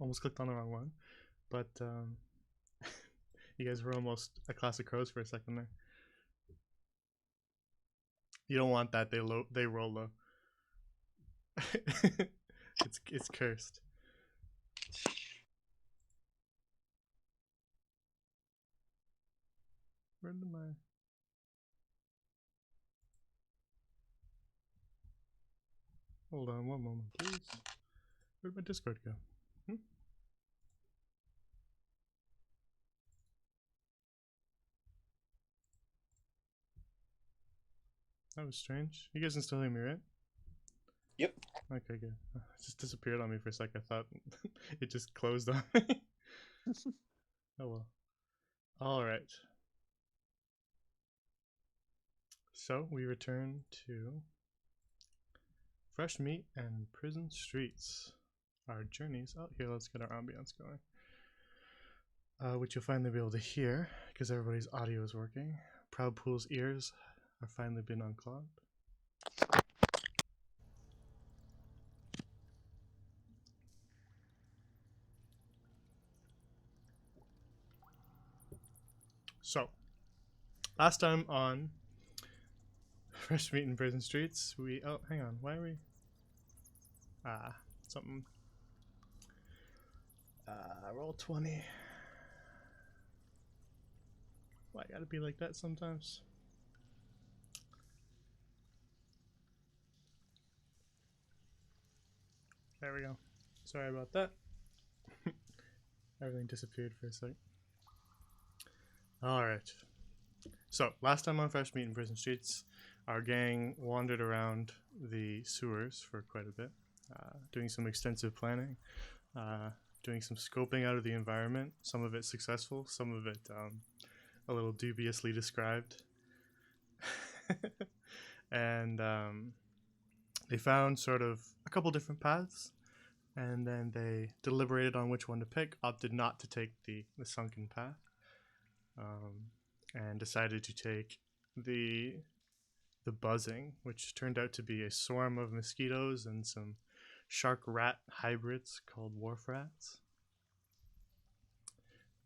almost clicked on the wrong one. But you guys were almost a class of crows for a second there. You don't want that. They roll low. It's cursed. Where did my Hold on one moment, please. Where'd my Discord go? That was strange. You guys can still hear me, right? Yep. Okay, good. It just disappeared on me for a sec. I thought it just closed on me. Oh well. Alright. So we return to Fresh Meat and Prison Streets. Our journeys. Oh, here, let's get our ambience going. Which you'll finally be able to hear because everybody's audio is working. Proudpool's ears have finally been unclogged. So, last time on Fresh Meat and Prison Streets, oh, hang on. Why are we... something... roll 20. Why gotta be like that sometimes? There we go. Sorry about that. Everything disappeared for a sec. Alright. So, last time on Fresh Meat and Prison Streets, our gang wandered around the sewers for quite a bit, doing some extensive planning, doing some scoping out of the environment, some of it successful, some of it a little dubiously described. And they found sort of a couple different paths, and then they deliberated on which one to pick, opted not to take the sunken path, and decided to take the buzzing, which turned out to be a swarm of mosquitoes and some shark rat hybrids called wharf rats.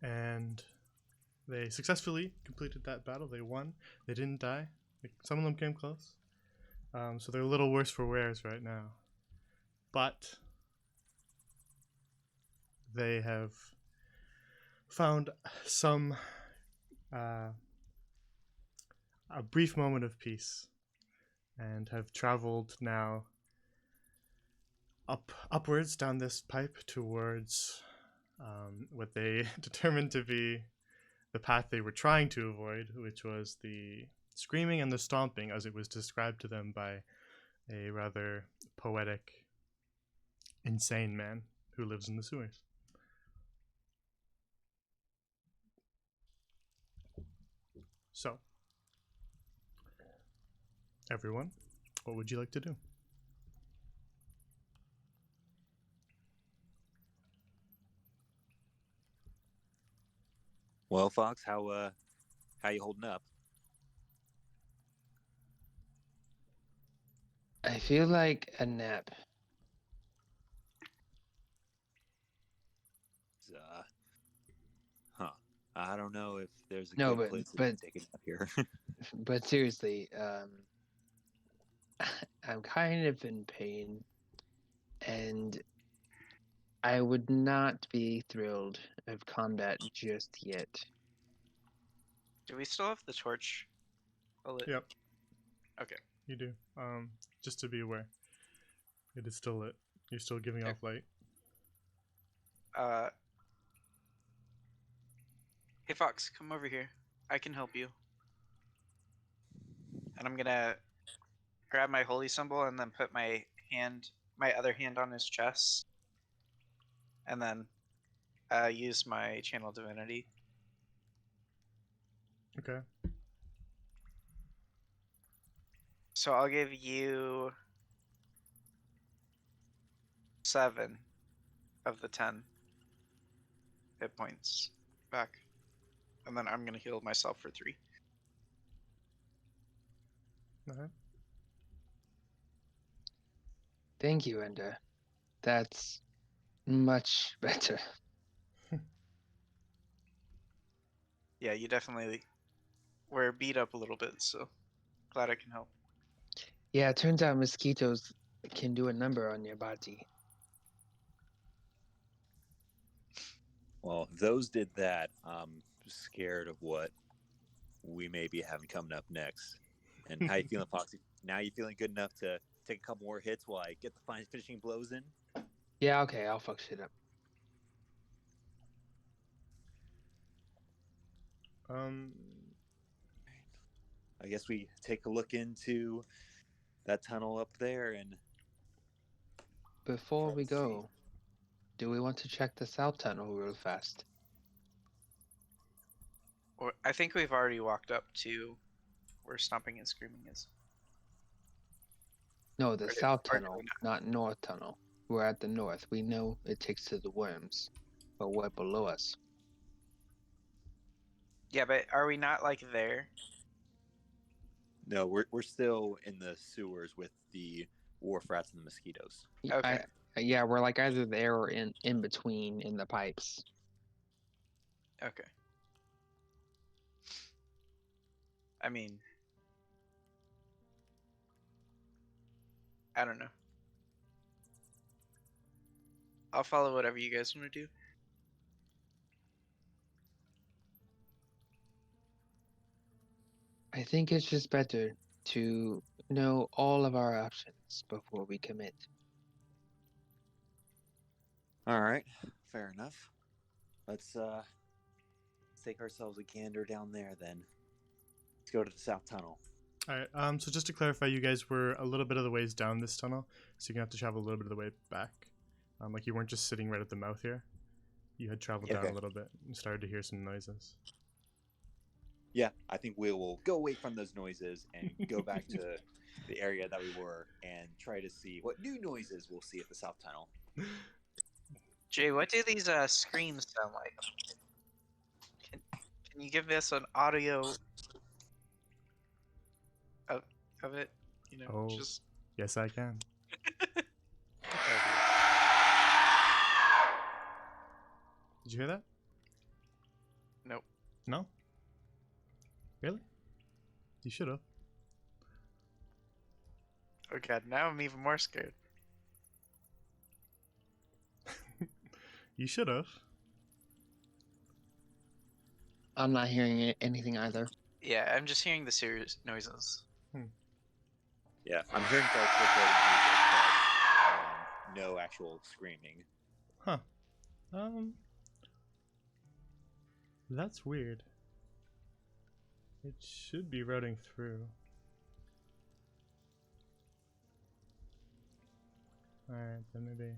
And they successfully completed that battle. They won. They didn't die. Some of them came close. So they're a little worse for wears right now. But they have found some a brief moment of peace and have traveled now upwards down this pipe towards what they determined to be the path they were trying to avoid, which was the screaming and the stomping as it was described to them by a rather poetic, insane man who lives in the sewers. So, everyone, what would you like to do? Well, Fox, how you holding up? I feel like a nap. Huh? I don't know if there's a No, good place to take it up here. but seriously, I'm kind of in pain, and I would not be thrilled of combat just yet. Do we still have the torch? Yep. Okay. You do. Just to be aware, it is still lit. You're still giving off light. Hey Fox, come over here. I can help you. And I'm gonna grab my holy symbol and then put my other hand on his chest, and then use my channel divinity. Okay. So I'll give you 7 of the 10 hit points back, and then I'm gonna heal myself for 3. Alright. Thank you, Enda. That's Much better. Yeah, you definitely were beat up a little bit, so glad I can help. Yeah, it turns out mosquitoes can do a number on your body. Well, if those did that. I'm scared of what we may be having coming up next. And how you feeling, Foxy? Now you feeling good enough to take a couple more hits while I get the finishing blows in? Yeah, okay, I'll fuck shit up. Um, I guess we take a look into that tunnel up there and Before try we to see. go, do we want to check the south tunnel real fast? Or I think we've already walked up to where Stomping and Screaming is. No, the Or did- south or did tunnel, we not? not north tunnel. We're at the north. We know it takes to the worms, but what below us? Yeah, but are we not like there? No, we're still in the sewers with the wharf rats and the mosquitoes. Okay. Yeah, we're like either there or in between in the pipes. Okay. I mean, I don't know. I'll follow whatever you guys want to do. I think it's just better to know all of our options before we commit. All right, fair enough. Let's take ourselves a gander down there then. Let's go to the south tunnel. all right. So just to clarify, you guys were a little bit of the ways down this tunnel, so you're gonna have to travel a little bit of the way back. Like you weren't just sitting right at the mouth here. You had traveled down Okay. a little bit and started to hear some noises. Yeah, I think we will go away from those noises and go back to the area that we were and try to see what new noises we'll see at the south tunnel. Jay, what do these screams sound like? Can you give us an audio of it? You know, Oh. just Yes, I can. Did you hear that? Nope. No? Really? You should have. Oh god, now I'm even more scared. You should have. I'm not hearing anything either. Yeah, I'm just hearing the serious noises. Yeah, I'm hearing dark flickering music, but no actual screaming. Huh. That's weird. It should be routing through. Alright, then maybe.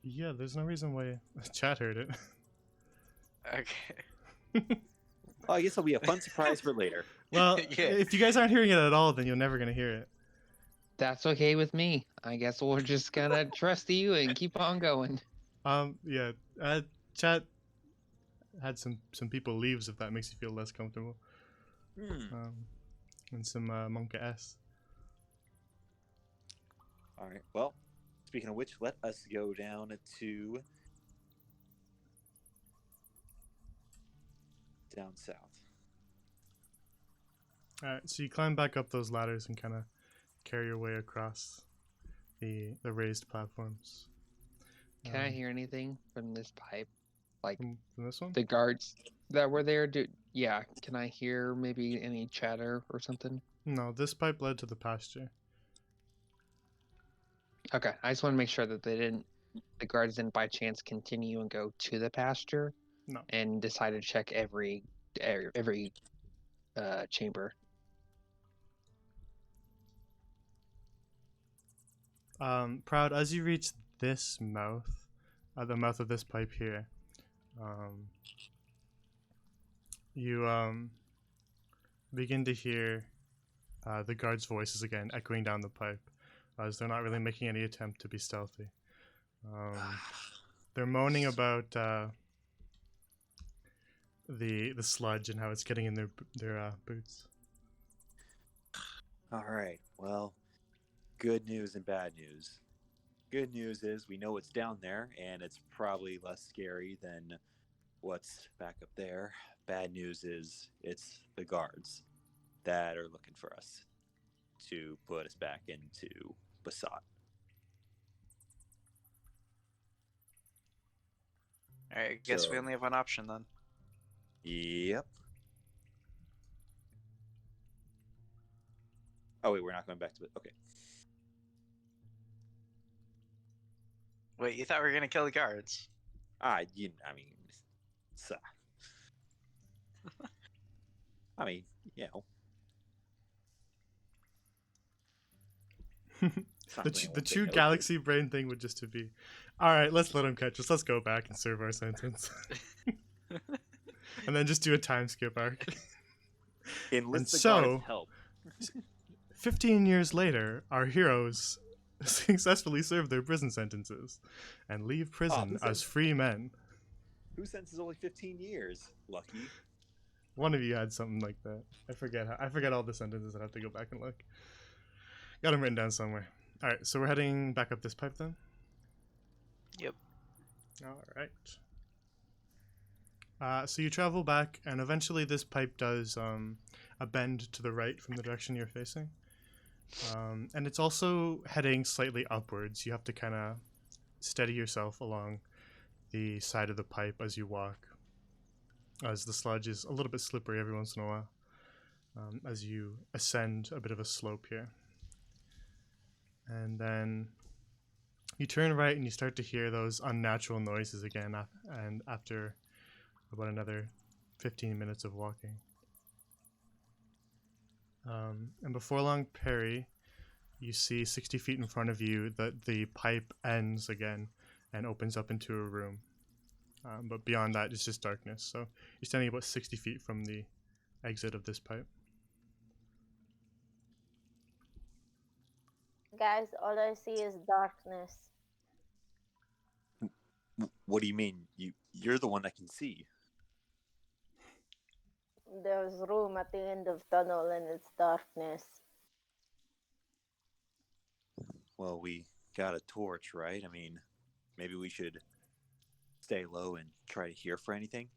Yeah, there's no reason why chat heard it. Okay. Well, I guess it'll be a fun surprise for later. Well, Yeah. if you guys aren't hearing it at all, then you're never gonna hear it. That's okay with me. I guess we're just gonna trust you and keep on going. Yeah. Chat had some people leaves if that makes you feel less comfortable. And some Monka S. All right. Well, speaking of which, let us go down to down south. Alright, so you climb back up those ladders and kind of carry your way across the raised platforms. Can I hear anything from this pipe? Like from this one? the guards that were there? Yeah, can I hear maybe any chatter or something? No, this pipe led to the pasture. Okay, I just want to make sure that the guards didn't by chance continue and go to the pasture. No. And decide to check every chamber. Proud, as you reach this mouth, the mouth of this pipe here, you begin to hear the guards' voices again echoing down the pipe, as they're not really making any attempt to be stealthy. They're moaning about the sludge and how it's getting in their boots. All right. Well, good news and bad news. Good news is we know what's down there, and it's probably less scary than what's back up there. Bad news is it's the guards that are looking for us to put us back into Basat. All right, guess we So- only have one option then. Yep. Oh wait, we're not going back to it. Okay. Wait, you thought we were gonna kill the guards? I mean, so, I mean, you know, it's not The, really the one true thing, galaxy brain thing would just to be, all right, let's let him catch us. Let's go back and serve our sentence. And then just do a time skip arc. Enlist the so- guards' help. 15 years later, our heroes successfully serve their prison sentences and leave prison who as said- free men. Who sentences only 15 years? Lucky. One of you had something like that. I forget all the sentences. I'd have to go back and look. Got them written down somewhere. All right, so we're heading back up this pipe then. Yep. All right. So you travel back, and eventually this pipe does a bend to the right from the direction you're facing. And it's also heading slightly upwards. You have to kind of steady yourself along the side of the pipe as you walk, as the sludge is a little bit slippery every once in a while, as you ascend a bit of a slope here. And then you turn right and you start to hear those unnatural noises again, and after about another 15 minutes of walking. And before long, Perry, you see 60 feet in front of you that the pipe ends again and opens up into a room. But beyond that, it's just darkness. So you're standing about 60 feet from the exit of this pipe. Guys, all I see is darkness. What do you mean? You're the one that can see. There's room at the end of tunnel and it's darkness. Well, we got a torch, right? I mean, maybe we should stay low and try to hear for anything.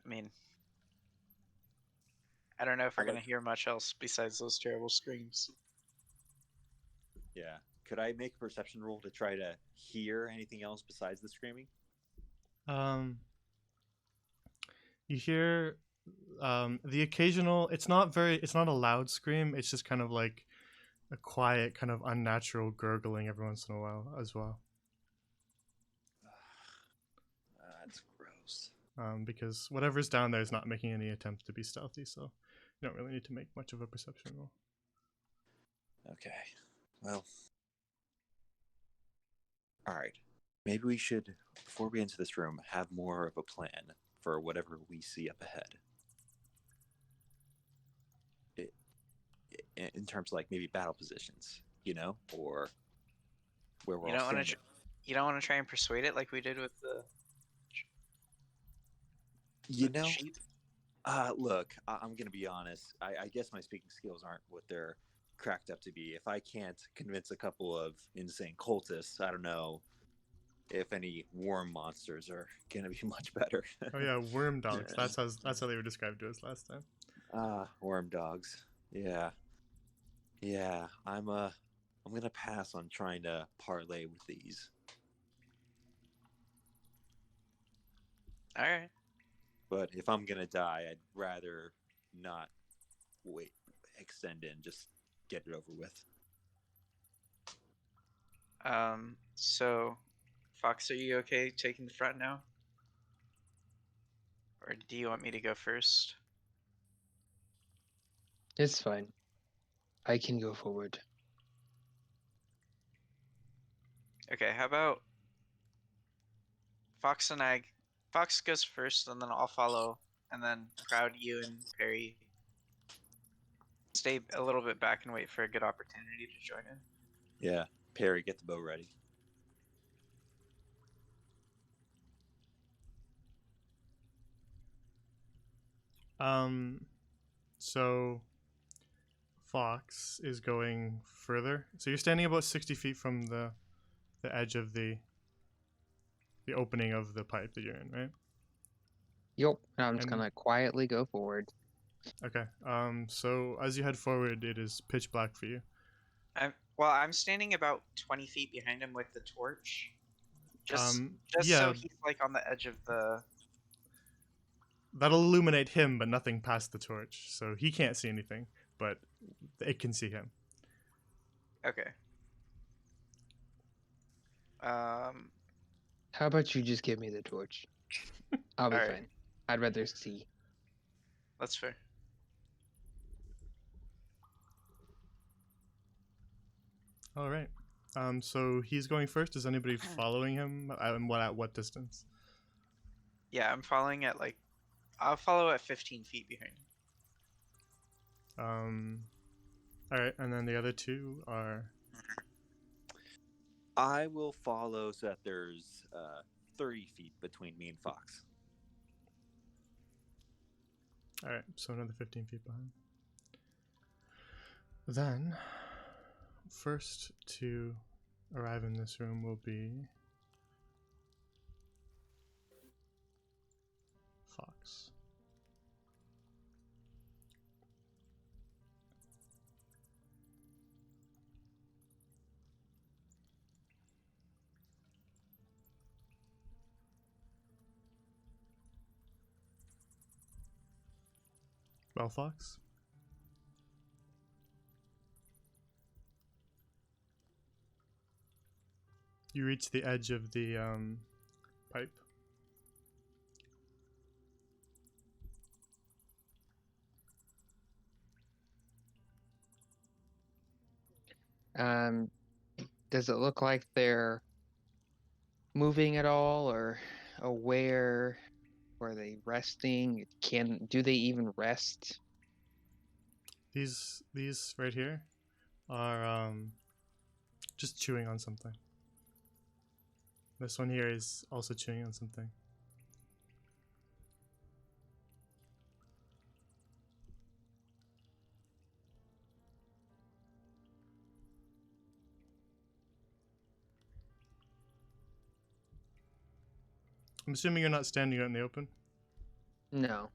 I mean, I don't know if we're How gonna about- hear much else besides those terrible screams. Yeah. Could I make a perception roll to try to hear anything else besides the screaming? You hear the occasional. It's not a loud scream. It's just kind of like a quiet, kind of unnatural gurgling every once in a while as well. That's gross. Because whatever's down there is not making any attempt to be stealthy, so you don't really need to make much of a perception roll. Okay. Well. All right. Maybe we should, before we enter this room, have more of a plan for whatever we see up ahead. In terms of like maybe battle positions, or where we're You all don't want to. standing. You don't want to try and persuade it like we did with the. Sheep? Look, I'm gonna be honest. I guess my speaking skills aren't what they're cracked up to be. If I can't convince a couple of insane cultists, I don't know if any worm monsters are gonna be much better. Oh yeah, worm dogs. That's how they were described to us last time. Worm dogs. Yeah. Yeah, I'm gonna pass on trying to parlay with these. All right. But if I'm gonna die, I'd rather not extend in, just get it over with. So, Fox, are you okay taking the front now? Or do you want me to go first? It's fine. I can go forward. Okay, how about Fox and I? Fox goes first, and then I'll follow, and then Proud, you and Perry stay a little bit back and wait for a good opportunity to join in. Yeah, Perry, get the bow ready. So Fox is going further. So you're standing about 60 feet from the edge of the opening of the pipe that you're in, right? Yep. And I'm just And- gonna quietly go forward. Okay. So as you head forward, it is pitch black for you. I'm standing about 20 feet behind him with the torch. Just yeah, so he's like on the edge of the. that'll illuminate him, but nothing past the torch. So he can't see anything, but it can see him. Okay. How about you just give me the torch? I'll be Alright. fine. I'd rather see. That's fair. All right. So he's going first. Is anybody following him? And at what distance? Yeah, I'm following at like. I'll follow at 15 feet behind him. All right, and then the other two are. I will follow so that there's 30 feet between me and Fox. All right, so another 15 feet behind. Then, first to arrive in this room will be Fox. Well, Fox? You reach the edge of the pipe. Does it look like they're moving at all or aware? Or are they resting? Do they even rest? These right here are just chewing on something. This one here is also chewing on something. I'm assuming you're not standing out in the open. No.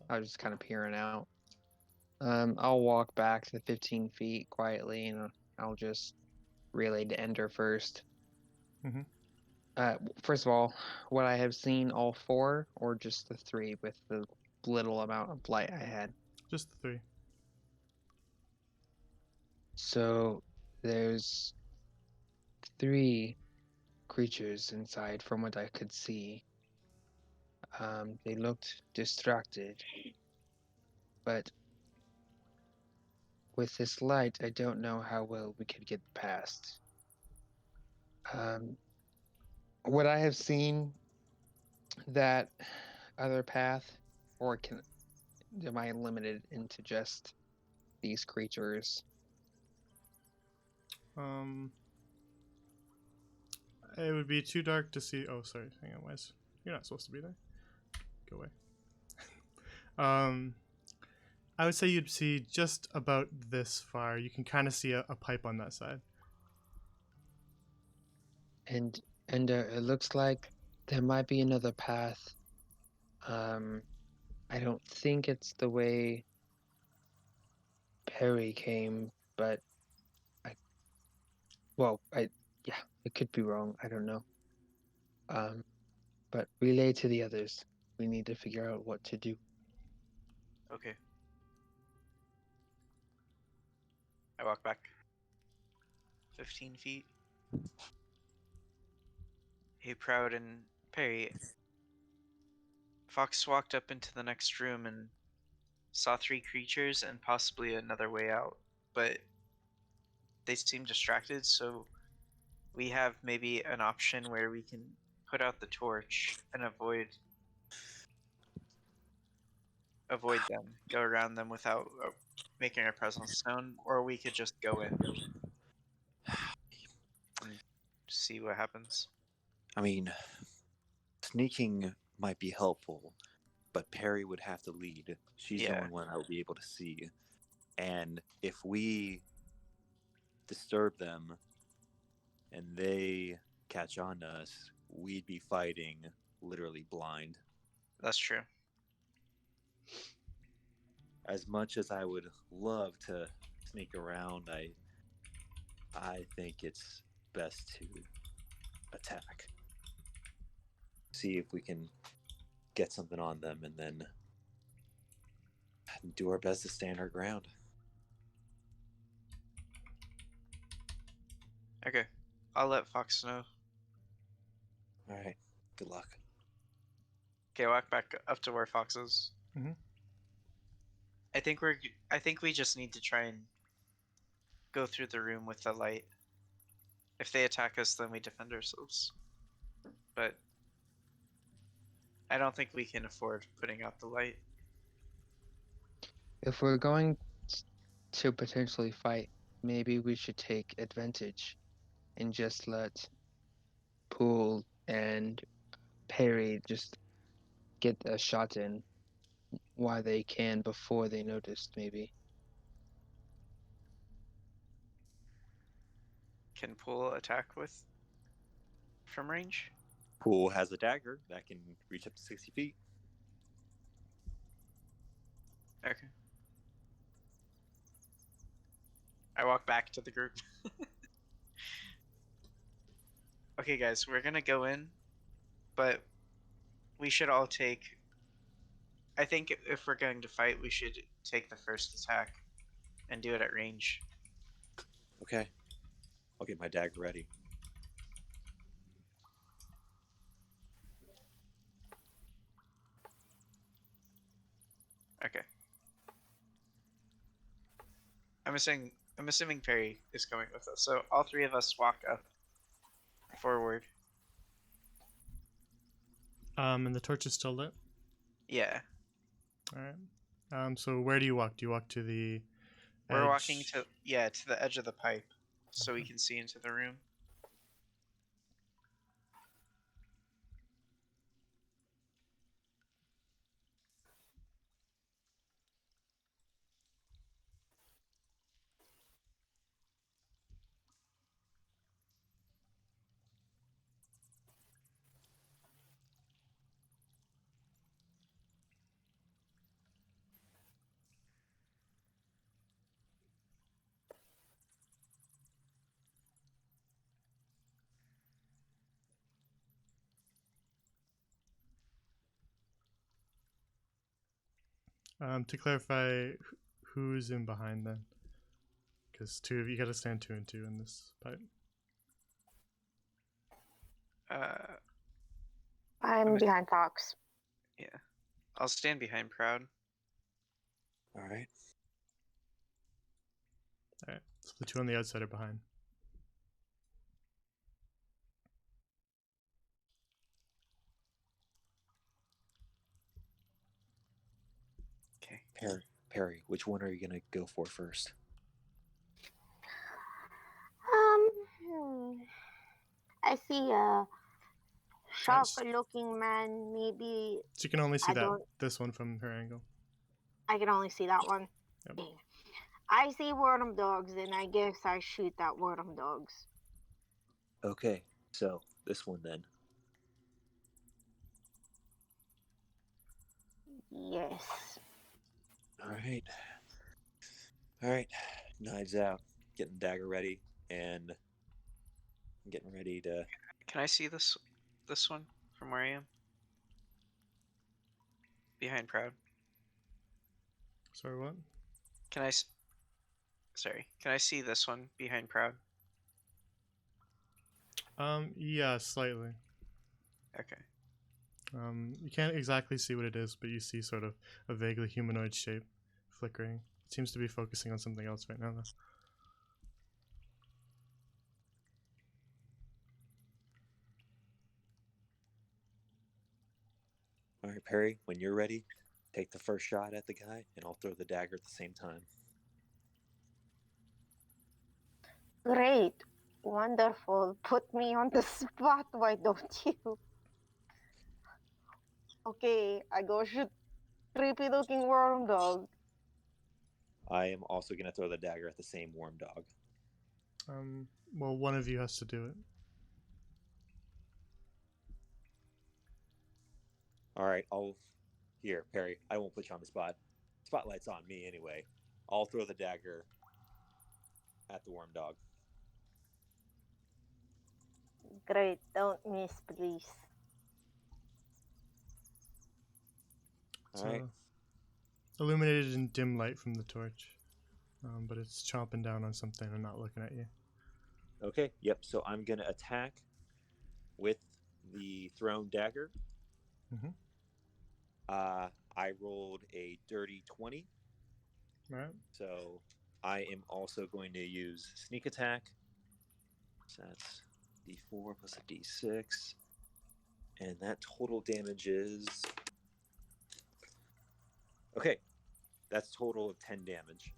I was just kind of peering out. I'll walk back to 15 feet quietly, and I'll just relay to Ender first. Mhm. First of all, what I have seen, all four, or just the three with the little amount of light I had? Just the three. So there's three creatures inside from what I could see. They looked distracted, but with this light, I don't know how well we could get past. Would I have seen that other path, or am I limited into just these creatures? It would be too dark to see. Oh, sorry. Hang on, Wes. You're not supposed to be there. Go away. I would say you'd see just about this far. You can kind of see a pipe on that side. And it looks like there might be another path. I don't think it's the way Perry came, but yeah, it could be wrong. I don't know. But relay to the others. We need to figure out what to do. Okay. I walk back 15 feet. Hey, Proud and Perry. Fox walked up into the next room and saw three creatures and possibly another way out, but they seem distracted, so we have maybe an option where we can put out the torch and avoid them, go around them without making our presence known, or we could just go in and see what happens. I mean, sneaking might be helpful, but Perry would have to lead. She's the Yeah. only one I would be able to see. And if we disturb them and they catch on to us, we'd be fighting literally blind. That's true. As much as I would love to sneak around, I think it's best to attack. See if we can get something on them and then do our best to stand our ground. Okay, I'll let Fox know. All right. Good luck. Okay, walk back up to where Fox is. Mhm. I think we just need to try and go through the room with the light. If they attack us, then we defend ourselves. But I don't think we can afford putting out the light. If we're going to potentially fight, maybe we should take advantage and just let Pool and Perry just get a shot in while they can before they noticed, maybe. Can Pool attack with from range? Pool has a dagger that can reach up to 60 feet. Okay. I walk back to the group. Okay, guys, we're gonna go in, but we should all take. I think if we're going to fight, we should take the first attack and do it at range. Okay. I'll get my dagger ready. Okay. I'm assuming Perry is coming with us, so all three of us walk up forward. And the torch is still lit. Yeah, All right. So where do you walk? Do you walk to the we're walking edge? to the edge of the pipe, so we can see into the room. To clarify, who's in behind then? Because two of you got to stand 2 and 2 in this pipe. I'm I'm a- behind Fox. Yeah, I'll stand behind Proud. All right. All right. So the 2 on the outside are behind. Okay. Perry, which one are you gonna go for first? I see a shock-looking man. Maybe So you can only see I don't- this one from her angle. I can only see that one. Yep. Dang. I see worm dogs, and I guess I shoot that worm dogs. Okay, so this one then. Yes. All right. All right. Knives out. Getting the dagger ready and getting ready to. Can I see this one from where I am? Behind Proud. Sorry, what? Can I see this one behind Proud? Yeah, slightly. Okay. You can't exactly see what it is, but you see sort of a vaguely humanoid shape flickering. It seems to be focusing on something else right now, though. All right, Perry, when you're ready, take the first shot at the guy, and I'll throw the dagger at the same time. Great. Wonderful. Put me on the spot, why don't you? Okay, I go shoot creepy looking worm dog. I am also going to throw the dagger at the same worm dog. Well, one of you has to do it. All right, Here, Perry, I won't put you on the spot. Spotlight's on me anyway. I'll throw the dagger at the worm dog. Great, don't miss, please. It's All right. illuminated in dim light from the torch, but it's chomping down on something and not looking at you. Okay, yep, so I'm going to attack with the thrown dagger. Mhm. I rolled a dirty 20. All right. So I am also going to use sneak attack. So that's d4 plus a d6. And that total damage is... Okay, that's a total of 10 damage.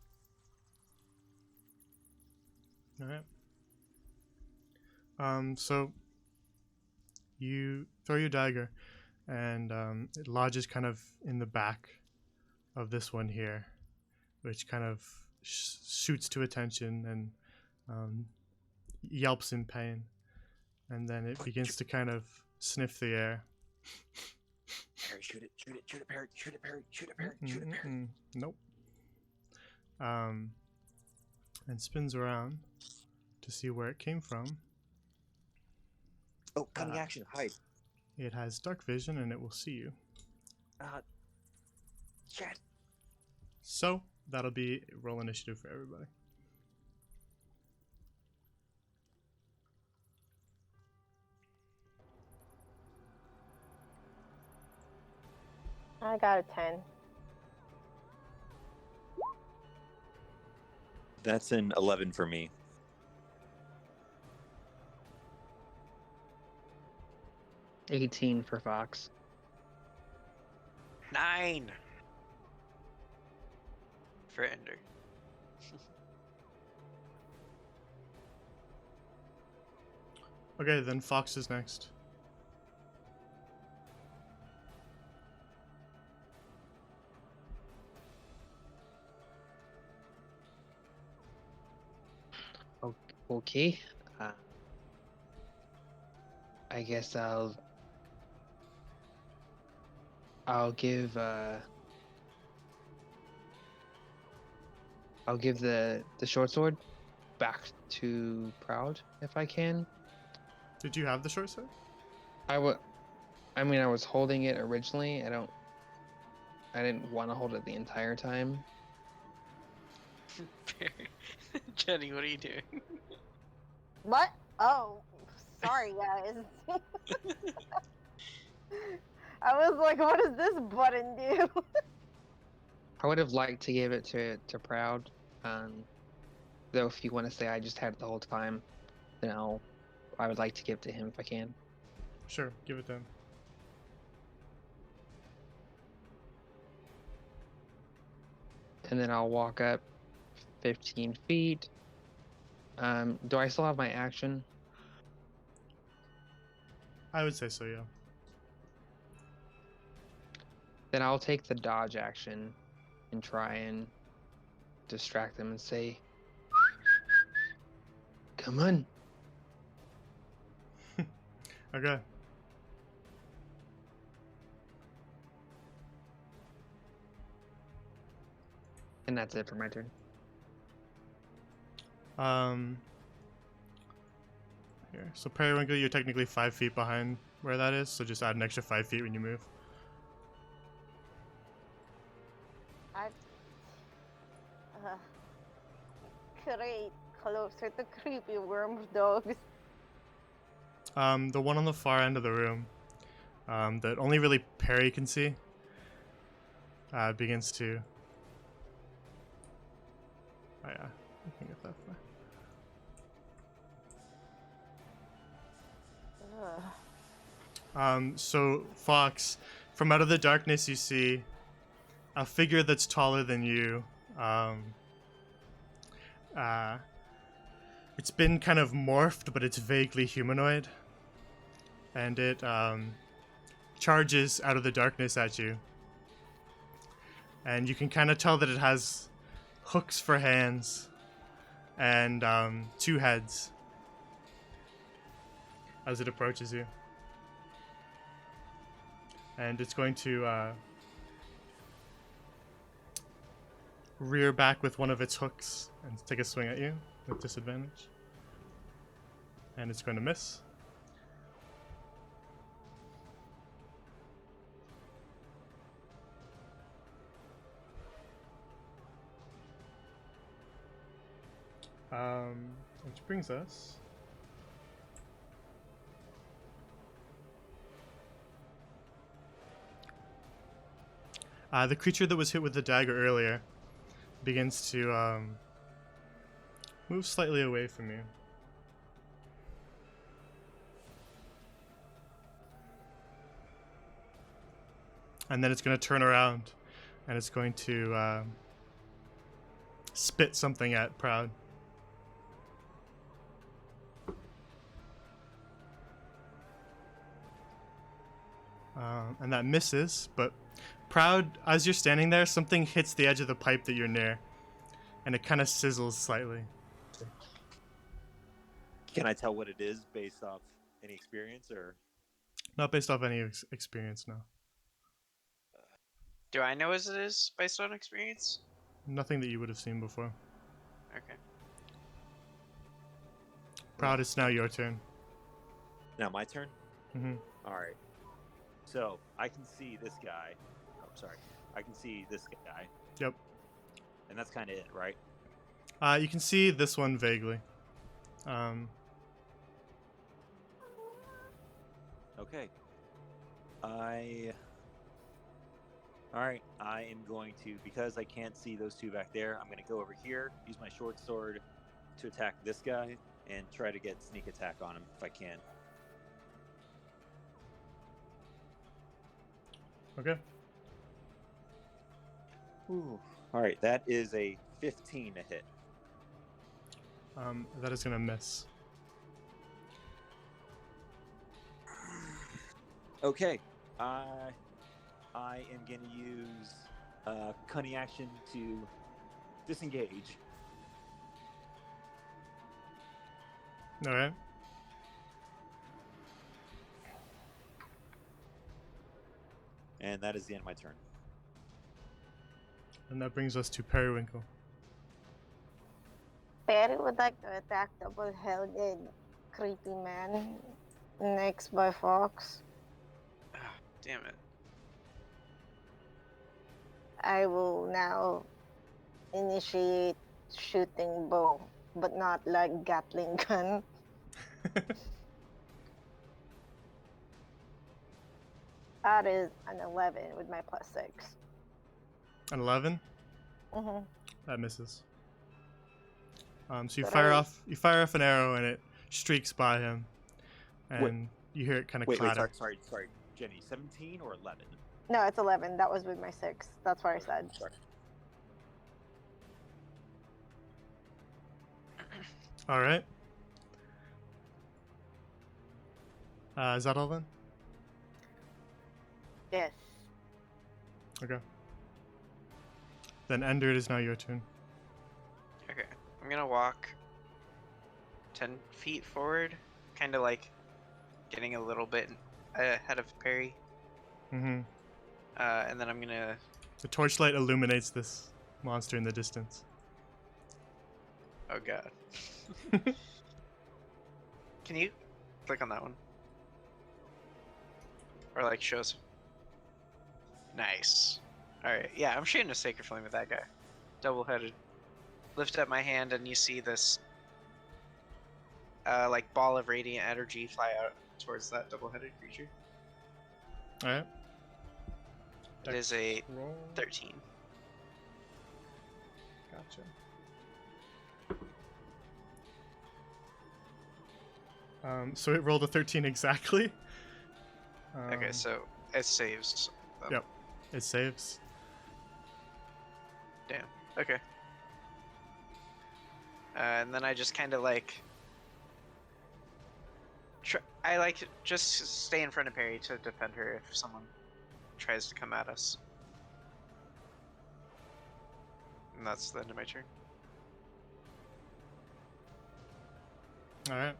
All right. So you throw your dagger, and it lodges kind of in the back of this one here, which kind of shoots to attention and yelps in pain, and then it begins to kind of sniff the air. Perry, shoot it, Perry, shoot it, Perry, shoot it, Perry, shoot it, Perry. Nope. And spins around to see where it came from. Oh, cunning action, hide. It has dark vision and it will see you. Shit. So that'll be roll initiative for everybody. I got a 10. That's an 11 for me. $18 for Fox. 9 for Ender. Okay, then Fox is next. Okay. I guess I'll give the short sword back to Proud if I can. Did you have the short sword? I was holding it originally. I didn't want to hold it the entire time. Jenny, what are you doing? What? Oh, sorry, guys. I was like, what does this button do? I would have liked to give it to Proud. Though if you want to say I just had it the whole time, then I would like to give it to him if I can. Sure, give it to him. And then I'll walk up 15 feet. Do I still have my action? I would say so, yeah. Then I'll take the dodge action and try and distract them and say, "Come on." Okay. And that's it for my turn. Here. So Periwinkle, you're technically 5 feet behind where that is, so just add an extra 5 feet when you move. Great, closer to creepy worm dogs. The one on the far end of the room, that only really Perry can see, begins to... Oh yeah, you can get that far. Ugh. So Fox, from out of the darkness you see a figure that's taller than you. It's been kind of morphed, but it's vaguely humanoid. And it charges out of the darkness at you. And you can kind of tell that it has hooks for hands and 2 heads as it approaches you. And it's going to rear back with one of its hooks and take a swing at you with disadvantage. And it's going to miss. Which brings us the creature that was hit with the dagger earlier begins to move slightly away from you. And then it's going to turn around and it's going to spit something at Proud. And that misses, but Proud, as you're standing there, something hits the edge of the pipe that you're near, and it kind of sizzles slightly. Can I tell what it is based off any experience, or? Not based off any experience, no. Do I know as it is based on experience? Nothing that you would have seen before. Okay. Proud, it's now your turn. Now my turn? Mm-hmm. All right. So I can see this guy. Oh, sorry. I can see this guy. Yep. And that's kind of it, right? You can see this one vaguely. Okay. Alright, I am going to, because I can't see those two back there, I'm going to go over here, use my short sword to attack this guy, and try to get sneak attack on him if I can. Okay. Alright, that is a 15 to hit. That is gonna miss. Okay, I am going to use cunning action to disengage. Alright. And that is the end of my turn. And that brings us to Periwinkle. Perry would like to attack double-headed creepy man next by Fox. Ah, damn it. I will now initiate shooting bow, but not like Gatling gun. That is an 11 with my +6. An 11? Mm-hmm. That misses. So you But fire off an arrow and it streaks by him, and Wait. you hear it kind of Wait, clatter. sorry, Jenny, 17 or 11? No, it's 11. That was with my 6. That's what I said. Sorry. All right. Is that all then? Yes. Okay. Then Ender, it is now your turn. Okay. I'm gonna walk 10 feet forward, kind of like getting a little bit ahead of Perry. Mm-hmm. And then I'm gonna. The torchlight illuminates this monster in the distance. Oh god. Can you click on that one? Or like shows. Nice. Alright, yeah, I'm shooting a Sacred Flame with that guy. Double-headed. Lift up my hand and you see this like ball of radiant energy fly out towards that double-headed creature. All right. It is a Roll. 13. Gotcha. So it rolled a 13 exactly. Okay, so it saves. Yep. It saves. Damn. Okay. And then I just kind of like. I like just stay in front of Perry to defend her if someone tries to come at us. And that's the end of my turn. All right.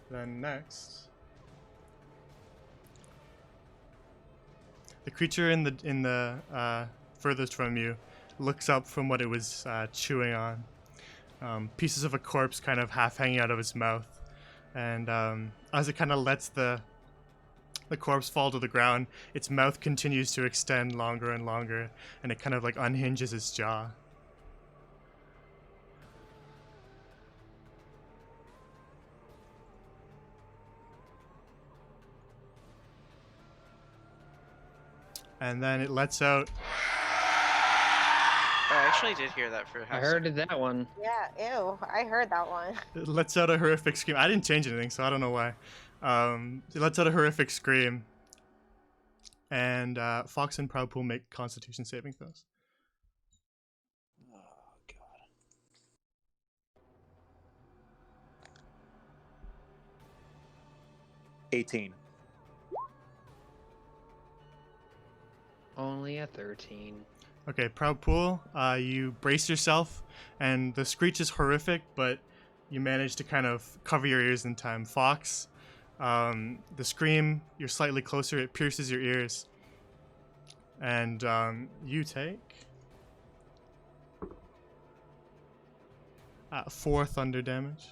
Then next, the creature in the furthest from you looks up from what it was chewing on. Pieces of a corpse kind of half hanging out of its mouth, and as it kind of lets the corpse fall to the ground, its mouth continues to extend longer and longer, and it kind of like unhinges its jaw. And then it lets out. Oh, I actually did hear that for a half. I heard that one. Yeah, ew. I heard that one. It lets out a horrific scream. I didn't change anything, so I don't know why. It lets out a horrific scream. And Fox and Proudpool make Constitution saving throws. Oh god. 18. Only a 13. Okay, Proudpool, you brace yourself, and the screech is horrific, but you manage to kind of cover your ears in time. Fox, the scream, you're slightly closer, it pierces your ears. And you take 4 thunder damage.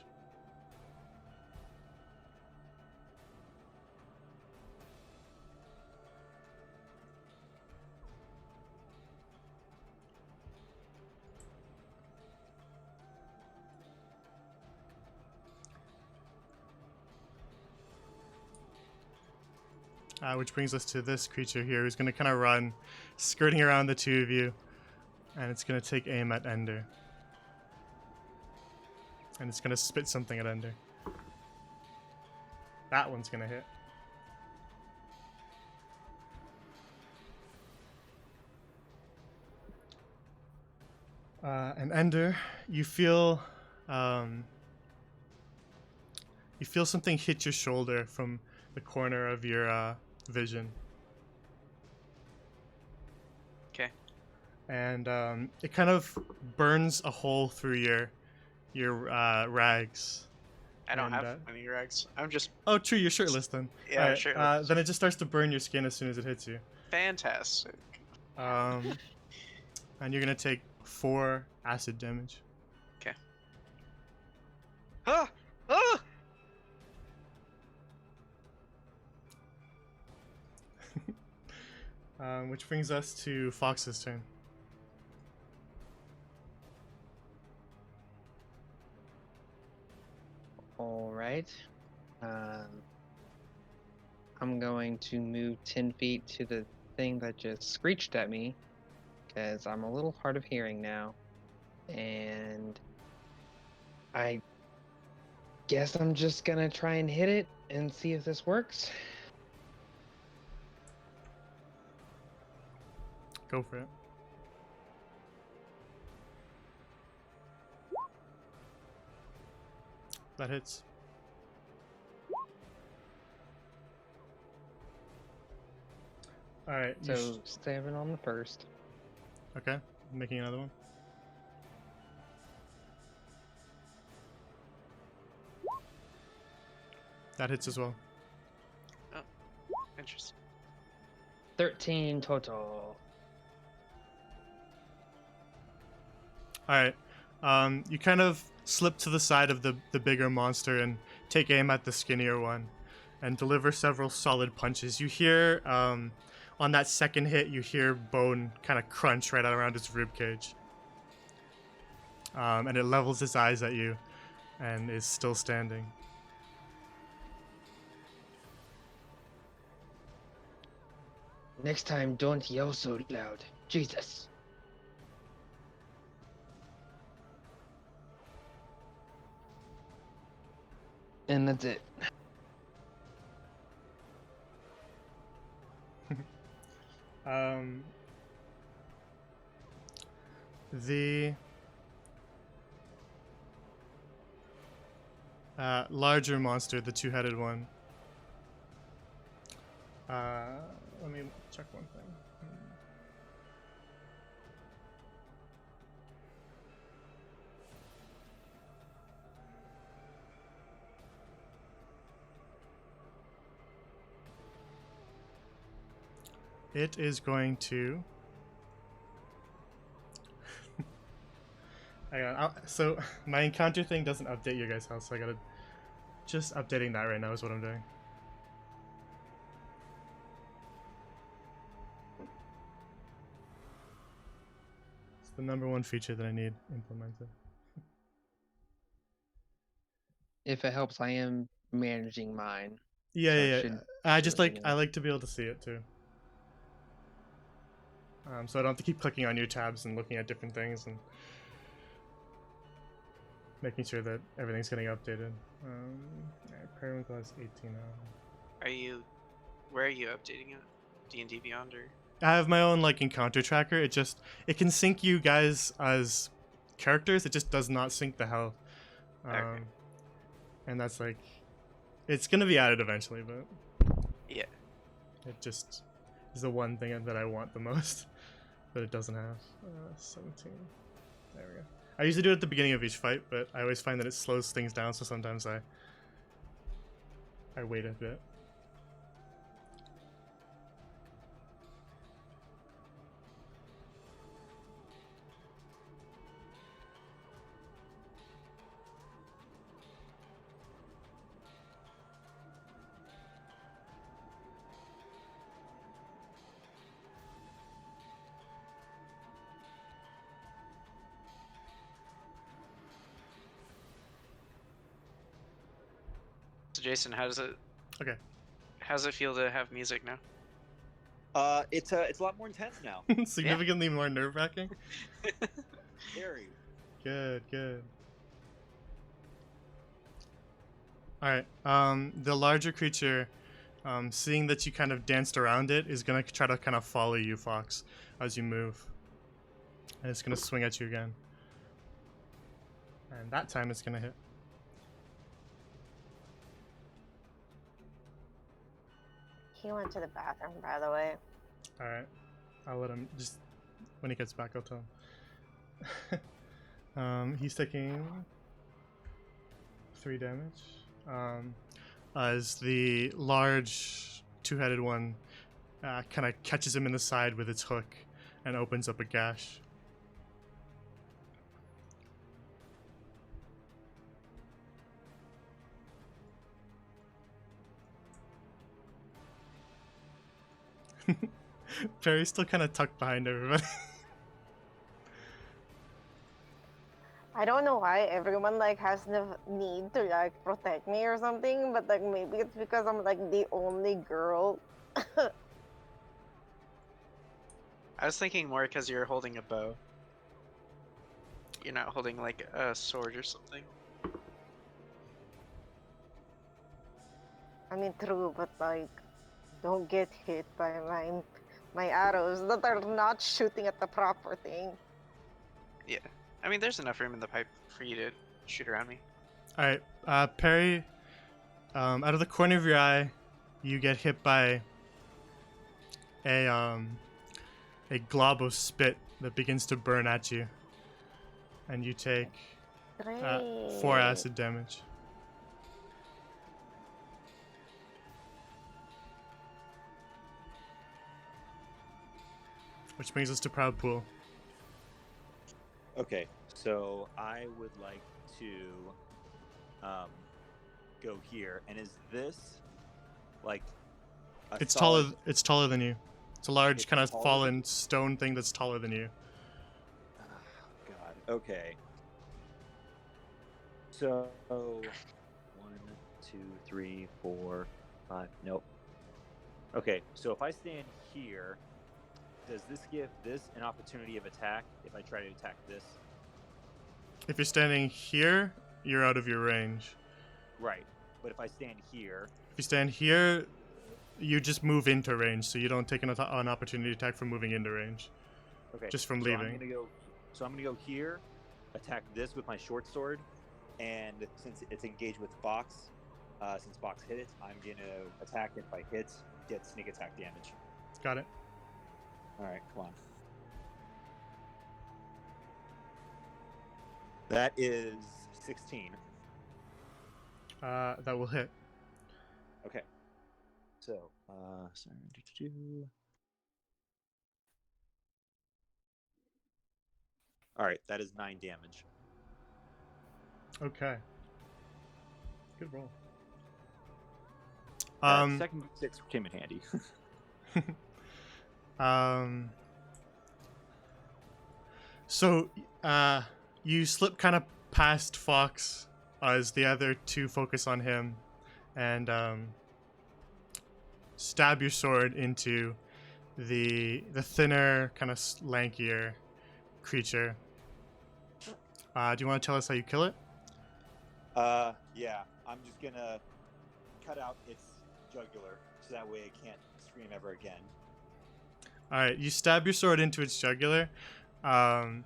Which brings us to this creature here, who's going to kind of run, skirting around the two of you, and it's going to take aim at Ender. And it's going to spit something at Ender. That one's going to hit. And Ender, you feel something hit your shoulder from the corner of your vision. Okay. And it kind of burns a hole through your rags. I don't And, have any rags. I'm just Oh, true, you're shirtless then. Yeah, Alright, shirtless. Then it just starts to burn your skin as soon as it hits you. fantastic. And you're gonna take 4 acid damage. Ah! Ah! Which brings us to Fox's turn. All right. I'm going to move 10 feet to the thing that just screeched at me, because I'm a little hard of hearing now. And I guess I'm just gonna try and hit it and see if this works. Go for it. That hits. Alright, So 7 on the first. okay, making another one. That hits as well. Interesting. 13 total. Alright, you kind of slip to the side of the bigger monster and take aim at the skinnier one and deliver several solid punches. You hear, on that second hit, you hear bone kind of crunch right out around its ribcage. And it levels its eyes at you and is still standing. Next time, don't yell so loud. Jesus. And that's it. The larger monster, the two-headed one. Let me check one thing. It is going to. So my encounter thing doesn't update your guys' house, so I gotta just updating that right now is what I'm doing. It's the #1 feature that I need implemented. If it helps, I am managing mine. Yeah, So it yeah, yeah. should I do just it like anyway. I like to be able to see it too. So I don't have to keep clicking on new tabs and looking at different things and making sure that everything's getting updated. Alright, Periwinkle has 18 now. Are you? Where are you updating it? D&D Beyond or? I have my own like encounter tracker. It can sync you guys as characters. It just does not sync the health. Okay. And that's like, it's gonna be added eventually, but Yeah. it just is the one thing that I want the most that it doesn't have. 17. There we go. I usually do it at the beginning of each fight, but I always find that it slows things down, so sometimes I wait a bit. So Jason, how does it? Okay. How does it feel to have music now? It's a lot more intense now. Significantly more nerve-wracking. Very. Good, good. Alright, the larger creature, seeing that you kind of danced around it, is gonna try to kind of follow you, Fox, as you move. And it's gonna swing at you again. And that time it's gonna hit. He went to the bathroom, by the way. Alright, I'll let him, just when he gets back, I'll tell him. He's taking 3 damage. As the large two-headed one kind of catches him in the side with its hook and opens up a gash. Perry's still kind of tucked behind everybody. I don't know why everyone like has the need to like protect me or something, but like maybe it's because I'm like the only girl. I was thinking more because you're holding a bow. You're not holding like a sword or something. I mean, true, but like, don't get hit by my arrows that are not shooting at the proper thing. Yeah. I mean, there's enough room in the pipe for you to shoot around me. Alright, Perry, out of the corner of your eye, you get hit by a glob of spit that begins to burn at you. And you take 4 Great. acid damage. Which brings us to Proud Pool. Okay, so I would like to go here. And is this like a It's solid- taller than you. It's a large It's kind of taller fallen stone thing that's taller than you. God. Okay. So 1, 2, 3, 4, 5. Nope. Okay, so if I stand here, does this give this an opportunity of attack if I try to attack this? If you're standing here, you're out of your range. Right. But if I stand here, If you stand here, you just move into range, so you don't take an opportunity attack from moving into range. okay. Just from so leaving. I'm gonna go here, attack this with my short sword, and since it's engaged with Box, since Box hit it, I'm gonna attack it. If I hit, get sneak attack damage. Got it. All right, come on. That is 16. That will hit. Okay. So, sorry. All right, that is 9 damage. Okay. Good roll. Second 6 came in handy. So, you slip kind of past Fox as the other two focus on him, and stab your sword into the thinner, kind of lankier creature. Do you want to tell us how you kill it? Yeah, I'm just gonna cut out its jugular so that way it can't scream ever again. All right, you stab your sword into its jugular, and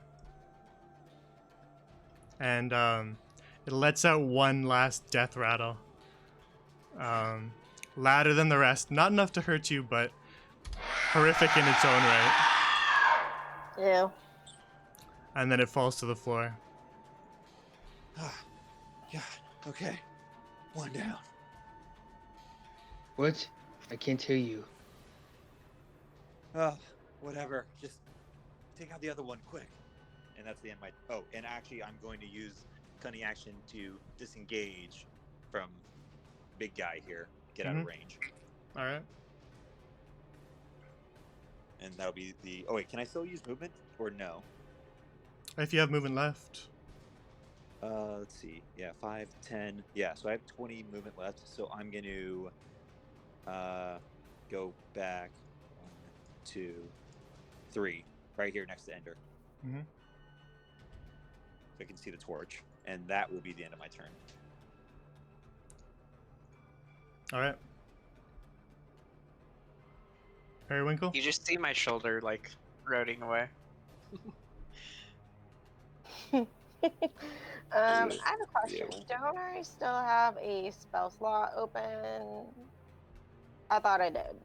it lets out one last death rattle. Louder than the rest, not enough to hurt you, but horrific in its own right. Ew. And then it falls to the floor. God, okay. 1 down. What? I can't hear you. Oh, whatever. Just take out the other one quick. And that's the end of my... Oh, and actually I'm going to use cunning action to disengage from big guy here. Get out of range. All right. And that'll be the... Oh, wait, can I still use movement or no? If you have movement left. Let's see. Yeah, 5, 10. Yeah, so I have 20 movement left. So I'm going to go back 1, 2, 3. Right here next to Ender. Mm-hmm. So I can see the torch. And that will be the end of my turn. All right. Periwinkle? You just see my shoulder like eroding away. I have a question. Don't I still have a spell slot open? I thought I did.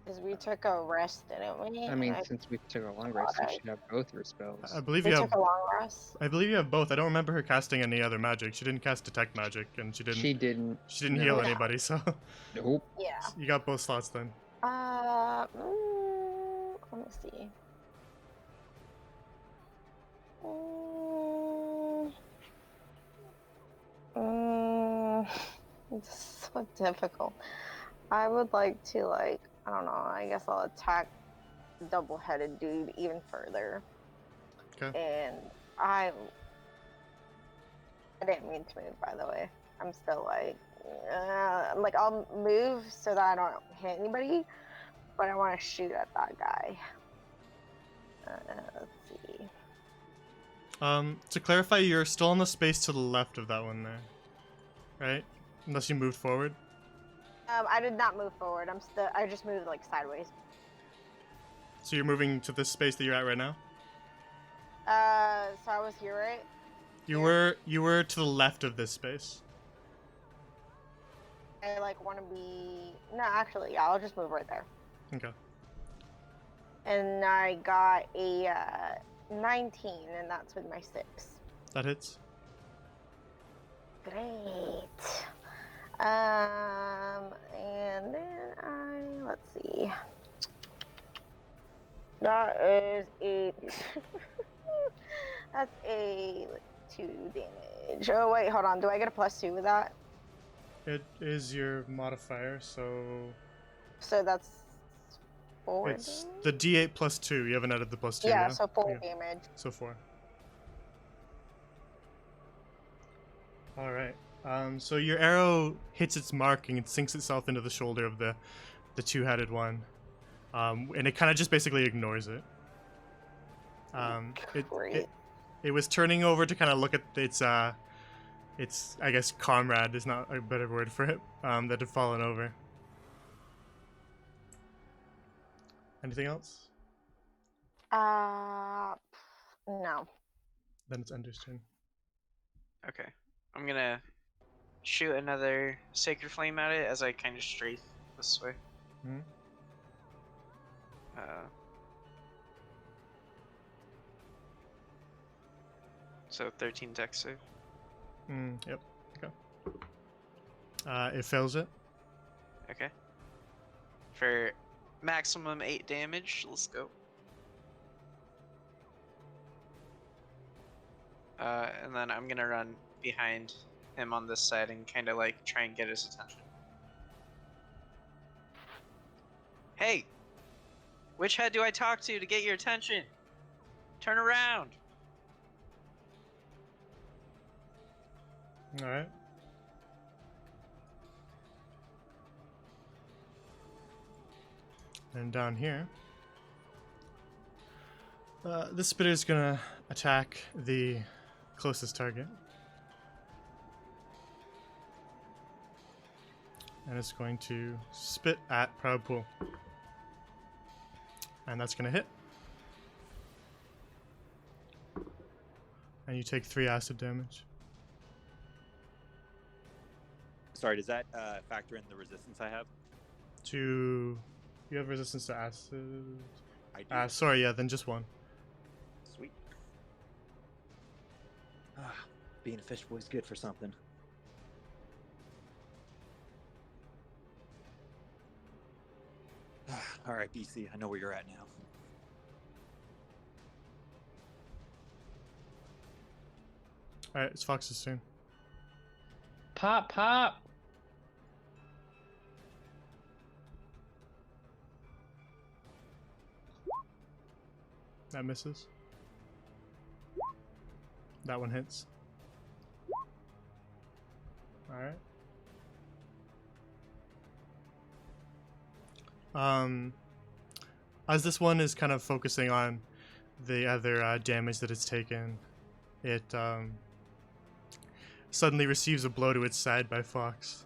Because we took a rest, didn't we? I mean, since we took a long rest, you thought should have both your spells. I believe we you took have. a long rest. I believe you have both. I don't remember her casting any other magic. She didn't cast detect magic, and she didn't. She didn't. She didn't no. heal anybody, so Nope. Yeah. you got both slots then. Let me see. It's so difficult. I would like to, like, I don't know, I guess I'll attack the double-headed dude even further. Okay. And I didn't mean to move, by the way. I'm still like, I'll move so that I don't hit anybody, but I want to shoot at that guy. Let's see. To clarify, you're still in the space to the left of that one there, right? Unless you moved forward. I did not move forward. I just moved like sideways. So you're moving to this space that you're at right now. So I was here, right? You were to the left of this space. I like want to be. No, actually, yeah. I'll just move right there. Okay. And I got a 19, and that's with my 6. That hits. Great. And then let's see. That is a. That's a 2 damage. Oh wait, hold on. Do I get a +2 with that? It is your modifier, so So that's 4. it's the D8 plus 2. You haven't added the +2. Yeah, so 4 Yeah. damage. So 4. All right. So your arrow hits its mark and it sinks itself into the shoulder of the two-headed one, and it kind of just basically ignores it. Great. It was turning over to kind of look at its I guess comrade is not a better word for it, that had fallen over. Anything else? No. Then it's Ender's turn. Okay, I'm gonna shoot another Sacred Flame at it as I kind of strafe this way. Mhm. So 13 dex save. Yep. Okay. It fails it. Okay. For maximum 8 damage, let's go. And then I'm gonna run behind him on this side and kind of like try and get his attention. Hey! Which head do I talk to get your attention? Turn around! All right. And down here, this spitter is gonna attack the closest target, and it's going to spit at Proud Pool, and that's gonna hit. And you take 3 acid damage. Sorry, does that factor in the resistance I have? You have resistance to acid. I do. Sorry, yeah, then just 1. Sweet. Being a fish boy's good for something. All right, BC, I know where you're at now. All right, it's Fox's turn. Pop, pop. That misses. That one hits. Alright. As this one is kind of focusing on the other damage that it's taken, it suddenly receives a blow to its side by Fox,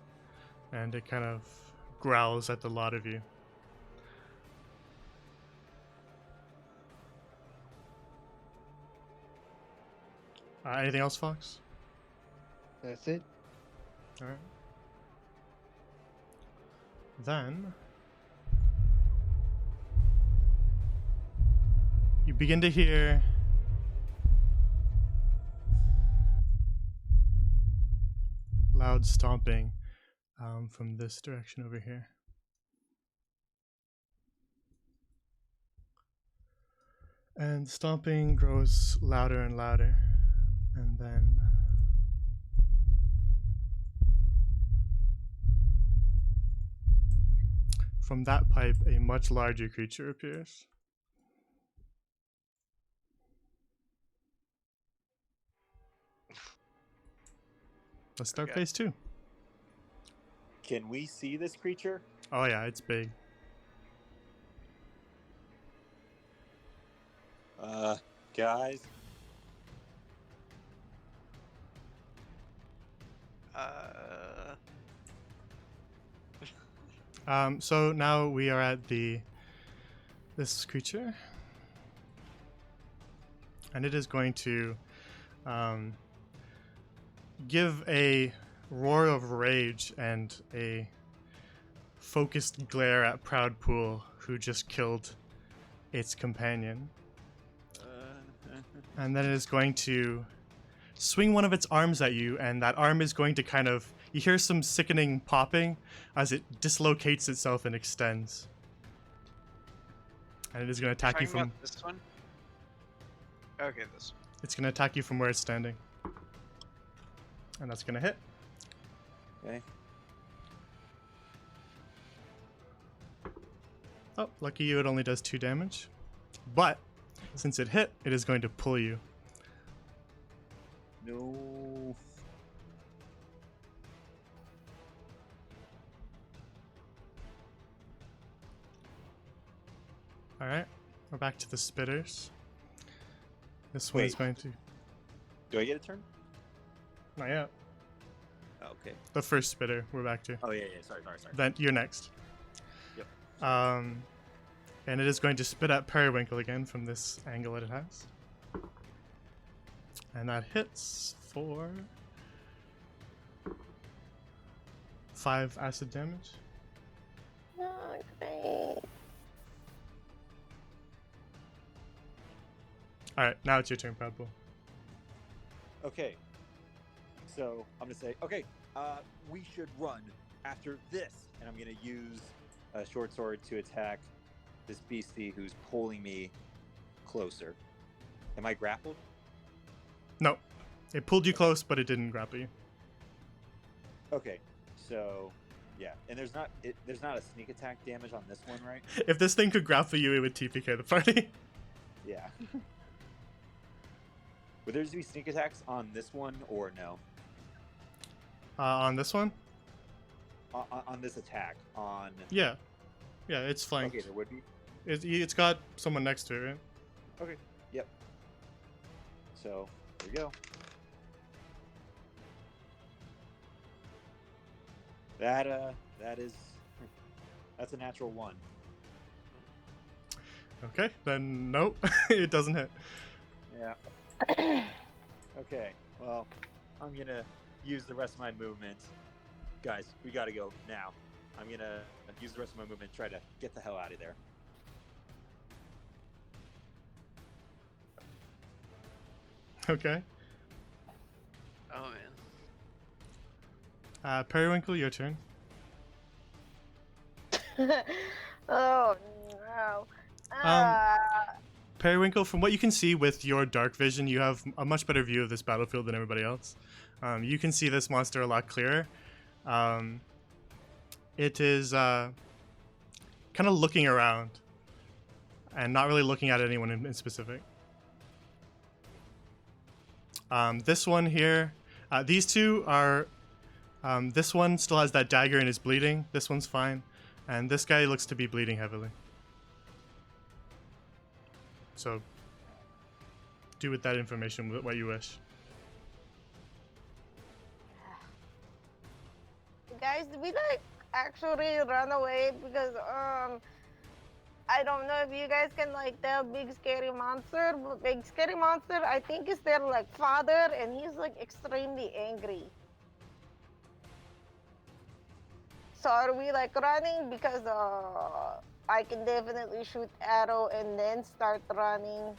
and it kind of growls at the lot of you. Anything else, Fox? That's it. Alright. Then you begin to hear loud stomping from this direction over here. And stomping grows louder and louder. And then from that pipe, a much larger creature appears. Let's start Okay. phase 2. Can we see this creature? Oh yeah, it's big. Guys. So now we are at this creature, and it is going to give a roar of rage and a focused glare at Proud Pool, who just killed its companion. And then it is going to swing one of its arms at you, and that arm is going to kind of, you hear some sickening popping as it dislocates itself and extends. And it is going to attack you Talking from, about this one? Okay, this one. it's going to attack you from where it's standing. And that's going to hit. Okay. Oh, lucky you, it only does 2 damage. But since it hit, it is going to pull you. No. Alright, we're back to the spitters. This one is Wait. going to... Do I get a turn? Not yet. Oh, okay. The first spitter we're back to. Oh yeah. Sorry. Then you're next. Yep. And it is going to spit at Periwinkle again from this angle that it has. And that hits for 5 acid damage. Oh, great. Alright, now it's your turn, Proud Pool. Okay. So I'm gonna say, okay, we should run after this, and I'm gonna use a short sword to attack this beastie who's pulling me closer. Am I grappled? No. It pulled you close, but it didn't grapple you. Okay, so yeah, and there's not a sneak attack damage on this one, right? If this thing could grapple you, it would TPK the party. Yeah. Would there be sneak attacks on this one or no? On this one? On this attack on. Yeah. Yeah, it's flanked. Okay, there would be. It's got someone next to it, right? Okay. Yep. So there you go. That's a natural 1. Okay, then nope, it doesn't hit. Yeah. Okay. Well, I'm gonna use the rest of my movement. Guys, we gotta go now. I'm gonna use the rest of my movement, try to get the hell out of there. Okay. Oh man. Periwinkle, your turn. Oh no. Periwinkle, from what you can see with your dark vision, you have a much better view of this battlefield than everybody else. You can see this monster a lot clearer. It is kind of looking around and not really looking at anyone in specific. This one here, these two are, this one still has that dagger and is bleeding. This one's fine. And this guy looks to be bleeding heavily. So, do with that information what you wish. Guys, did we like actually run away? Because I don't know if you guys can like tell Big Scary Monster, but Big Scary Monster I think is their like father, and he's like extremely angry. So are we like running? Because I can definitely shoot arrow and then start running.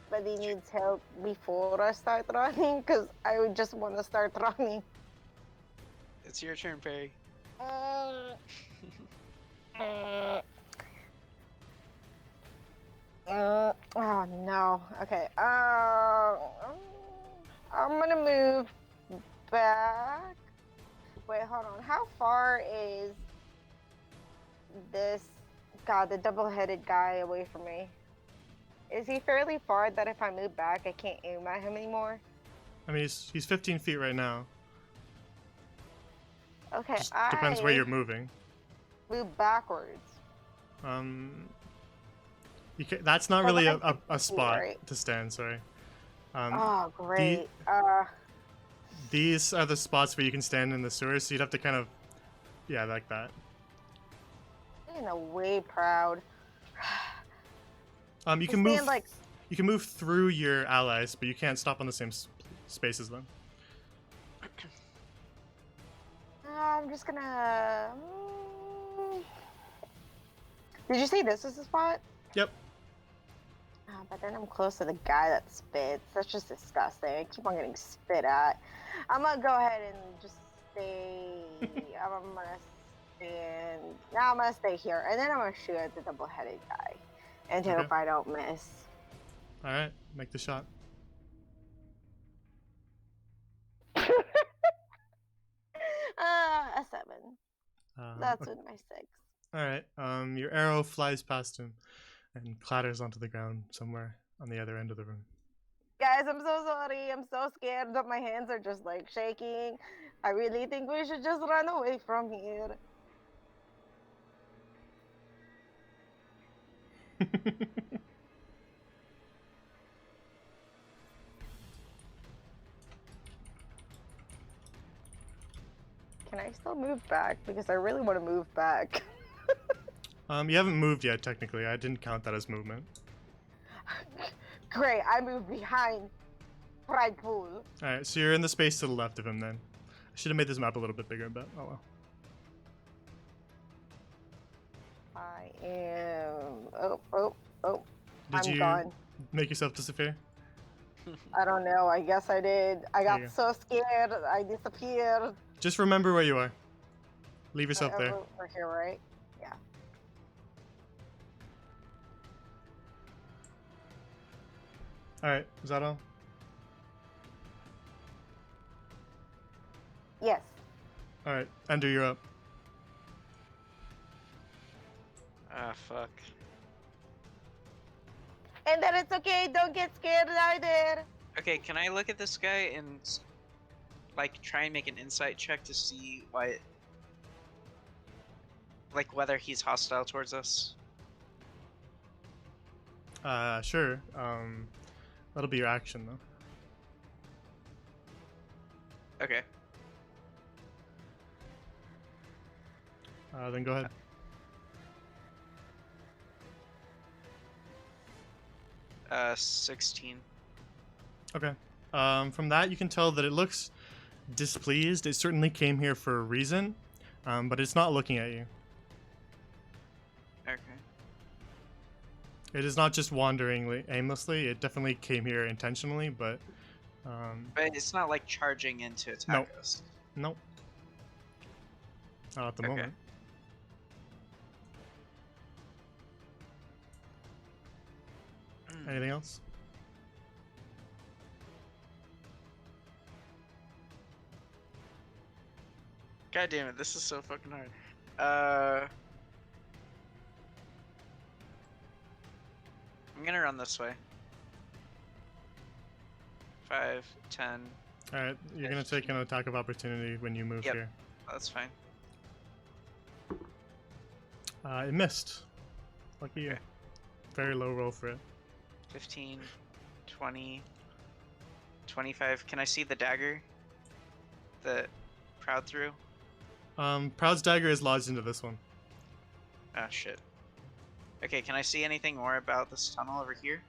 But he needs help before I start running, because I would just want to start running. It's your turn, Perry. Oh no. Okay. I'm gonna move back. Wait, hold on. How far is this the double-headed guy away from me? Is he fairly far that if I move back, I can't aim at him anymore? I mean, he's 15 feet right now. Okay, Just depends where you're moving. move backwards. You can, that's not Well, really that's a spot right. to stand. Sorry. Oh, great. These are the spots where you can stand in the sewers, so you'd have to kind of, yeah, like that. In a way proud. You can move. You can move through your allies, but you can't stop on the same space as them. I'm just gonna. Did you say this is the spot? Yep. But then I'm close to the guy that spits. That's just disgusting. I keep on getting spit at. I'm gonna go ahead and just stay. I'm gonna stand. Now I'm gonna stay here, and then I'm gonna shoot at the double-headed guy, and Okay. hope I don't miss. All right, make the shot. A 7. That's Okay. with my 6. All right. Your arrow flies past him and clatters onto the ground somewhere on the other end of the room. Guys, I'm so sorry. I'm so scared that my hands are just like shaking. I really think we should just run away from here. Can I still move back? Because I really want to move back. You haven't moved yet, technically. I didn't count that as movement. Great, I moved behind Prideful. All right, so you're in the space to the left of him then. I should have made this map a little bit bigger, but oh well. I am. Oh. Did I'm you gone. make yourself disappear? I don't know. I guess I did. I There you got so scared. I disappeared. Just remember where you are. Leave yourself there. We're here, right? Yeah. Alright, is that all? Yes. Alright, Ender, you're up. Ah, fuck. And then it's okay. Don't get scared either. Okay, can I look at this guy and like try and make an insight check to see why, like whether he's hostile towards us? Sure. That'll be your action, though. Okay. Then go ahead. Uh, 16. Okay. From that, you can tell that it looks displeased. It certainly came here for a reason, but it's not looking at you. Okay. It is not just wandering aimlessly. It definitely came here intentionally, but But it's not like charging in to attack Nope. us. nope. Not at the Okay. moment. Hmm. Anything else? God damn it, this is so fucking hard. I'm gonna run this way. 5, 10. Alright, you're gonna take an attack of opportunity when you move Yep. here. That's fine. It missed. Lucky you. Okay. Very low roll for it. 15, 20, 25. Can I see the dagger that Proud threw? Proud's dagger is lodged into this one. Ah, shit. Okay, can I see anything more about this tunnel over here?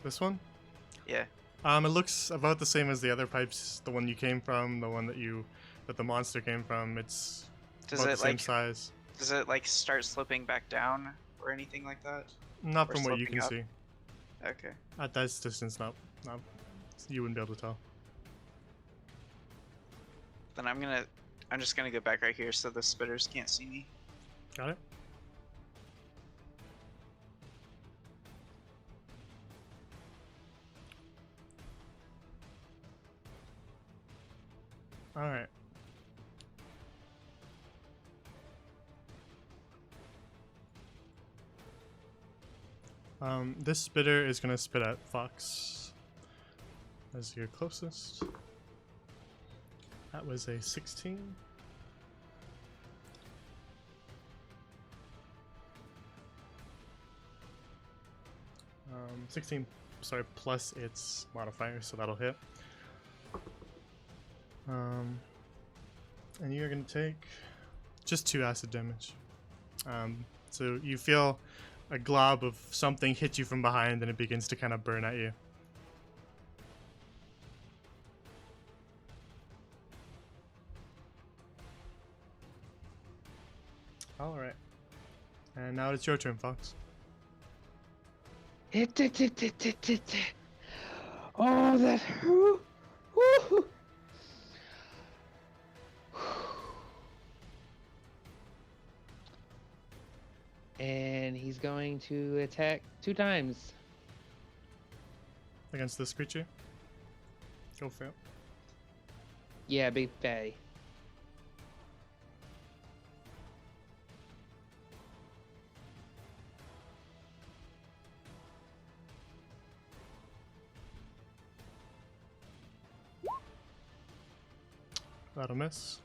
This one? Yeah. It looks about the same as the other pipes. The one you came from, the one that the monster came from. It's Does about it the same like size. does it like start sloping back down or anything like that? Not or from what you sloping can up? see. Okay. At that distance, not. You wouldn't be able to tell. Then I'm just gonna go back right here so the spitters can't see me. Got it? Alright. This spitter is gonna spit at Fox as your closest. That was a 16. 16, sorry, plus its modifier, so that'll hit. And you're gonna take just 2 acid damage. So you feel a glob of something hit you from behind and it begins to kind of burn at you. Alright. And now it's your turn, Fox. Oh, that. Woo. And he's going to attack 2 times. Against this creature. Go for it. Yeah, big fatty. That'll miss.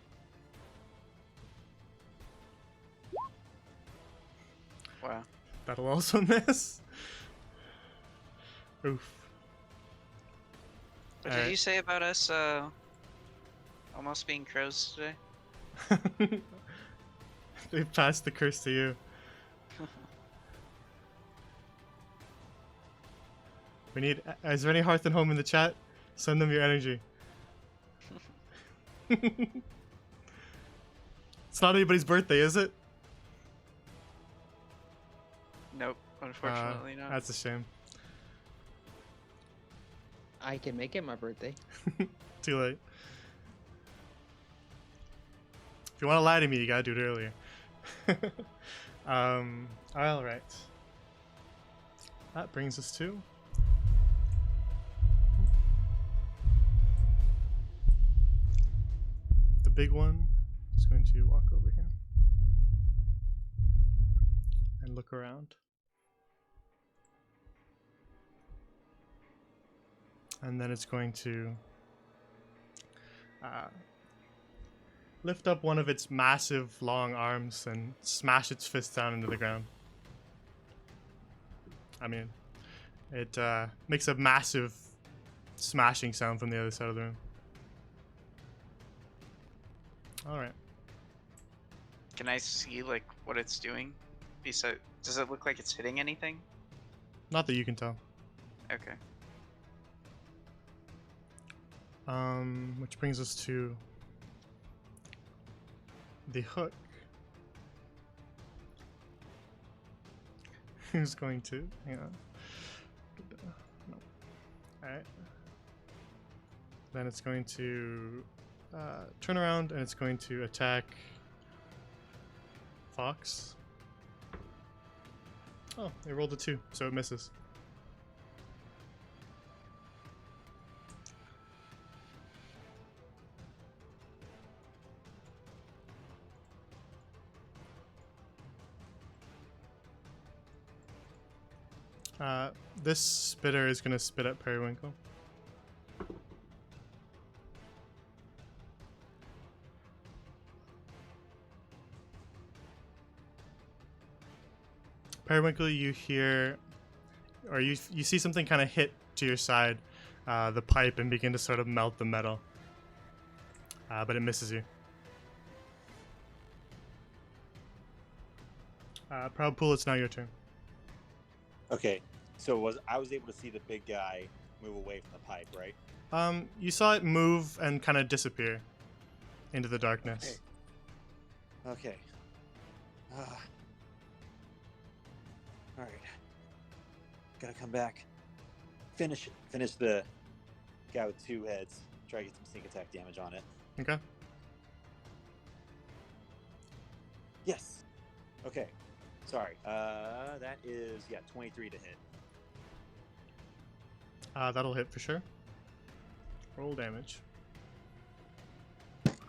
Wow. That'll also miss. Oof. What did you say about us almost being crows today? They passed the curse to you. We need. Is there any Hearth and Home in the chat? Send them your energy. It's not anybody's birthday, is it? Nope, unfortunately not. That's a shame. I can make it my birthday. Too late. If you want to lie to me, you gotta do it earlier. Alright. That brings us to big one is going to walk over here and look around. And then it's going to lift up one of its massive long arms and smash its fist down into the ground. I mean, it makes a massive smashing sound from the other side of the room. Alright. Can I see like what it's doing? Besides, does it look like it's hitting anything? Not that you can tell. Okay. Which brings us to the hook. Who's going to? Hang on. No. Alright. Then it's going to turn around and it's going to attack Fox. Oh, they rolled a 2, so it misses. This spitter is gonna spit at Periwinkle. Periwinkle, you hear, or you see something kind of hit to your side, the pipe, and begin to sort of melt the metal. But it misses you. Proud Pool, it's now your turn. Okay, so I was able to see the big guy move away from the pipe, right? You saw it move and kind of disappear into the darkness. Okay. All right. Gotta come back. Finish the guy with 2 heads. Try to get some sneak attack damage on it. Okay. Yes. Okay. Sorry. That is 23 to hit. That'll hit for sure. Roll damage.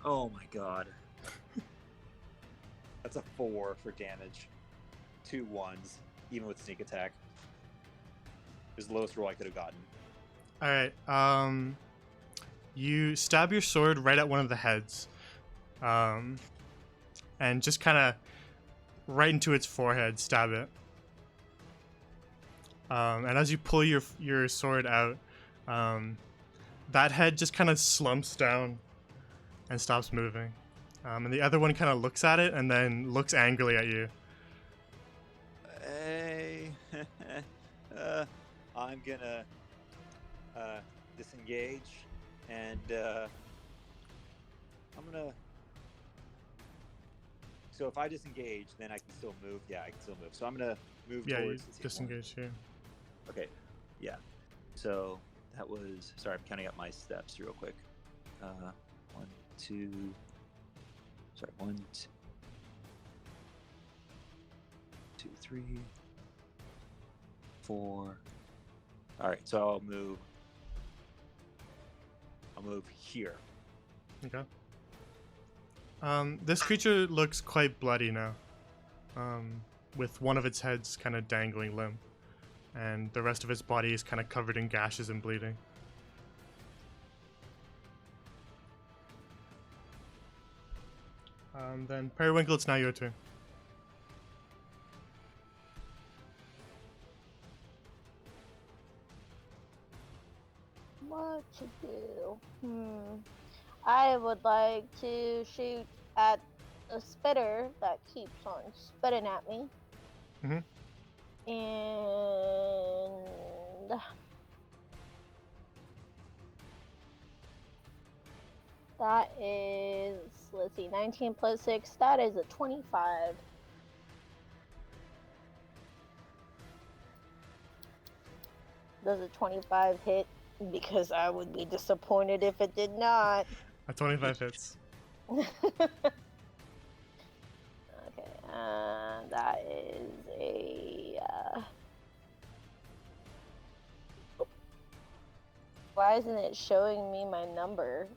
Oh my god. That's a 4 for damage. 2 1s, even with sneak attack. It was the lowest roll I could have gotten. Alright, you stab your sword right at one of the heads. And just kind of right into its forehead, stab it. And as you pull your sword out, that head just kind of slumps down and stops moving. And the other one kind of looks at it and then looks angrily at you. Hey, I'm gonna disengage, and I'm gonna. So if I disengage, then I can still move. Yeah, I can still move. So I'm gonna move Yeah, you towards. disengage here. Okay, yeah. So that was. Sorry, I'm counting up my steps real quick. 1, 2. Sorry, 1, 2, 3, 4. All right, so I'll move here. Okay. This creature looks quite bloody now, with one of its heads kind of dangling limp, and the rest of its body is kind of covered in gashes and bleeding. Then Periwinkle, it's now your turn. What to do? I would like to shoot at a spitter that keeps on spitting at me. Mhm. And that is, let's see, 19 plus 6. That is a 25. Does a 25 hit? Because I would be disappointed if it did not. A 25 hits. Okay, that is a. Why isn't it showing me my number?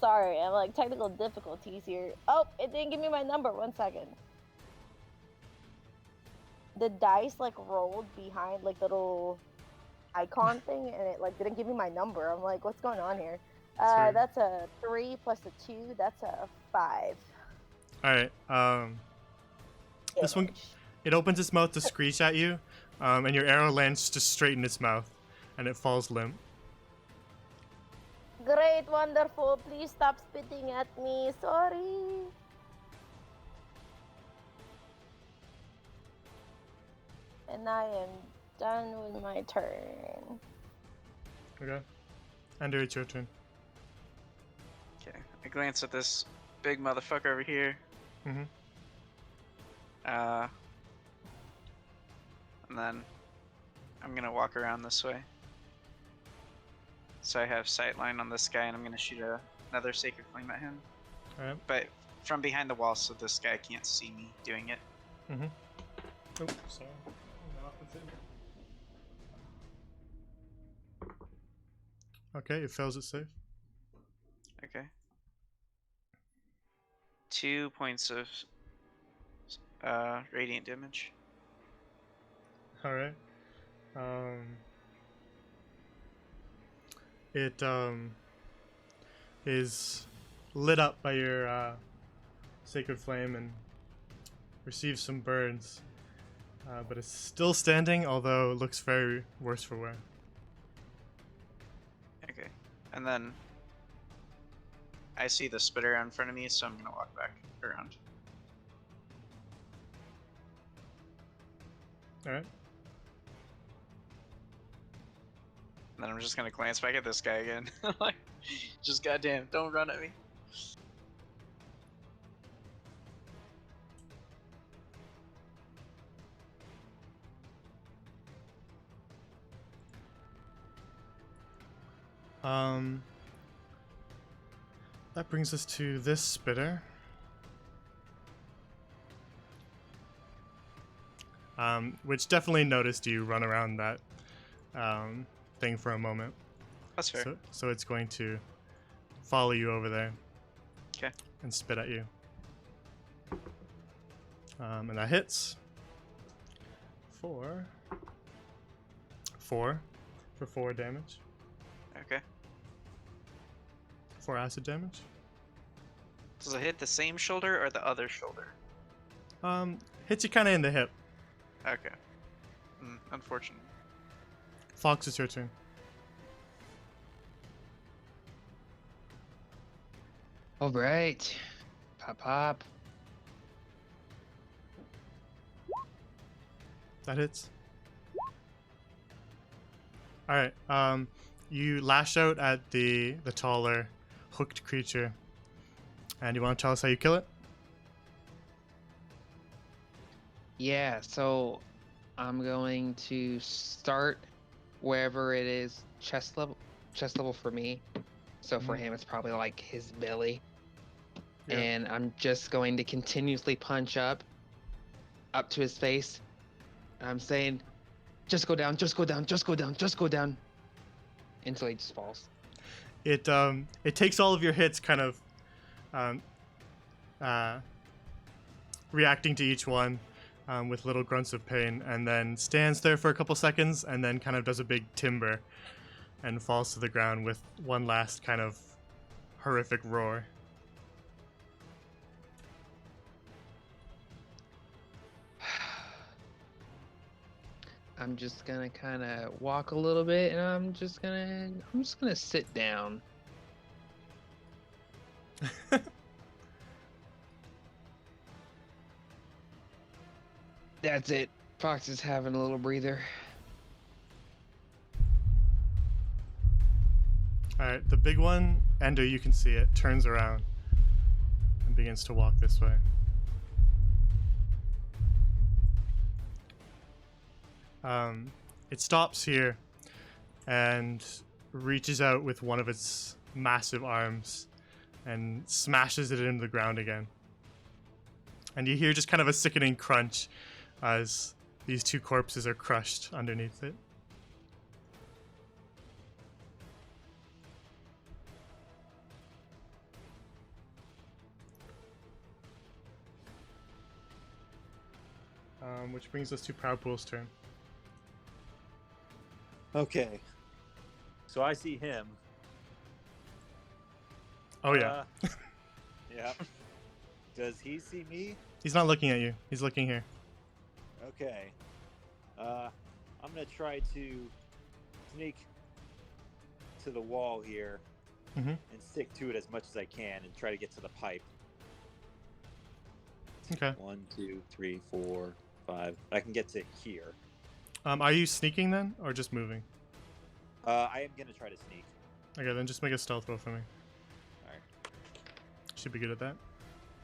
sorry. I'm like technical difficulties here. Oh, it didn't give me my number. 1 second. The dice like rolled behind like little icon thing, and it like didn't give me my number. I'm like, what's going on here? Sure. That's a 3 plus a 2. That's a 5. All right. This one, damage. it opens its mouth to screech at you, and your arrow lands just straight in its mouth, and it falls limp. Great, wonderful. Please stop spitting at me. Sorry. And I am done with my turn. Okay. Ender, it's your turn. Okay. I glance at this big motherfucker over here. Mhm. And then I'm gonna walk around this way. So I have sight line on this guy, and I'm gonna shoot another Sacred Flame at him. All right. But from behind the wall, so this guy can't see me doing it. Oh, sorry. Okay, it fails its save. Okay. 2 points of radiant damage. All right. It is lit up by your sacred flame and receives some burns, but it's still standing, although it looks very worse for wear. Okay. And then I see the spitter in front of me, so I'm gonna walk back around. All right. And then I'm just gonna glance back at this guy again. Like, just goddamn, don't run at me. That brings us to this spitter. Which definitely noticed you run around that thing for a moment. That's fair. So it's going to follow you over there. 'Kay. And spit at you. And that hits. 4 for 4 damage. Okay. 4 acid damage. Does it hit the same shoulder or the other shoulder? Hits you kind of in the hip. Okay. Unfortunate. Fox, it's your turn. All right. Pop, pop. That hits. All right. You lash out at the taller, hooked creature, and you want to tell us how you kill it? Yeah, so I'm going to start wherever it is chest level for me. So for Mhm. him, it's probably like his belly. Yeah. And I'm just going to continuously punch up to his face. And I'm saying, just go down, just go down, just go down, just go down, until he just falls. It takes all of your hits, kind of reacting to each one with little grunts of pain, and then stands there for a couple seconds, and then kind of does a big timber and falls to the ground with one last kind of horrific roar. I'm just gonna kind of walk a little bit, and I'm just gonna sit down. That's it. Fox is having a little breather. Alright, the big one, Ender, you can see it, turns around and begins to walk this way. It stops here and reaches out with one of its massive arms and smashes it into the ground again. And you hear just kind of a sickening crunch as these two corpses are crushed underneath it. Which brings us to Proudpool's turn. Okay. So I see him. Oh yeah. Yeah. Does he see me? He's not looking at you. He's looking here. Okay. I'm gonna try to sneak to the wall here Mhm. and stick to it as much as I can and try to get to the pipe. Okay. 1, 2, 3, 4, 5. I can get to here. Are you sneaking then, or just moving? I am gonna try to sneak. Okay, then just make a stealth roll for me. Alright. Should be good at that.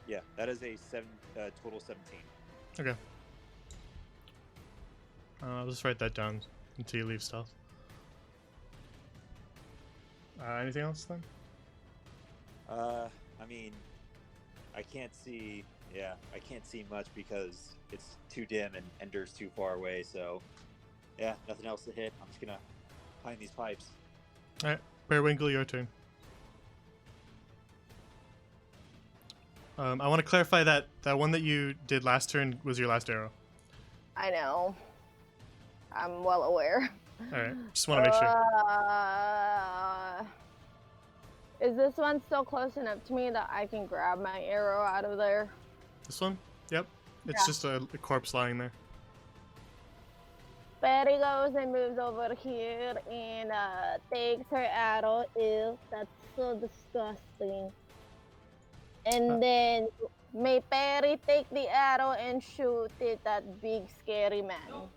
Yeah, that is a total 17. Okay. I'll just write that down until you leave stealth. Anything else then? I mean, I can't see. Yeah, I can't see much because it's too dim and Ender's too far away. So, yeah, nothing else to hit. I'm just gonna find these pipes. Alright, Bearwinkle, your turn. I want to clarify that that one that you did last turn was your last arrow. I know. I'm well aware. Alright, just want to make sure. Is this one still close enough to me that I can grab my arrow out of there? This one? Yep. It's Yeah. just a corpse lying there. Betty goes and moves over here and takes her arrow. Ew, that's so disgusting. And then may Perry take the arrow and shoot it at big scary man.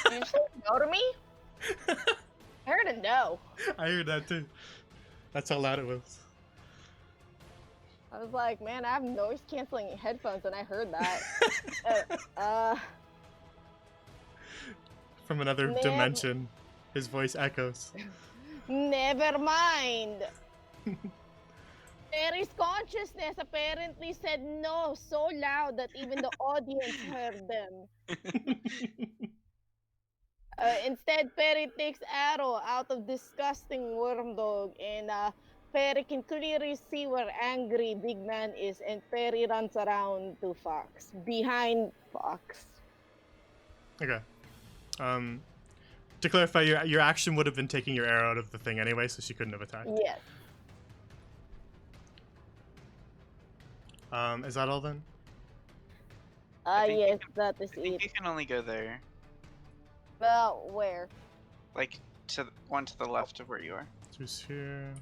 Did you say no to me? I heard a no. I heard that too. That's how loud it was. I was like, man, I have noise canceling headphones and I heard that. From another Man. dimension, his voice echoes. Never mind. Perry's consciousness apparently said no so loud that even the audience heard them. Instead, Perry takes arrow out of disgusting worm dog, and Perry can clearly see where angry big man is, and Perry runs around to Fox, behind Fox. Okay. To clarify, your action would have been taking your arrow out of the thing anyway, so she couldn't have attacked. Yes. Is that all then? I think you Yes, that is I think it. you can only go there, Well, where? like one to the left of where you are. Who's here?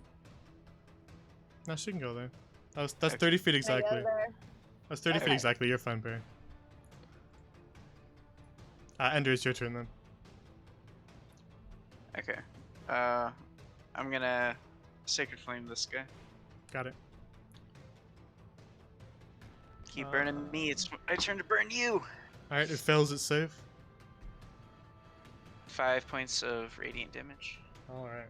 No, she can go there. That's Okay. 30 feet Can I go exactly. there? That's 30 feet Okay. exactly. You're fine, Barry. Ender, it's your turn then. Okay. I'm gonna Sacred Flame this guy. Got it. Keep burning me. It's my turn to burn you. Alright, it fails its save. 5 points of radiant damage. Alright.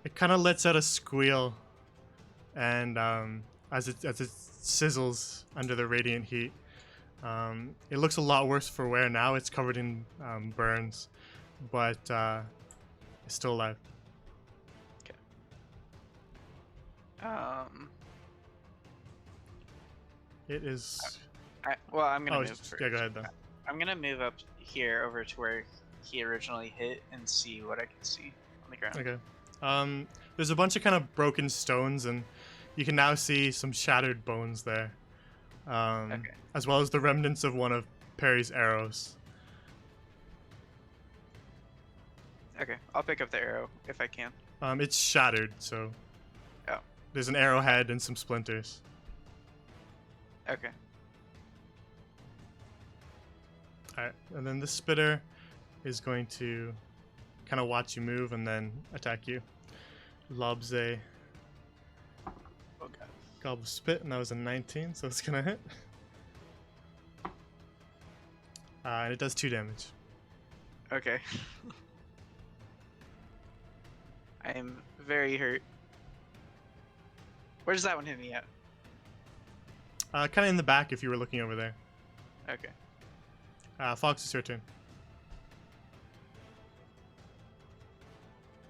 It kind of lets out a squeal, and as it sizzles under the radiant heat, it looks a lot worse for wear now. It's covered in burns, but it's still alive. It is. I'm gonna Oh, move yeah, first. go ahead then. I'm gonna move up here over to where he originally hit and see what I can see on the ground. Okay. There's a bunch of kind of broken stones, and you can now see some shattered bones there. Okay. As well as the remnants of one of Perry's arrows. Okay, I'll pick up the arrow if I can. It's shattered, so. Oh. There's an arrowhead and some splinters. Okay. Alright, and then the spitter is going to kind of watch you move and then attack you. Lobs a Oh god. gobble spit, and that was a 19, so it's gonna hit. And it does 2 damage. Okay. I am very hurt. Where does that one hit me at? Kind of in the back if you were looking over there. Okay. Fox, it's your turn.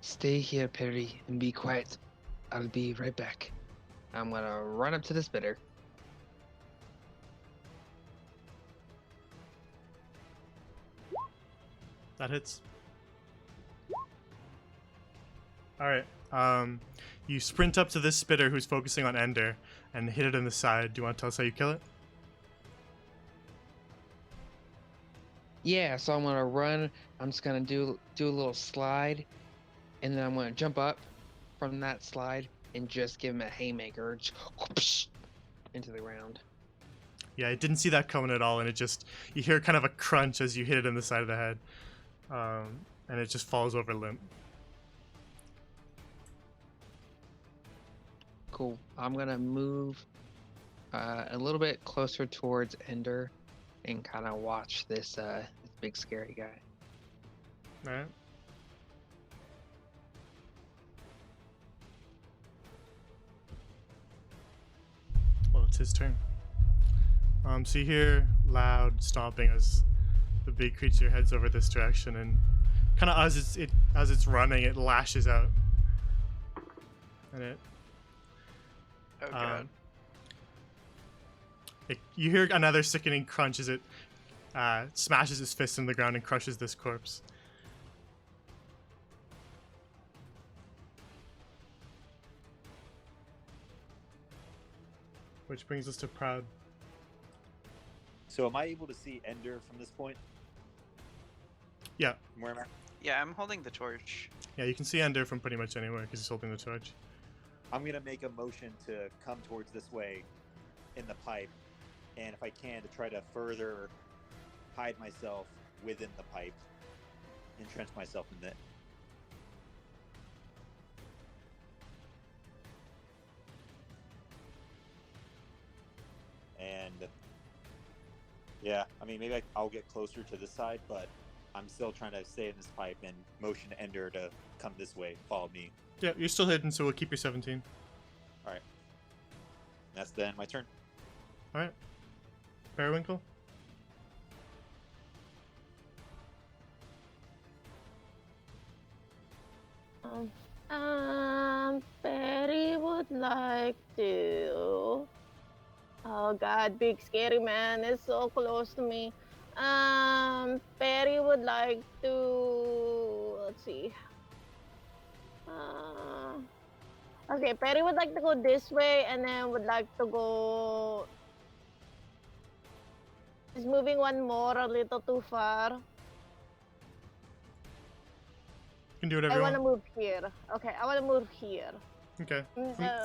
Stay here, Perry, and be quiet. I'll be right back. I'm gonna run up to the spitter. That hits. Alright. You sprint up to this spitter who's focusing on Ender and hit it in the side. Do you want to tell us how you kill it? Yeah, so I'm gonna run. I'm just gonna do a little slide, and then I'm gonna jump up from that slide and just give him a haymaker, just whoosh, into the ground. Yeah, I didn't see that coming at all, and it just, you hear kind of a crunch as you hit it in the side of the head, and it just falls over limp. Cool. I'm gonna move a little bit closer towards Ender and kind of watch this big scary guy. Alright. Well, it's his turn. So you hear loud stomping as the big creature heads over this direction, and kind of as it's running, it lashes out, and it. Oh god. You hear another sickening crunch as it smashes its fist in the ground and crushes this corpse. Which brings us to Proud. So am I able to see Ender from this point? Yeah. Where am I? Yeah, I'm holding the torch. Yeah, you can see Ender from pretty much anywhere because he's holding the torch. I'm gonna make a motion to come towards this way in the pipe, and if I can, to try to further hide myself within the pipe, entrench myself in it. And yeah, I mean, maybe I'll get closer to this side, but I'm still trying to stay in this pipe and motion Ender to come this way, follow me. Yeah, you're still hidden, so we'll keep your 17. All right. That's then my turn. All right. Periwinkle? Perry would like to. Oh God, big scary man is so close to me. Perry would like to. Let's see. Okay, Perry would like to go this way, and then would like to go. He's moving one more, a little too far. You can do whatever I you want to want. move here. Okay, I want to move here. Okay.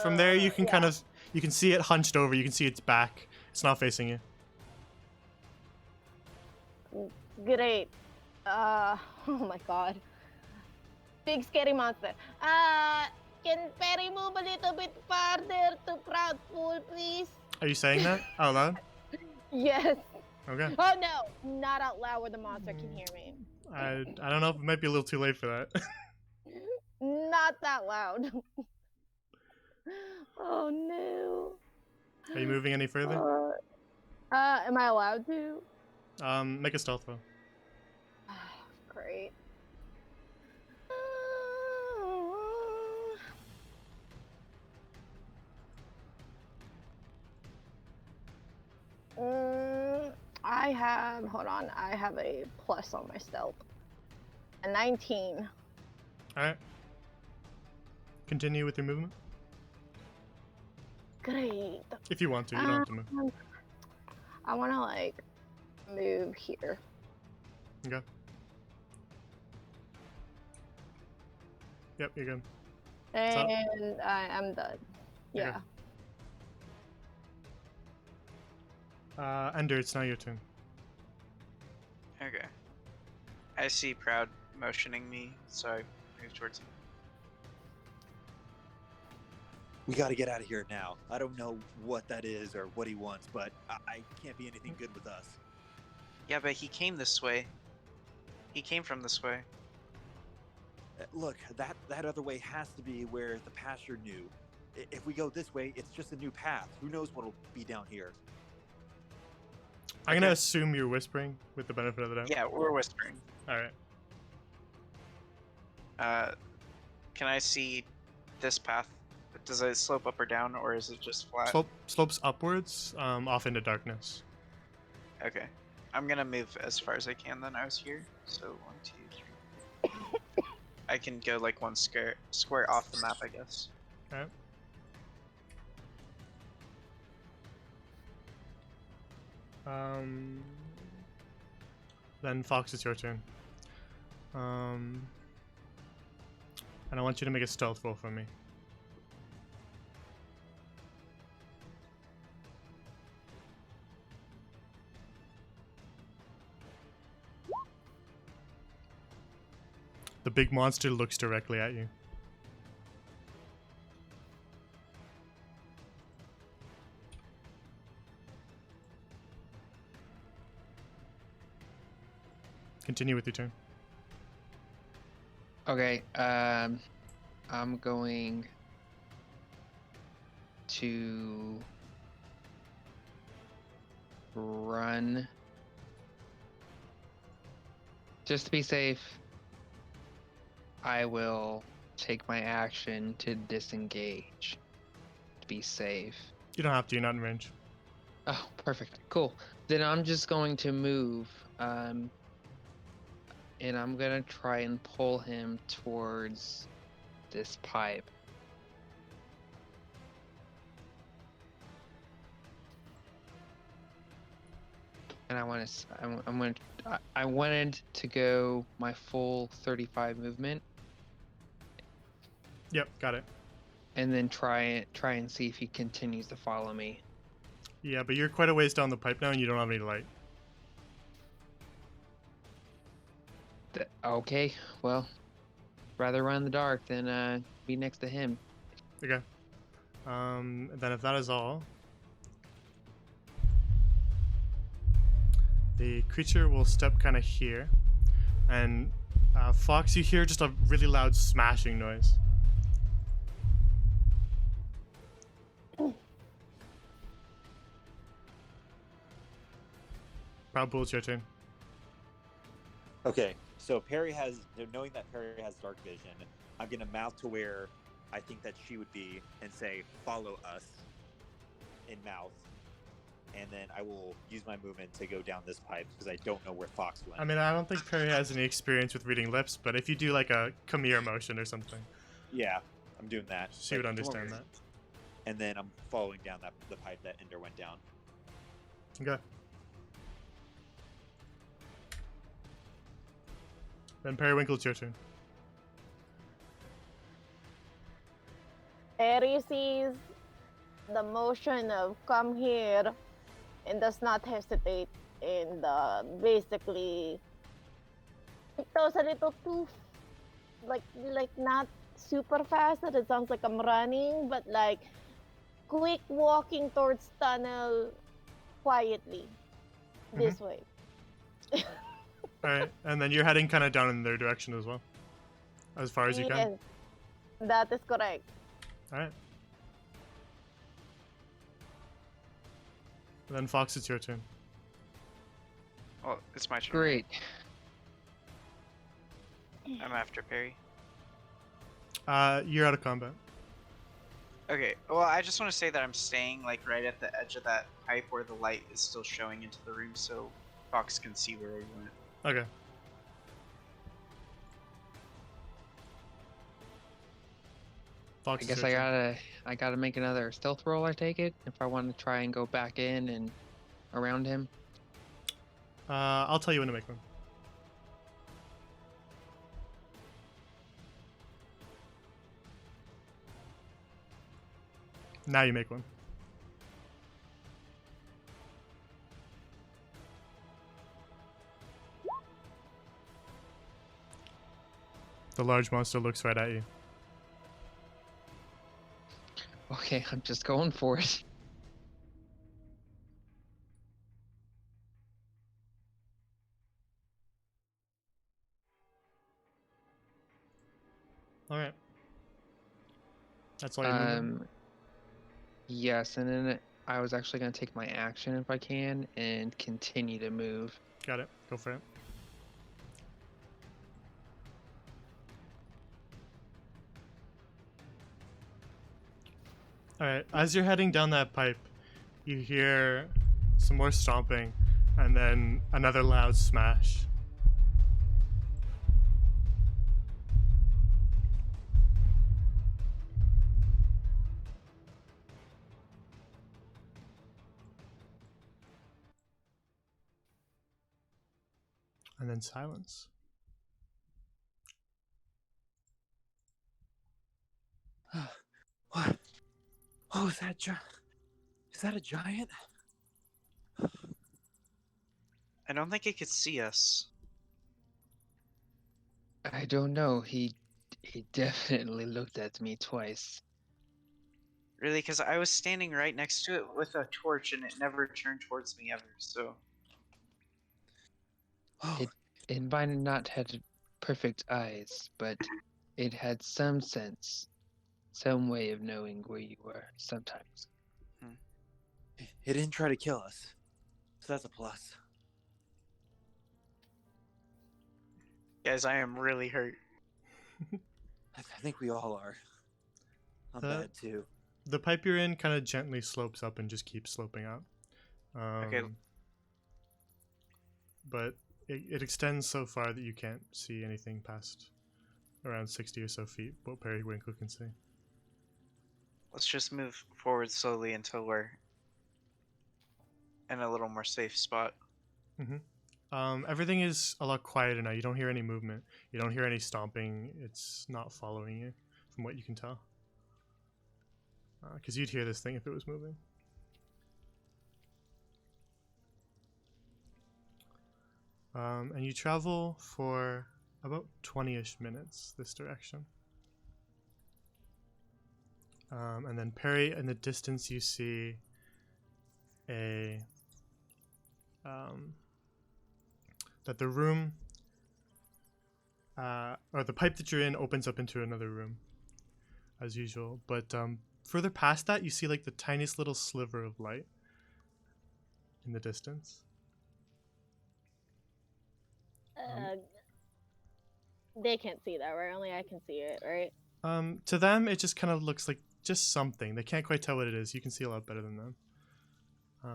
From there, you can yeah. kind of, you can see it hunched over. You can see its back. It's not facing you. Great. Oh my God. Big scary monster. Can Perry move a little bit farther to Proud Pool, please? Are you saying that out loud? Yes. Okay. Oh no, not out loud where the monster can hear me. I don't know if it might be a little too late for that. Not that loud. Oh no. Are you moving any further? Am I allowed to? Make a stealth roll. Great. I have, hold on, I have a plus on my stealth. A 19. Alright. Continue with your movement. Great. If you want to, you don't have to move. I want to, like, move here. Okay. Yep, you're good. And I'm done. Okay. Yeah. Ender, it's now your turn. Okay. I see Proud motioning me, so I move towards him. We got to get out of here now. I don't know what that is or what he wants, but I can't be anything good with us. Yeah, but he came this way. He came from this way. Look, that other way has to be where the pasture knew. If we go this way, it's just a new path. Who knows what'll be down here? I'm gonna Okay. assume you're whispering with the benefit of the doubt. Yeah, we're whispering. Alright. Can I see this path Does it slope up or down, or is it just flat? Slopes upwards, off into darkness. Okay. I'm gonna move as far as I can then. I was here. So 1, 2, 3. I can go like one square off the map, I guess. Okay. Then Fox, it's your turn. And I want you to make a stealth roll for me. The big monster looks directly at you. Continue with your turn. Okay, I'm going to run. Just to be safe, I will take my action to disengage. To be safe. You don't have to, you're not in range. Oh, perfect. Cool. Then I'm just going to move, and I'm gonna try and pull him towards this pipe. And I wanted to go my full 35 movement, Yep, got it. and then try and see if he continues to follow me. Yeah, but you're quite a ways down the pipe now and you don't have any light. Okay, well, rather run in the dark than be next to him. Okay. Then if that is all, the creature will step kind of here, and Fox, you hear just a really loud smashing noise. Proud Bull, it's your turn. Okay, so knowing that Perry has dark vision, I'm gonna mouth to where I think that she would be and say, "Follow us," in mouth, and then I will use my movement to go down this pipe because I don't know where Fox went. I mean, I don't think Perry has any experience with reading lips, but if you do like a come here motion or something, Yeah, I'm doing that. she would Like, understand that. And then I'm following down the pipe that Ender went down. Okay. Then Periwinkle, it's your turn. Perry sees the motion of come here and does not hesitate, and basically it goes a little too like not super fast that it sounds like I'm running, but like quick walking towards tunnel quietly this way. Alright, and then you're heading kind of down in their direction as well. As far as you can. Yes, that is correct. Alright. Then Fox, it's your turn. Well, it's my turn. Great. I'm after Perry. You're out of combat. Okay, well, I just want to say that I'm staying like right at the edge of that pipe where the light is still showing into the room, so Fox can see where we went. Okay. Fox, I it's guess your turn. I gotta make another stealth roll. I take it if I want to try and go back in and around him. I'll tell you when to make one. Now you make one. The large monster looks right at you. Okay, I'm just going for it. Alright. That's all you're moving? Yes, and then I was actually gonna take my action if I can and continue to move. Got it. Go for it. All right, as you're heading down that pipe, you hear some more stomping, and then another loud smash. And then silence. What? Oh, is that a giant? I don't think it could see us. I don't know. He definitely looked at me twice. Really, because I was standing right next to it with a torch and it never turned towards me ever, so. Oh, It might not had perfect eyes, but it had some sense, some way of knowing where you were sometimes. it didn't try to kill us, so that's a plus. Guys, I am really hurt. I think we all are. I'm bad too. The pipe you're in kind of gently slopes up and just keeps sloping up. Okay. But it extends so far that you can't see anything past around 60 or so feet, what Periwinkle can see. Let's just move forward slowly until we're in a little more safe spot. Everything is a lot quieter now. You don't hear any movement. You don't hear any stomping. It's not following you, from what you can tell. Because you'd hear this thing if it was moving. And you travel for about 20-ish minutes this direction. And then Perry, in the distance you see that the room, or the pipe that you're in opens up into another room, as usual. But further past that, you see like the tiniest little sliver of light in the distance. They can't see that, right? Only I can see it, right? To them, it just kind of looks like just something. They can't quite tell what it is. You can see a lot better than them.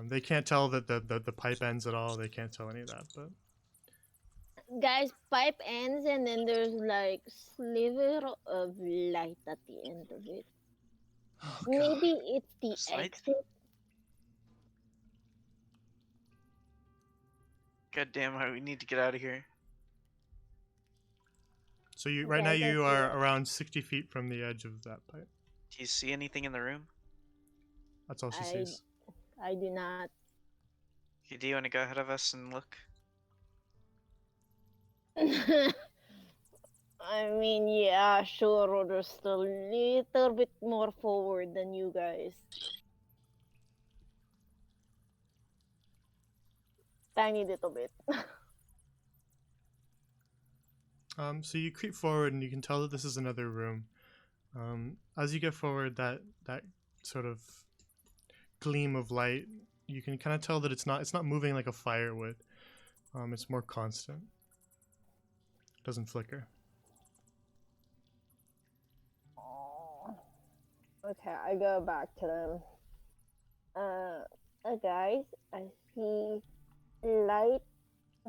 They can't tell that the pipe ends at all. They can't tell any of that, but Guys, pipe ends and then there's like sliver of light at the end of it. Oh, Maybe it's the Just light? exit. God damn, we need to get out of here. so you right Okay, now I guess you are you're- around 60 feet from the edge of that pipe. Do you see anything in the room? That's all she I- sees. I do not. Okay, do you want to go ahead of us and look? I mean, yeah, sure, or just a little bit more forward than you guys. Tiny little bit. So you creep forward and you can tell that this is another room. As you get forward, that sort of gleam of light, you can kind of tell that it's not moving like a fire would. It's more constant. It doesn't flicker. Okay, I go back to them. Guys, I see light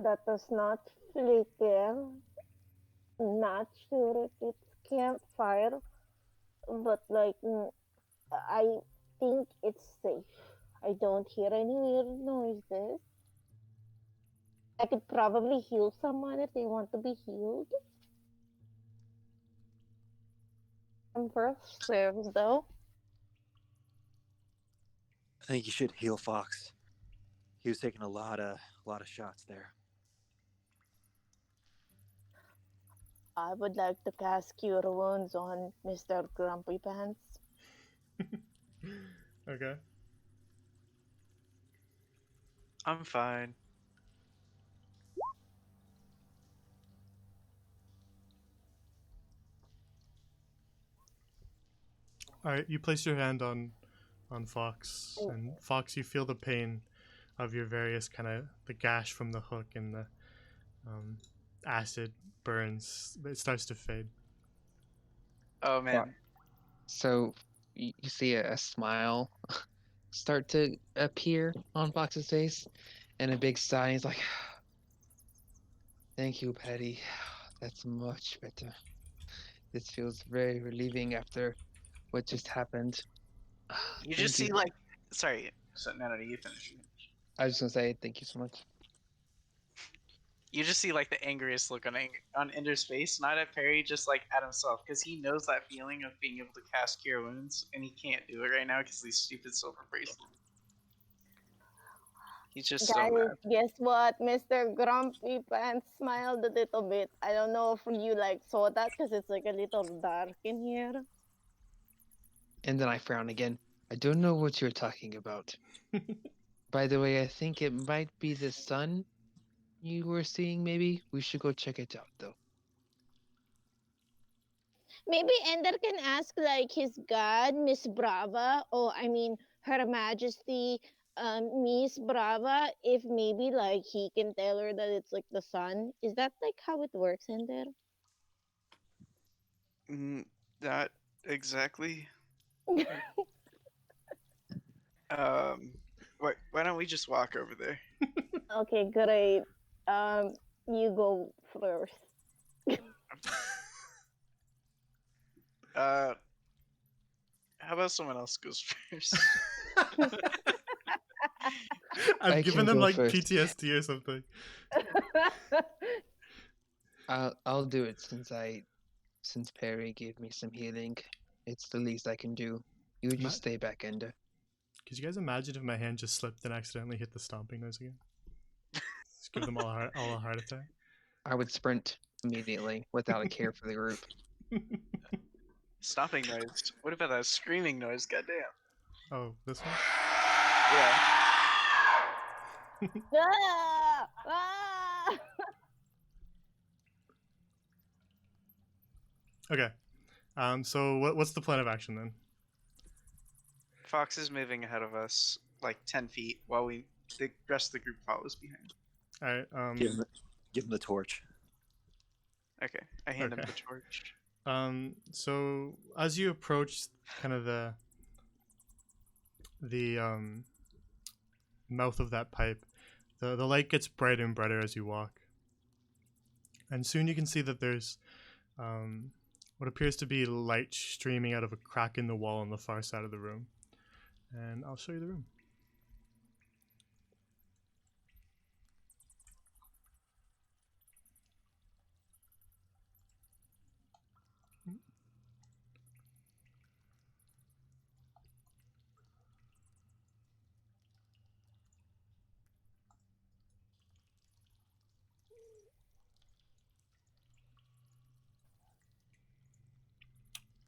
that does not flicker. Not sure if it's campfire, but like, I think it's safe. I don't hear any weird noises. I could probably heal someone if they want to be healed. I'm first serves though. I think you should heal Fox. He was taking a lot of shots there. I would like to cast Cure Wounds on Mr. Grumpy Pants. Okay. I'm fine. All right. You place your hand on Fox, and Fox, you feel the pain of your various kind of the gash from the hook and the acid burns. It starts to fade. Oh man. So you see a smile start to appear on Fox's face, and a big sigh. He's like, "Thank you, Patty. That's much better. This feels very relieving after what just happened." You Thank just see you. like, sorry. So no, you finish. I was just gonna say thank you so much. You just see like the angriest look on Ender's face, not at Perry, just like at himself, because he knows that feeling of being able to cast Cure Wounds, and he can't do it right now because these stupid silver bracelets. He's just so Guys, mad. guess what? Mr. Grumpy Pants smiled a little bit. I don't know if you like saw that because it's like a little dark in here. And then I frown again. I don't know what you're talking about. By the way, I think it might be the sun you were seeing, maybe? We should go check it out, though. Maybe Ender can ask like his god, Miss Brava, or I mean Her Majesty, Miss Brava, if maybe like he can tell her that it's like the sun. Is that like how it works, Ender? Not exactly. Why don't we just walk over there? Okay, great. You go first. How about someone else goes first? I've I given can him go like first. PTSD or something. I'll do it since Perry gave me some healing. It's the least I can do. You Ma- just stay back, Ender. Could you guys imagine if my hand just slipped and accidentally hit the stomping noise again? Just give them all a heart attack. I would sprint immediately without a care for the group. Stomping noise. What about that screaming noise? Goddamn. Oh, this one? Yeah. Ah! Ah! Okay. So what's the plan of action then? Fox is moving ahead of us like 10 feet while the rest of the group follows behind. All right. Give him the torch. Okay, I hand him Okay. the torch. So as you approach kind of the mouth of that pipe, the light gets brighter and brighter as you walk, and soon you can see that there's what appears to be light streaming out of a crack in the wall on the far side of the room. And I'll show you the room.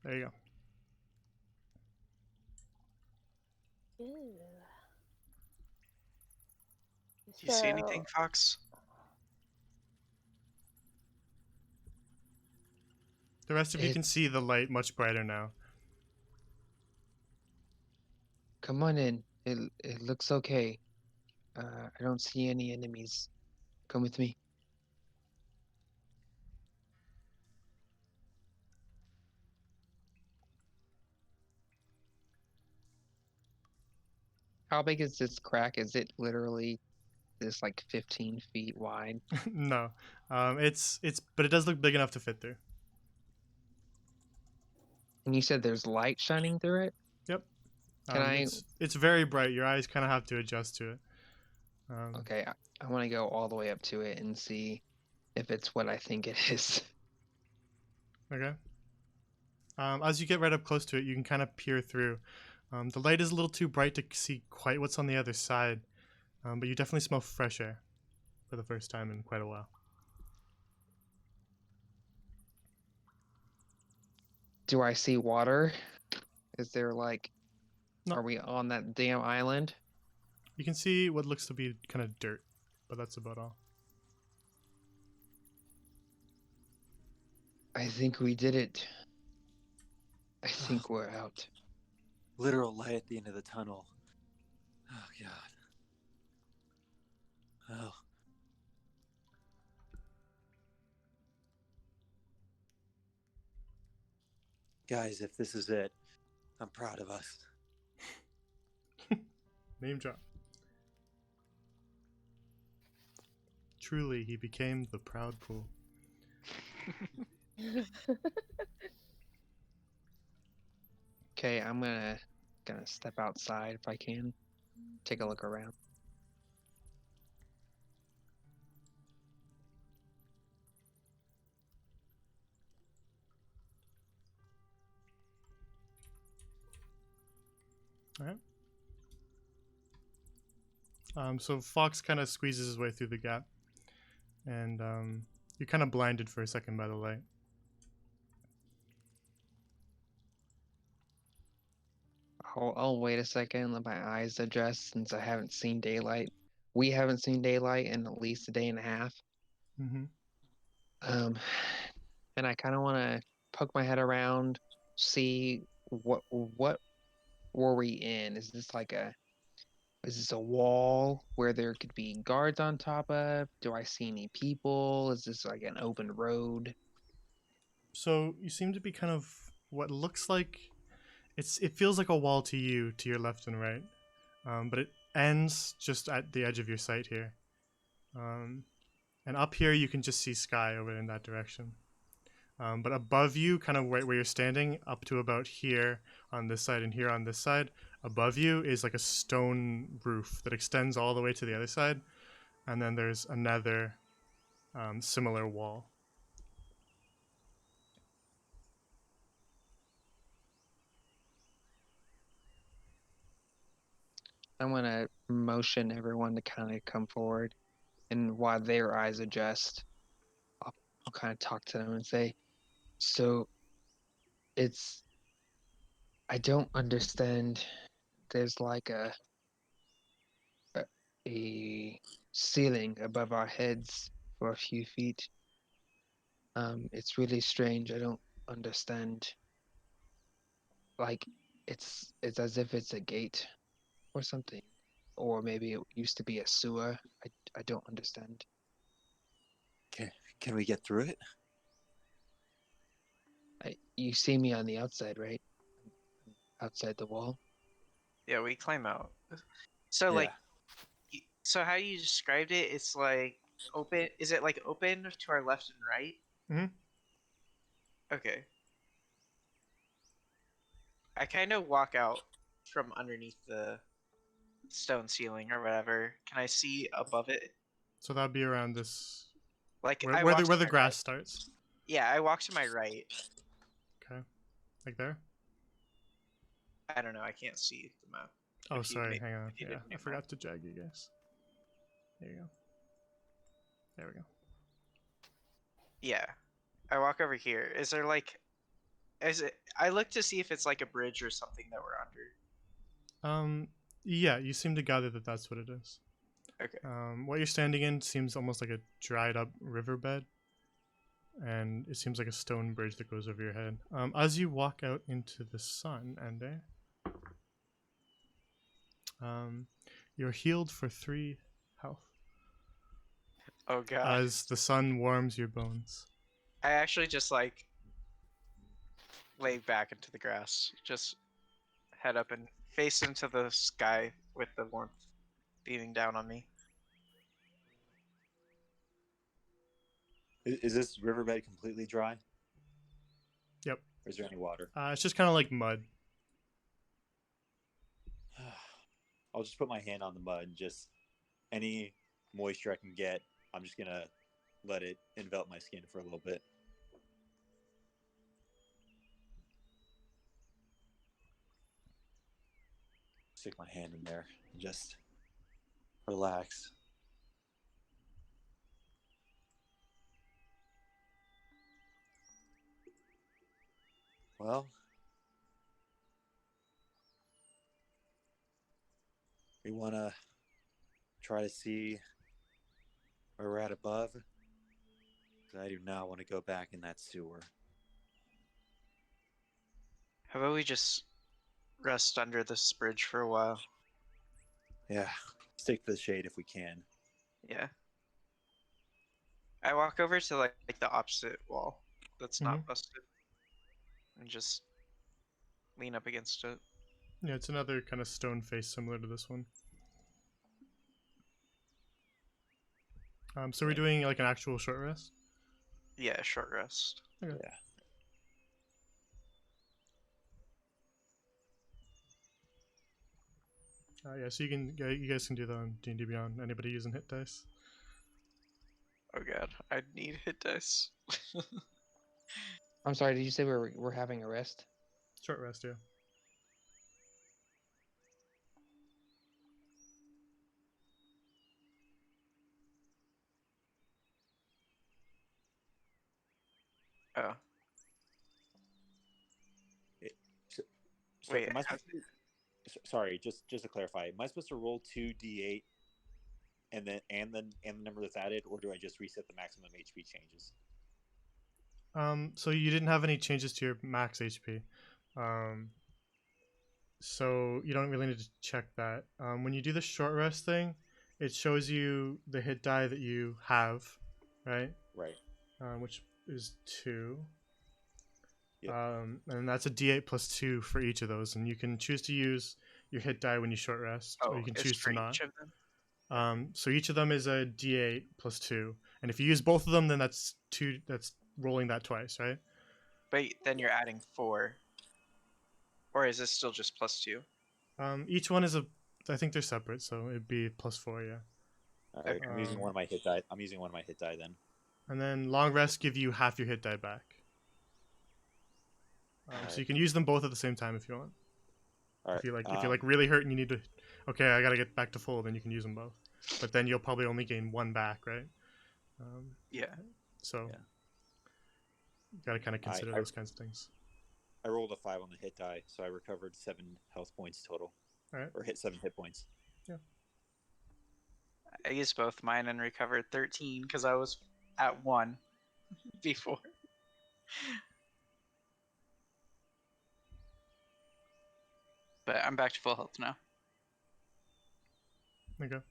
There you go. Ew. Do you see anything, Fox? The rest of you can It's- see the light much brighter now. Come on in. It looks okay. I don't see any enemies. Come with me. How big is this crack? Is it literally this like 15 feet wide? No, but it does look big enough to fit through. And you said there's light shining through it? Yep. Can I- It's very bright. Your eyes kind of have to adjust to it. Okay, I want to go all the way up to it and see if it's what I think it is. Okay. As you get right up close to it, you can kind of peer through. The light is a little too bright to see quite what's on the other side, but you definitely smell fresh air for the first time in quite a while. Do I see water? Is there like, No. are we on that damn island? You can see what looks to be kind of dirt, but that's about all. I think we did it. I think we're out. Literal light at the end of the tunnel. Oh god. Oh. Guys, if this is it, I'm proud of us. Name drop. Truly, he became the proud pool. Okay, I'm gonna step outside if I can. Take a look around. Alright. So Fox kind of squeezes his way through the gap, and you're kind of blinded for a second by the light. I'll wait a second, let my eyes adjust since I haven't seen daylight. We haven't seen daylight in at least a day and a half. Mm-hmm. And I kind of want to poke my head around, see what were we in? Is this a wall where there could be guards on top of? Do I see any people? Is this like an open road? So you seem to be kind of what looks like it feels like a wall to you, to your left and right, but it ends just at the edge of your sight here. And up here you can just see sky over in that direction. But above you, kind of where you're standing, up to about here on this side and here on this side, above you is like a stone roof that extends all the way to the other side, and then there's another similar wall. I'm gonna motion everyone to kind of come forward, and while their eyes adjust, I'll kind of talk to them and say, "So I don't understand. There's like a ceiling above our heads for a few feet. It's really strange. I don't understand. Like it's as if it's a gate or something, or maybe it used to be a sewer. I don't understand." Can we get through it? You see me on the outside, right? Outside the wall. Yeah, we climb out. So like, so how you described it, it's like open. Is it like open to our left and right? Mhm. Okay. I kind of walk out from underneath the stone ceiling or whatever. Can I see above it? So that'd be around this, Like where, I where walk the to where the my grass right. starts. Yeah, I walk to my right. Okay, like there. I don't know. I can't see the map. Oh, If you sorry. make- Hang on. if you Yeah, did I new forgot map. to jag you guys. There you go. There we go. Yeah, I walk over here. Is there like, is it? I look to see if it's like a bridge or something that we're under. Yeah, you seem to gather that that's what it is. Okay. What you're standing in seems almost like a dried up riverbed, and it seems like a stone bridge that goes over your head. As you walk out into the sun, Ende, you're healed for 3 health Oh god. as the sun warms your bones. I actually just like lay back into the grass, just head up and face into the sky with the warmth beaming down on me. Is this riverbed completely dry? Yep. Or is there any water? It's just kind of like mud. I'll just put my hand on the mud and just any moisture I can get, I'm just gonna let it envelop my skin for a little bit. Stick my hand in there and just relax. Well, we want to try to see where we're at above. Because I do not want to go back in that sewer. How about we just rest under this bridge for a while? Yeah, stick to the shade if we can. Yeah. I walk over to like the opposite wall that's not busted, and just lean up against it. Yeah, it's another kind of stone face similar to this one. So we're doing like an actual short rest. Yeah, short rest. Okay. Yeah. Yeah, so you guys can do that on D&D Beyond. Anybody using hit dice? Oh god, I need hit dice. I'm sorry, did you say we're having a rest? Short rest, yeah. Oh, So, wait. am I supposed to, sorry, just to clarify, am I supposed to roll 2d8 and the number that's added, or do I just reset the maximum HP changes? So you didn't have any changes to your max HP. So you don't really need to check that. When you do the short rest thing, it shows you the hit die that you have, right? Right. Which is 2. Yep. And that's a D8 plus 2 for each of those, and you can choose to use your hit die when you short rest, Oh, or you can it's choose for to not. each of them. So each of them is a D8 plus 2, and if you use both of them, then that's 2. That's rolling that twice, right? But then you're adding 4. Or is this still just +2? Each one is a. I think they're separate, so it'd be plus 4, yeah. All right. I'm using Um, one of my hit die. I'm using one of my hit die then. And then long rest give you half your hit die back. So Alright. you can use them both at the same time if you want. All right. If you're like really hurt and you need to, okay, I gotta get back to full, then you can use them both. But then you'll probably only gain 1 back, right? Yeah. So Yeah. you gotta kind of consider those kinds of things. I rolled a 5 on the hit die, so I recovered 7 health points total. All right. Or hit 7 hit points. I used both mine and recovered 13 because I was at 1 before. But I'm back to full health now. Okay.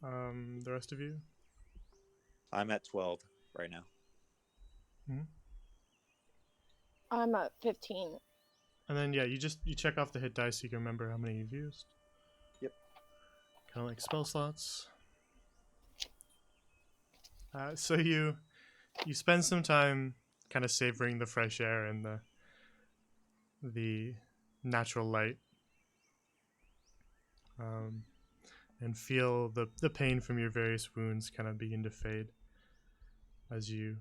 The rest of you. I'm at 12 right now. I'm at 15. And then yeah, you check off the hit dice so you can remember how many you've used. Yep. Kind of like spell slots. So you spend some time kind of savoring the fresh air and the natural light, and feel the pain from your various wounds kind of begin to fade as you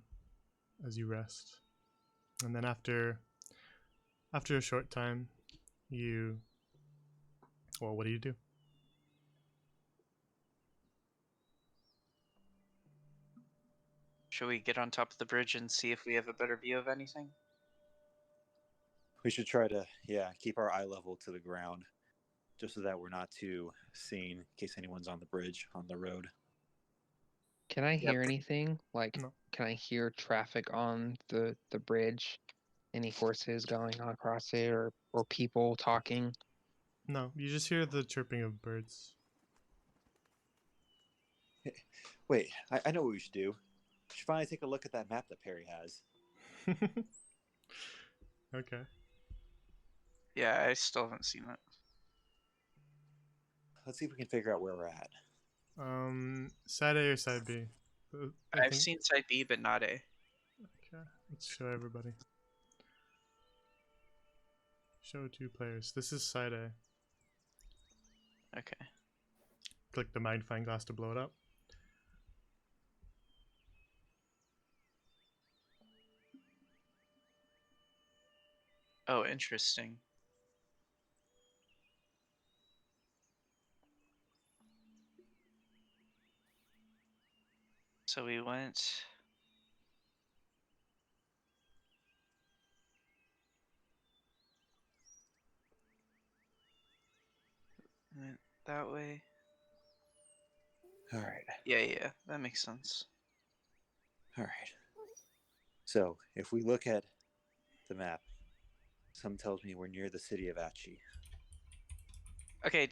rest. And then after a short time, what do you do? Should we get on top of the bridge and see if we have a better view of anything? We should try to, keep our eye level to the ground, just so that we're not too seen in case anyone's on the bridge, on the road. Can I Yep. hear anything? Like, No. can I hear traffic on the bridge? Any horses going on across it, or people talking? No, you just hear the chirping of birds. Wait, I know what we should do. We should finally take a look at that map that Perry has. Okay. Yeah, I still haven't seen it. Let's see if we can figure out where we're at. Side A or side B? I've seen side B, but not A. Okay, let's show everybody. Show 2 players. This is side A. Okay. Click the magnifying glass to blow it up. Oh, interesting. So we went. Went that way. All right. Yeah, that makes sense. All right. So, if we look at the map, some tells me we're near the city of Achi. Okay,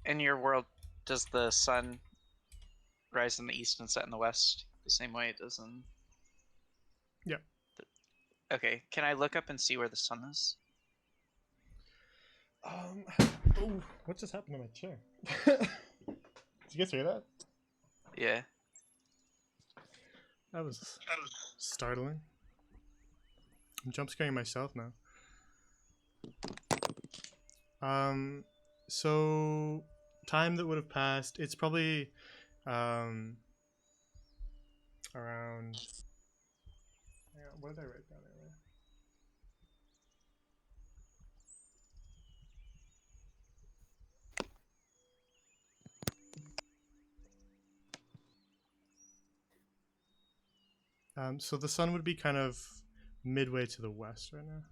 in your world, does the sun rise in the east and set in the west the same way it does in? Yeah. Okay, can I look up and see where the sun is? Oh, what just happened to my chair? Did you guys hear that? Yeah. That was startling. I'm jump scaring myself now. So time that would have passed, it's probably around. Hang on, what did I write down earlier? So the sun would be kind of midway to the west right now.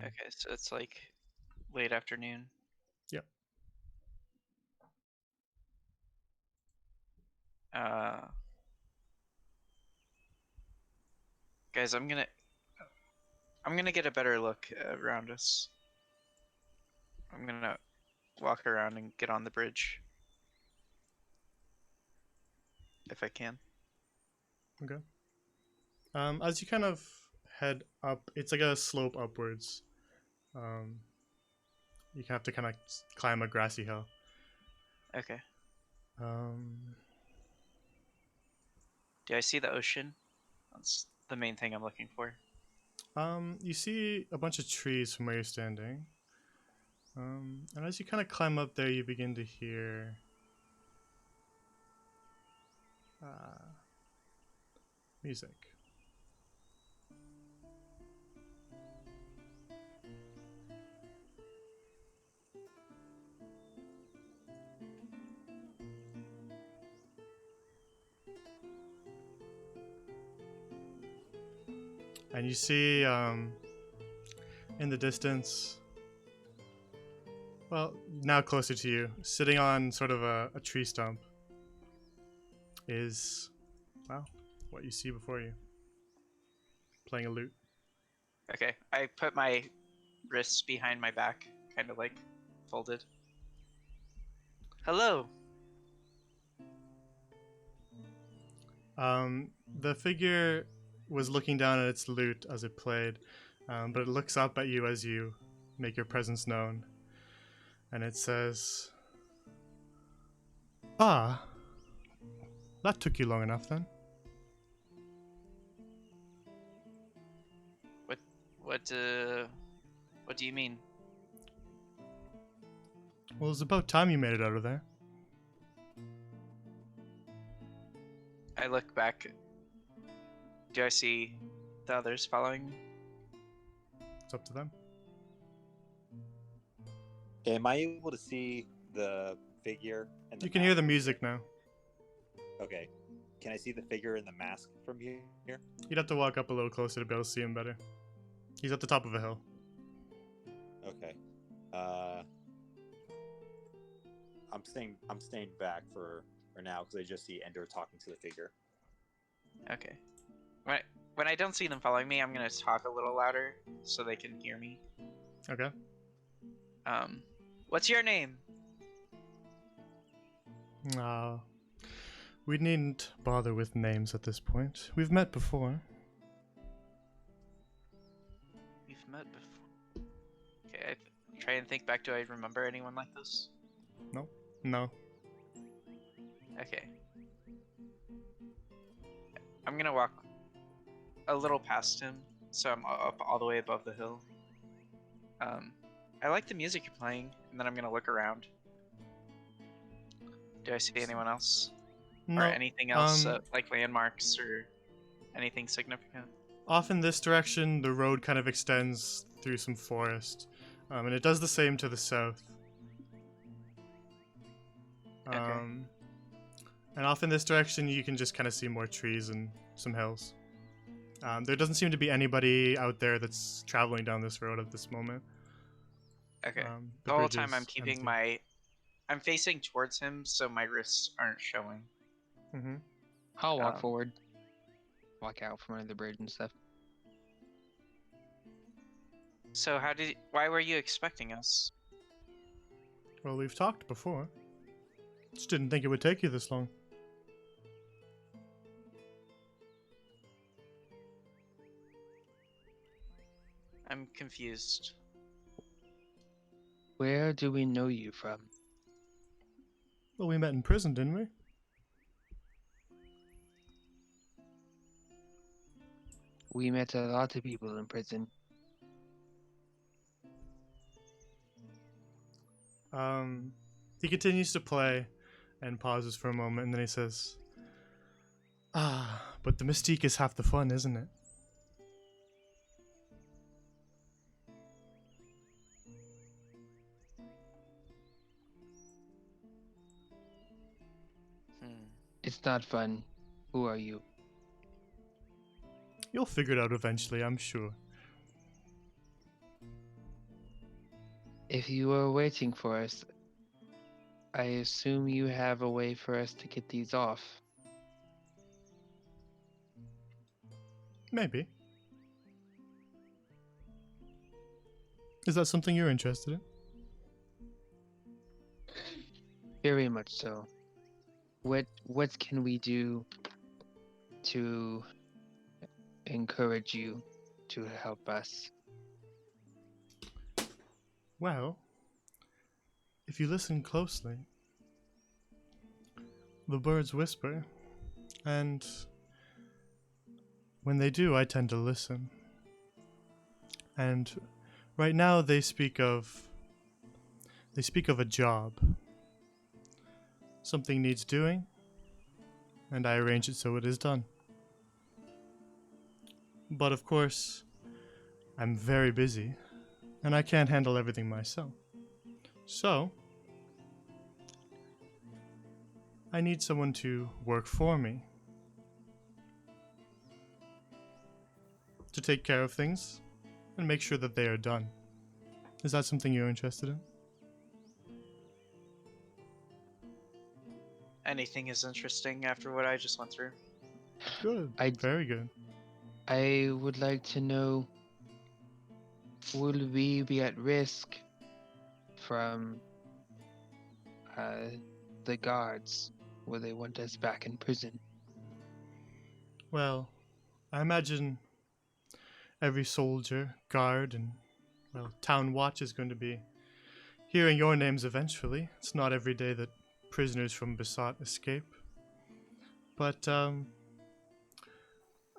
Okay, so it's like late afternoon. Yep. Guys, I'm gonna get a better look around us. I'm gonna walk around and get on the bridge if I can. Okay. As you kind of head up, it's like a slope upwards. You have to kind of climb a grassy hill. Okay. Um, Do I see the ocean? That's the main thing I'm looking for. you see a bunch of trees from where you're standing. And as you kind of climb up there, you begin to hear music. And you see in the distance, well, now closer to you, sitting on sort of a tree stump, is, wow, what you see before you. Playing a lute. Okay, I put my wrists behind my back, kind of like folded. Hello. The figure was looking down at its lute as it played, but it looks up at you as you make your presence known. And it says, "Ah, that took you long enough then." What do you mean? Well, it's about time you made it out of there. I look back. Do I see the others following me? It's up to them. Am I able to see the figure? And the You can hear mask? the music now. Okay. Can I see the figure in the mask from here? You'd have to walk up a little closer to be able to see him better. He's at the top of a hill. Okay. I'm staying back for now because I just see Ender talking to the figure. Okay. When I don't see them following me, I'm gonna talk a little louder so they can hear me. Okay. What's your name? We needn't bother with names at this point. We've met before. We've met before. Okay, I try and think back. Do I remember anyone like this? No. Okay. I'm gonna walk a little past him, so I'm up all the way above the hill. I like the music you're playing, and then I'm gonna look around. Do I see anyone else? No. Or anything else, um, like landmarks or anything significant? Off in this direction, the road kind of extends through some forest. And it does the same to the south. And off in this direction, you can just kind of see more trees and some hills. There doesn't seem to be anybody out there that's traveling down this road at this moment. Okay. The whole bridge time I'm is keeping empty. I'm facing towards him, so my wrists aren't showing. Mm-hmm. I'll walk Um, forward. Walk out from under the bridge and stuff. So why were you expecting us? Well, we've talked before. Just didn't think it would take you this long. I'm confused. Where do we know you from? Well, we met in prison, didn't we? We met a lot of people in prison. He continues to play and pauses for a moment, and then he says, "Ah, but the mystique is half the fun, isn't it?" It's not fun. Who are you? You'll figure it out eventually, I'm sure. If you are waiting for us, I assume you have a way for us to get these off. Maybe. Is that something you're interested in? Very much so. What can we do to encourage you to help us? Well, if you listen closely, the birds whisper, and when they do, I tend to listen. And right now they speak of a job. Something needs doing, and I arrange it so it is done. But of course, I'm very busy, and I can't handle everything myself. So, I need someone to work for me. To take care of things, and make sure that they are done. Is that something you're interested in? Anything is interesting after what I just went through. Good. Very good. I would like to know, will we be at risk from the guards? Will they want us back in prison? Well, I imagine every soldier, guard, and, well, town watch is going to be hearing your names eventually. It's not every day that prisoners from Besot escape. But, I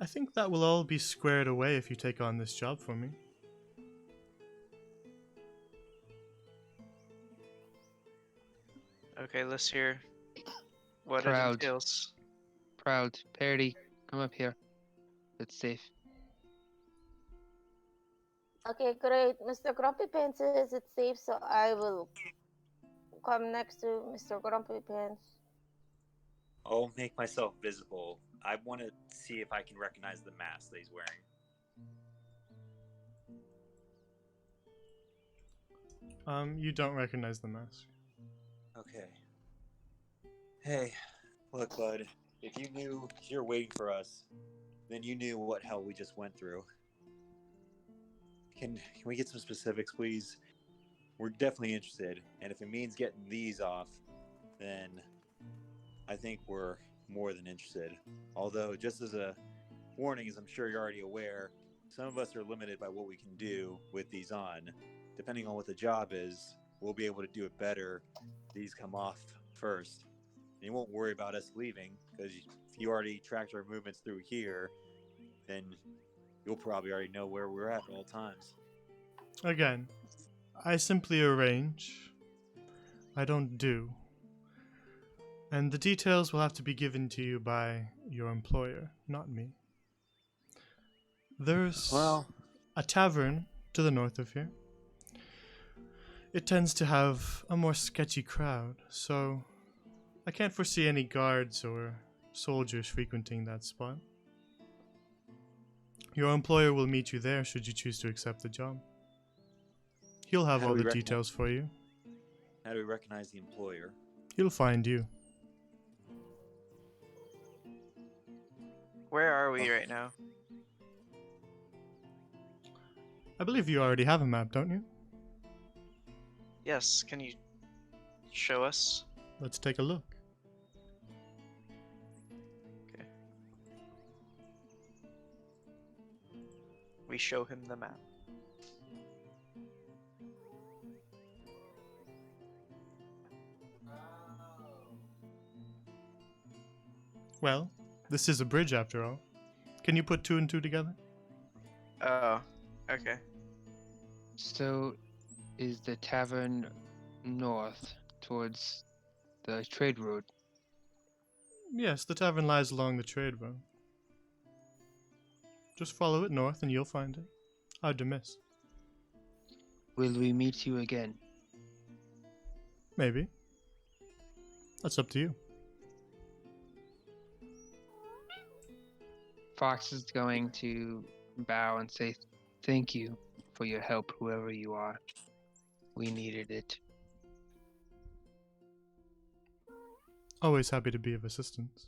think that will all be squared away if you take on this job for me. Okay, let's hear what Proud. it entails. Proud. Parody, come up here. It's safe. Okay, great. Mr. Grumpy Pants says it's safe, so I will come next to Mr. Grumpy Pants. I'll make myself visible. I want to see if I can recognize the mask that he's wearing. You don't recognize the mask. Okay. Hey, look, bud. If you're waiting for us, then you knew what hell we just went through. Can we get some specifics, please? We're definitely interested, and if it means getting these off, then I think we're more than interested. Although, just as a warning, as I'm sure you're already aware, some of us are limited by what we can do with these on. Depending on what the job is, we'll be able to do it better. These come off first. And you won't worry about us leaving, because if you already tracked our movements through here, then you'll probably already know where we're at all times. Again, I simply arrange. I don't do. And the details will have to be given to you by your employer, not me. There's a tavern to the north of here. It tends to have a more sketchy crowd, so I can't foresee any guards or soldiers frequenting that spot. Your employer will meet you there should you choose to accept the job. He'll have How all do the we details for you. How do we recognize the employer? He'll find you. Where are we right now? I believe you already have a map, don't you? Yes, can you show us? Let's take a look. Okay. We show him the map. Well, this is a bridge after all. Can you put two and two together? Oh, okay. So, is the tavern north towards the trade road? Yes, the tavern lies along the trade road. Just follow it north and you'll find it. Hard to miss. Will we meet you again? Maybe. That's up to you. Fox is going to bow and say thank you for your help, whoever you are. We needed it. Always happy to be of assistance.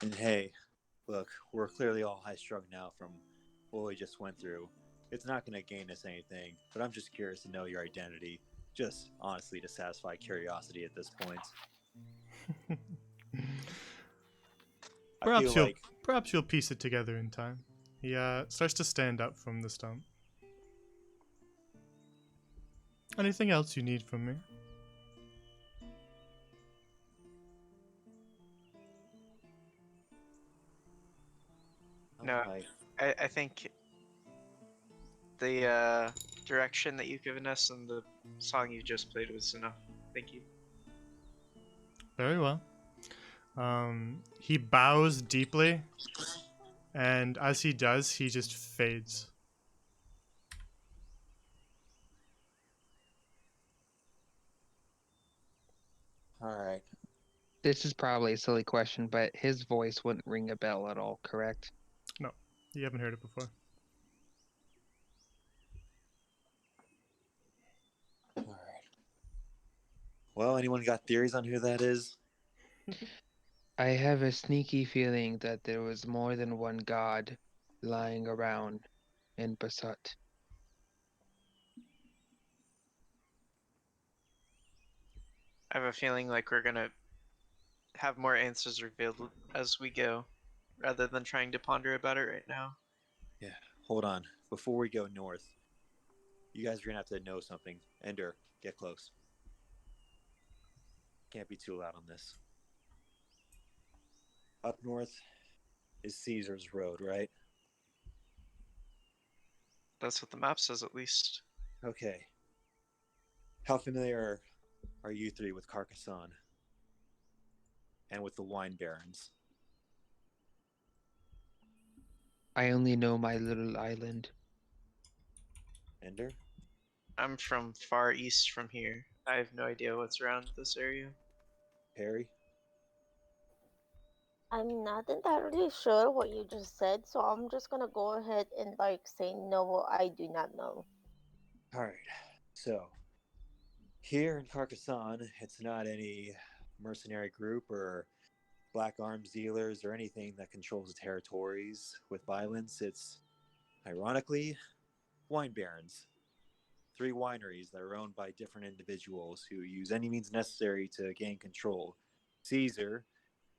And hey, look, we're clearly all high strung now from what we just went through. It's not going to gain us anything, but I'm just curious to know your identity. Just honestly to satisfy curiosity at this point. I feel like Perhaps you'll piece it together in time. He starts to stand up from the stump. Anything else you need from me? No. I think the direction that you've given us and the song you just played was enough. Thank you. Very well. He bows deeply, and as he does, he just fades. all right. This is probably a silly question, but his voice wouldn't ring a bell at all, correct? You haven't heard it before. All right. Well, anyone got theories on who that is? I have a sneaky feeling that there was more than one god lying around in Basut. I have a feeling like we're gonna have more answers revealed as we go, rather than trying to ponder about it right now. Yeah. Hold on. Before we go north, you guys are gonna have to know something. Ender, get close. Can't be too loud on this. Up north is Caesar's Road, right? That's what the map says, at least. Okay. How familiar are you three with Carcassonne? And with the Wine Barons? I only know my little island. Ender? I'm from far east from here. I have no idea what's around this area. Perry? I'm not entirely sure what you just said, so I'm just gonna go ahead and like say no, I do not know. Alright. So, here in Carcassonne, it's not any mercenary group or black arms dealers or anything that controls the territories with violence. It's, ironically, wine barons. 3 wineries that are owned by different individuals who use any means necessary to gain control. Caesar,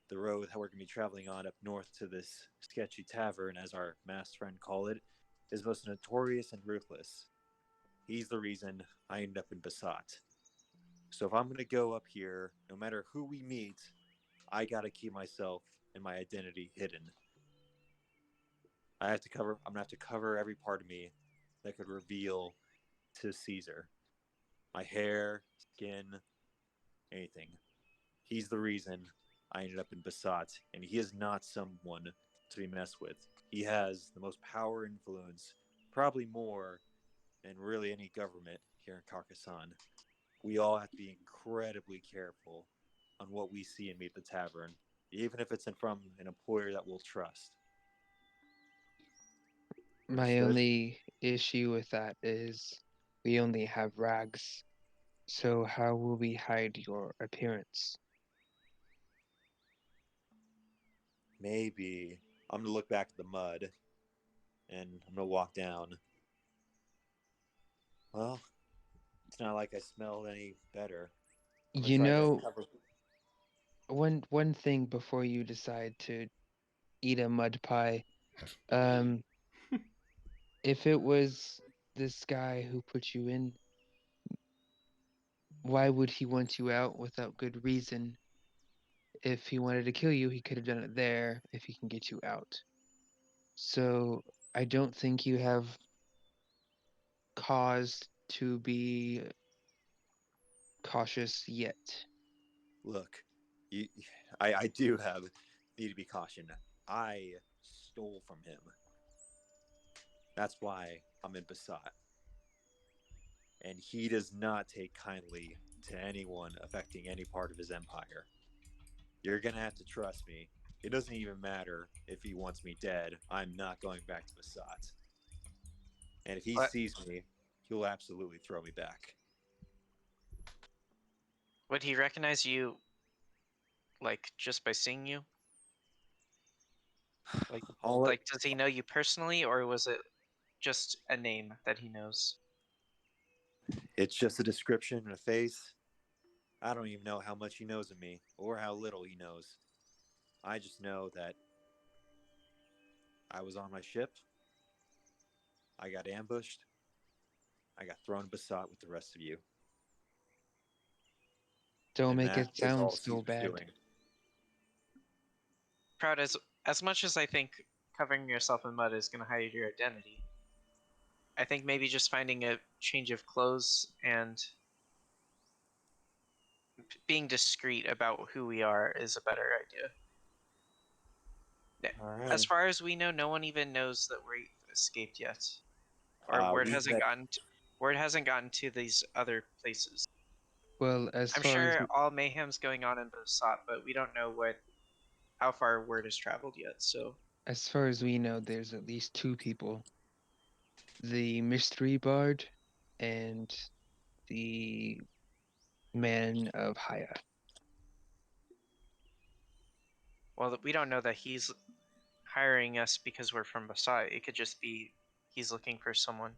the road that we're going to be traveling on up north to this sketchy tavern, as our masked friend called it, is most notorious and ruthless. He's the reason I ended up in Basat. So if I'm going to go up here, no matter who we meet, I got to keep myself and my identity hidden. I'm going to have to cover every part of me that could reveal to Caesar. My hair, skin, anything. He's the reason I ended up in Basat, and he is not someone to be messed with. He has the most power and influence, probably more than really any government here in Carcassonne. We all have to be incredibly careful on what we see and meet at the tavern, even if it's from an employer that we'll trust. My Understood? only issue with that is we only have rags. So how will we hide your appearance? Maybe I'm gonna look back at the mud, and I'm gonna walk down. Well, it's not like I smelled any better. I'm gonna You try to know, cover. one thing before you decide to eat a mud pie, um, if it was this guy who put you in, why would he want you out without good reason? if he wanted to kill you, he could have done it there if he can get you out. So I don't think you have cause to be cautious yet. Look, you, I do have need to be caution. I stole from him. That's why I'm in Basat. And he does not take kindly to anyone affecting any part of his empire. You're gonna have to trust me. It doesn't even matter if he wants me dead. I'm not going back to Basat. And if he What? sees me, he'll absolutely throw me back. Would he recognize you, like, just by seeing you? Like, All like, does he know you personally, or was it just a name that he knows? it's just a description and a face. I don't even know how much he knows of me or how little he knows. I just know that I was on my ship. I got ambushed. I got thrown in Basat with the rest of you. Don't And make that it was sound all so Caesar's bad. doing. Proud, as much as I think covering yourself in mud is going to hide your identity, I think maybe just finding a change of clothes and being discreet about who we are is a better idea. All As right. far as we know, no one even knows that we escaped yet, or word We hasn't met. gotten. Word hasn't gotten to these other places. Well, as I'm far as sure all mayhem's going on in Bosat, but we don't know how far word has traveled yet. So we know, there's at least two people: the mystery bard and the man of Haya. well, we don't know that he's hiring us because we're from Basai. It could just be he's looking for someone.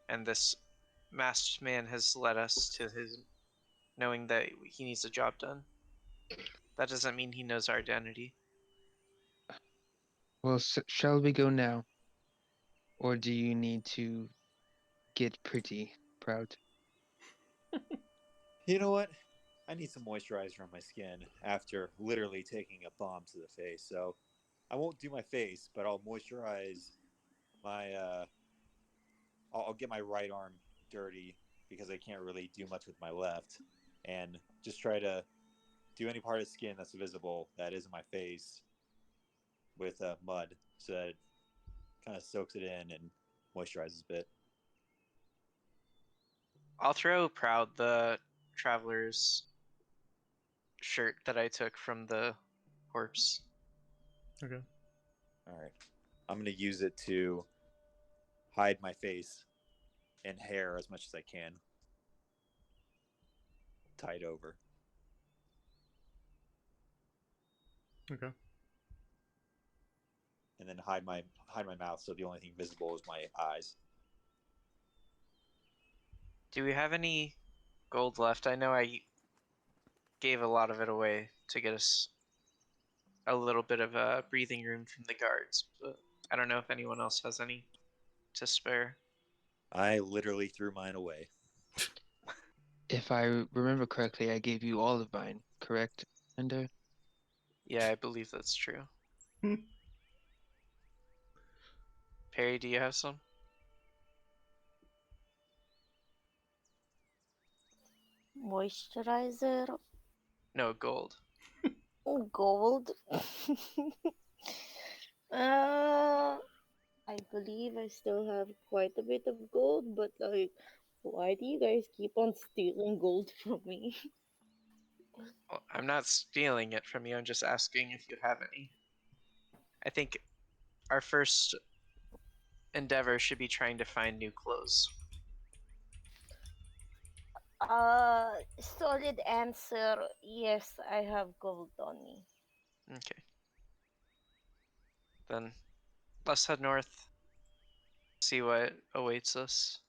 And this masked man has led us to his knowing that he needs a job done. That doesn't mean he knows our identity. Well, shall we go now? Or do you need to get pretty proud? You know what? I need some moisturizer on my skin after literally taking a bomb to the face. So I won't do my face, but I'll moisturize my. I'll get my right arm dirty because I can't really do much with my left, and just try to do any part of the skin that's visible that isn't my face with mud, so that it kind of soaks it in and moisturizes a bit. I'll throw Proud the traveler's shirt that I took from the corpse. Okay. All right, I'm gonna use it to hide my face and hair as much as I can, tied over. Okay. And then hide my mouth, so the only thing visible is my eyes. Do we have any gold left? I know I gave a lot of it away to get us a little bit of a breathing room from the guards, but I don't know if anyone else has any to spare. I literally threw mine away. If I remember correctly, I gave you all of mine, correct, Ender? Yeah, I believe that's true. Perry, do you have some? Moisturizer, No, gold. gold. I believe I still have quite a bit of gold, but like, why do you guys keep on stealing gold from me? Well, I'm not stealing it from you, I'm just asking if you have any. I think our first endeavor should be trying to find new clothes. Solid answer. Yes, I have gold on me. Okay. Then let's head north, see what awaits us.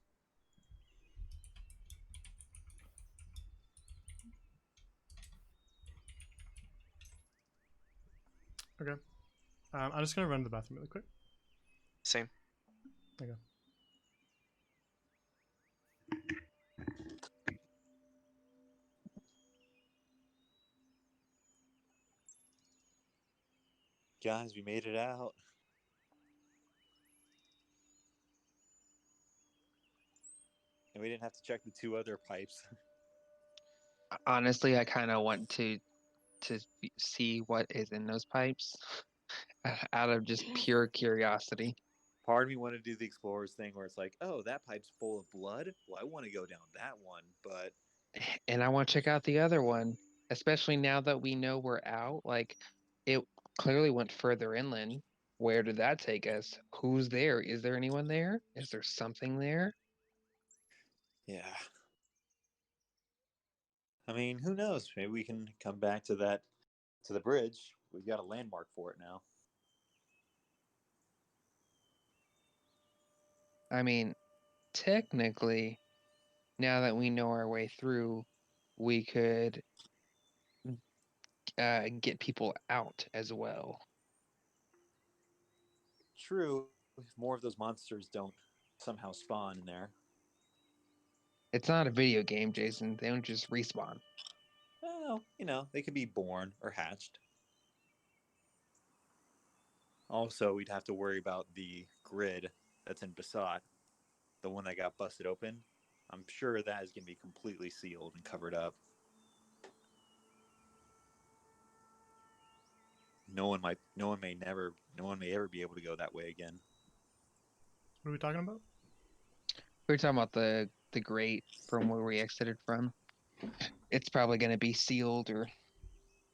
Okay. I'm just gonna run to the bathroom really quick. Same. Okay. Guys, we made it out. And we didn't have to check the 2 other pipes. Honestly, I kind of want to see what is in those pipes out of just pure curiosity. Part of me wanted to do the explorers thing where it's like, oh, that pipe's full of blood. Well, I want to go down that one, but And I want to check out the other one, especially now that we know we're out. Like, it clearly went further inland. Where did that take us? Who's there? Is there anyone there? Is there something there? yeah. I mean, who knows? Maybe we can come back to the bridge. We've got a landmark for it now. I mean, technically, now that we know our way through, we could get people out as well. True, if more of those monsters don't somehow spawn in there. It's not a video game, Jason. They don't just respawn. Well, they could be born or hatched. Also, we'd have to worry about the grid that's in Basat, the one that got busted open. I'm sure that is going to be completely sealed and covered up. No one may ever be able to go that way again. What are we talking about? We were talking about the grate from where we exited from. It's probably going to be sealed or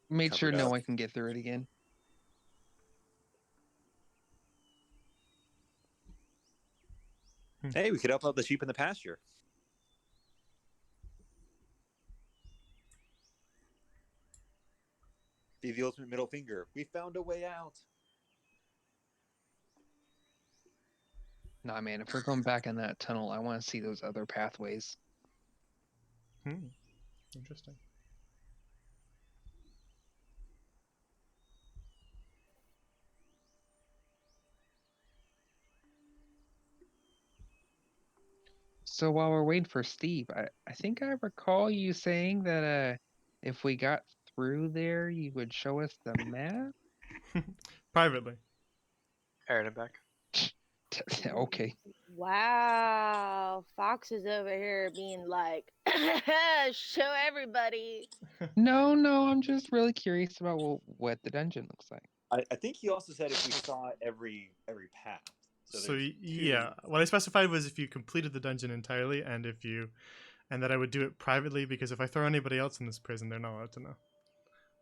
made sure Covered no up. one can get through it again. Hey, we could help out the sheep in the pasture. Be the ultimate middle finger. We found a way out. Nah, man, if we're going back in that tunnel, I want to see those other pathways. Interesting. So while we're waiting for Steve, I think I recall you saying that if we got through there, you would show us the map? Privately. Alright, I'm back. Okay. Wow, Fox is over here being like, show everybody. No, I'm just really curious about what the dungeon looks like. I think he also said if we saw every path. So there's yeah, what I specified was if you completed the dungeon entirely, and that I would do it privately, because if I throw anybody else in this prison, they're not allowed to know.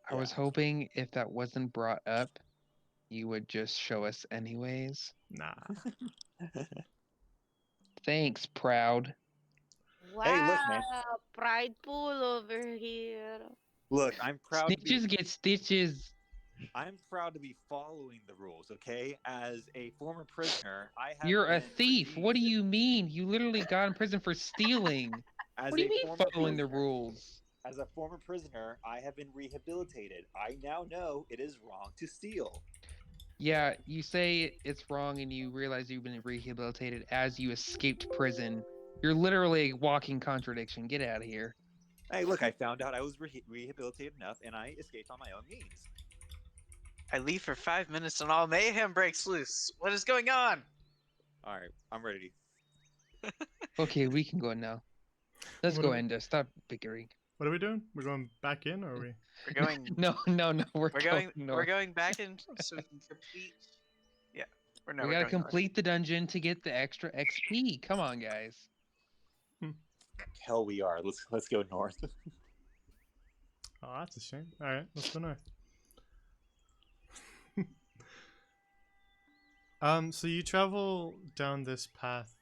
I was hoping if that wasn't brought up, you would just show us anyways. Nah. Thanks, Proud. Wow, Hey, look, man. prideful over here. Look, I'm proud to be. Snitches get stitches. I'm proud to be following the rules. Okay, as a former prisoner, I have. You're a been thief. What do redeemed. you mean? You literally got in prison for stealing. As What do you a mean former following the prisoner- rules? As a former prisoner, I have been rehabilitated. I now know it is wrong to steal. Yeah, you say it's wrong and you realize you've been rehabilitated as you escaped prison. You're literally a walking contradiction. Get out of here. Hey, look, I found out I was rehabilitated enough, and I escaped on my own means. I leave for 5 minutes and all mayhem breaks loose. What is going on? All right, I'm ready. Okay, we can go now. Let's What go, are- Endo. Stop bickering. What are we doing? We're going back in, or are we? We're going. No, we're going We're north. going back in so we can complete. Yeah, We we're gotta going north. complete the dungeon to get the extra XP. Come on, guys. Hell, we are. Let's go north. Oh, that's a shame. All right, let's go north. So you travel down this path,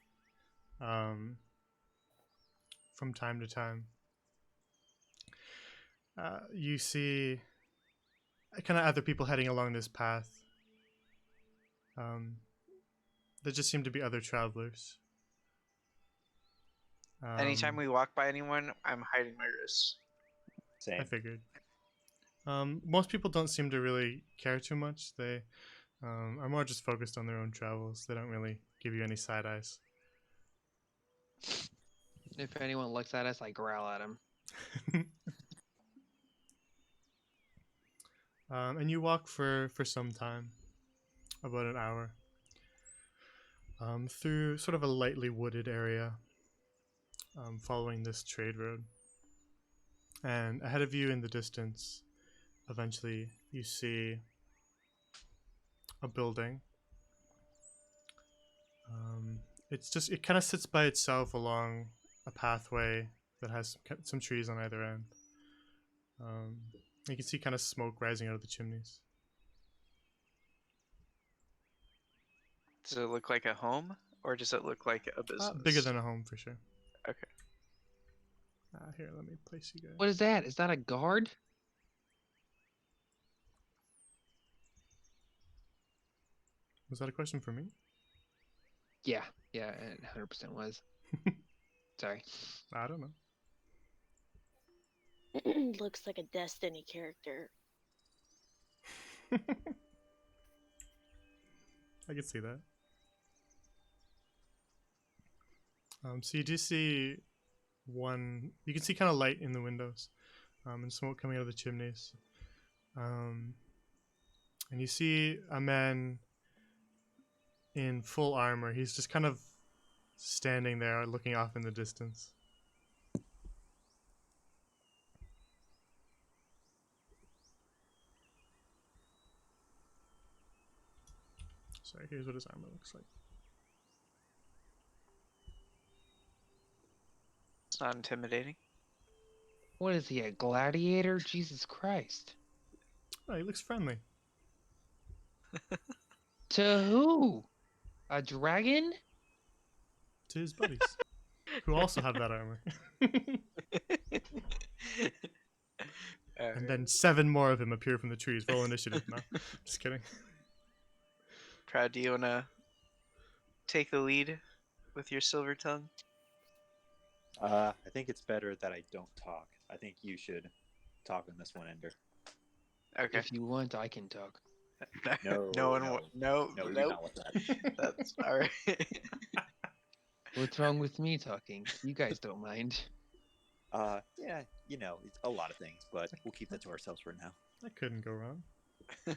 from time to time. You see, kind of other people heading along this path. There just seem to be other travelers. Anytime we walk by anyone, I'm hiding my wrists. Same. I figured. Most people don't seem to really care too much. They are more just focused on their own travels. They don't really give you any side eyes. If anyone looks at us, I growl at them. And you walk for some time, about an hour, through sort of a lightly wooded area, following this trade road. And ahead of you in the distance, eventually you see a building. It kind of sits by itself along a pathway that has some trees on either end. You can see kind of smoke rising out of the chimneys. Does it look like a home, or does it look like a business? Bigger than a home for sure. Okay. Here, let me place you guys. What is that? Is that a guard? Was that a question for me? Yeah, it 100% was. Sorry. I don't know. Looks like a Destiny character. I could see that. So you do see one. You can see kind of light in the windows, and smoke coming out of the chimneys. And you see a man in full armor. He's just kind of standing there, looking off in the distance. Sorry, here's what his armor looks like. It's not intimidating. What is he, a gladiator? Jesus Christ. Oh, he looks friendly. To who? A dragon? To his buddies, who also have that armor. And then 7 more of him appear from the trees. Roll initiative now. Just kidding. Proud, do you want to take the lead with your silver tongue? I think it's better that I don't talk. I think you should talk on this one, Ender. Okay. If you want, I can talk. No, no one. no. No. No, we do Nope. not want that. That's all right. What's wrong with me talking? You guys don't mind. Yeah, it's a lot of things, but we'll keep that to ourselves for now. That couldn't go wrong.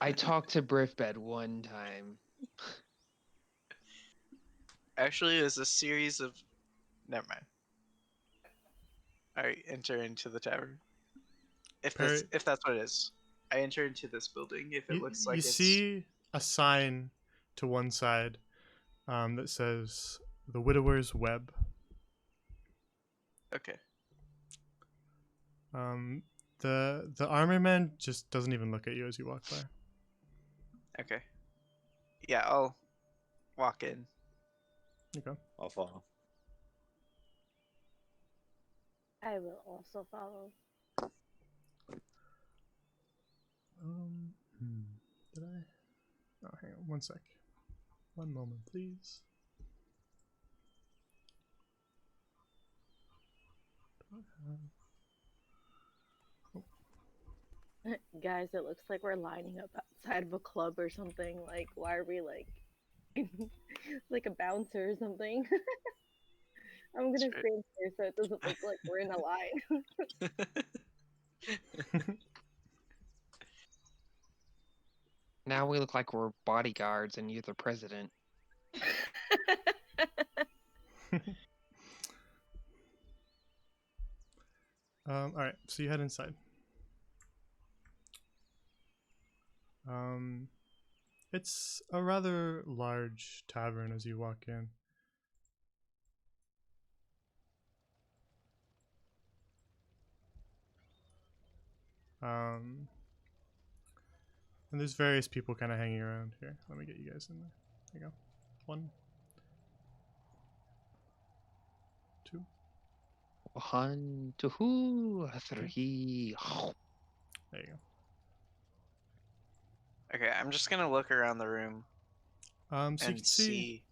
I talked to Briffbed one time. Actually, it was a series of. Never mind. I enter into the tavern. If that's what it is, I enter into this building. If it looks like you it's... see a sign to one side that says "The Widower's Web." Okay. The armor man just doesn't even look at you as you walk by. Okay. Yeah, I'll walk in. Okay. I'll follow. I will also follow. Did I? Oh, hang on 1 sec. 1 moment, please. Do I have... Guys, it looks like we're lining up outside of a club or something. Like, why are we like like a bouncer or something? I'm gonna Sure. stand here so it doesn't look like we're in a line. Now we look like we're bodyguards and you're the president. All right, so you head inside. It's a rather large tavern as you walk in. And there's various people kind of hanging around here. Let me get you guys in there. There you go. 1, 2. 1, 2, 3. There you go. Okay, I'm just gonna look around the room So you and can see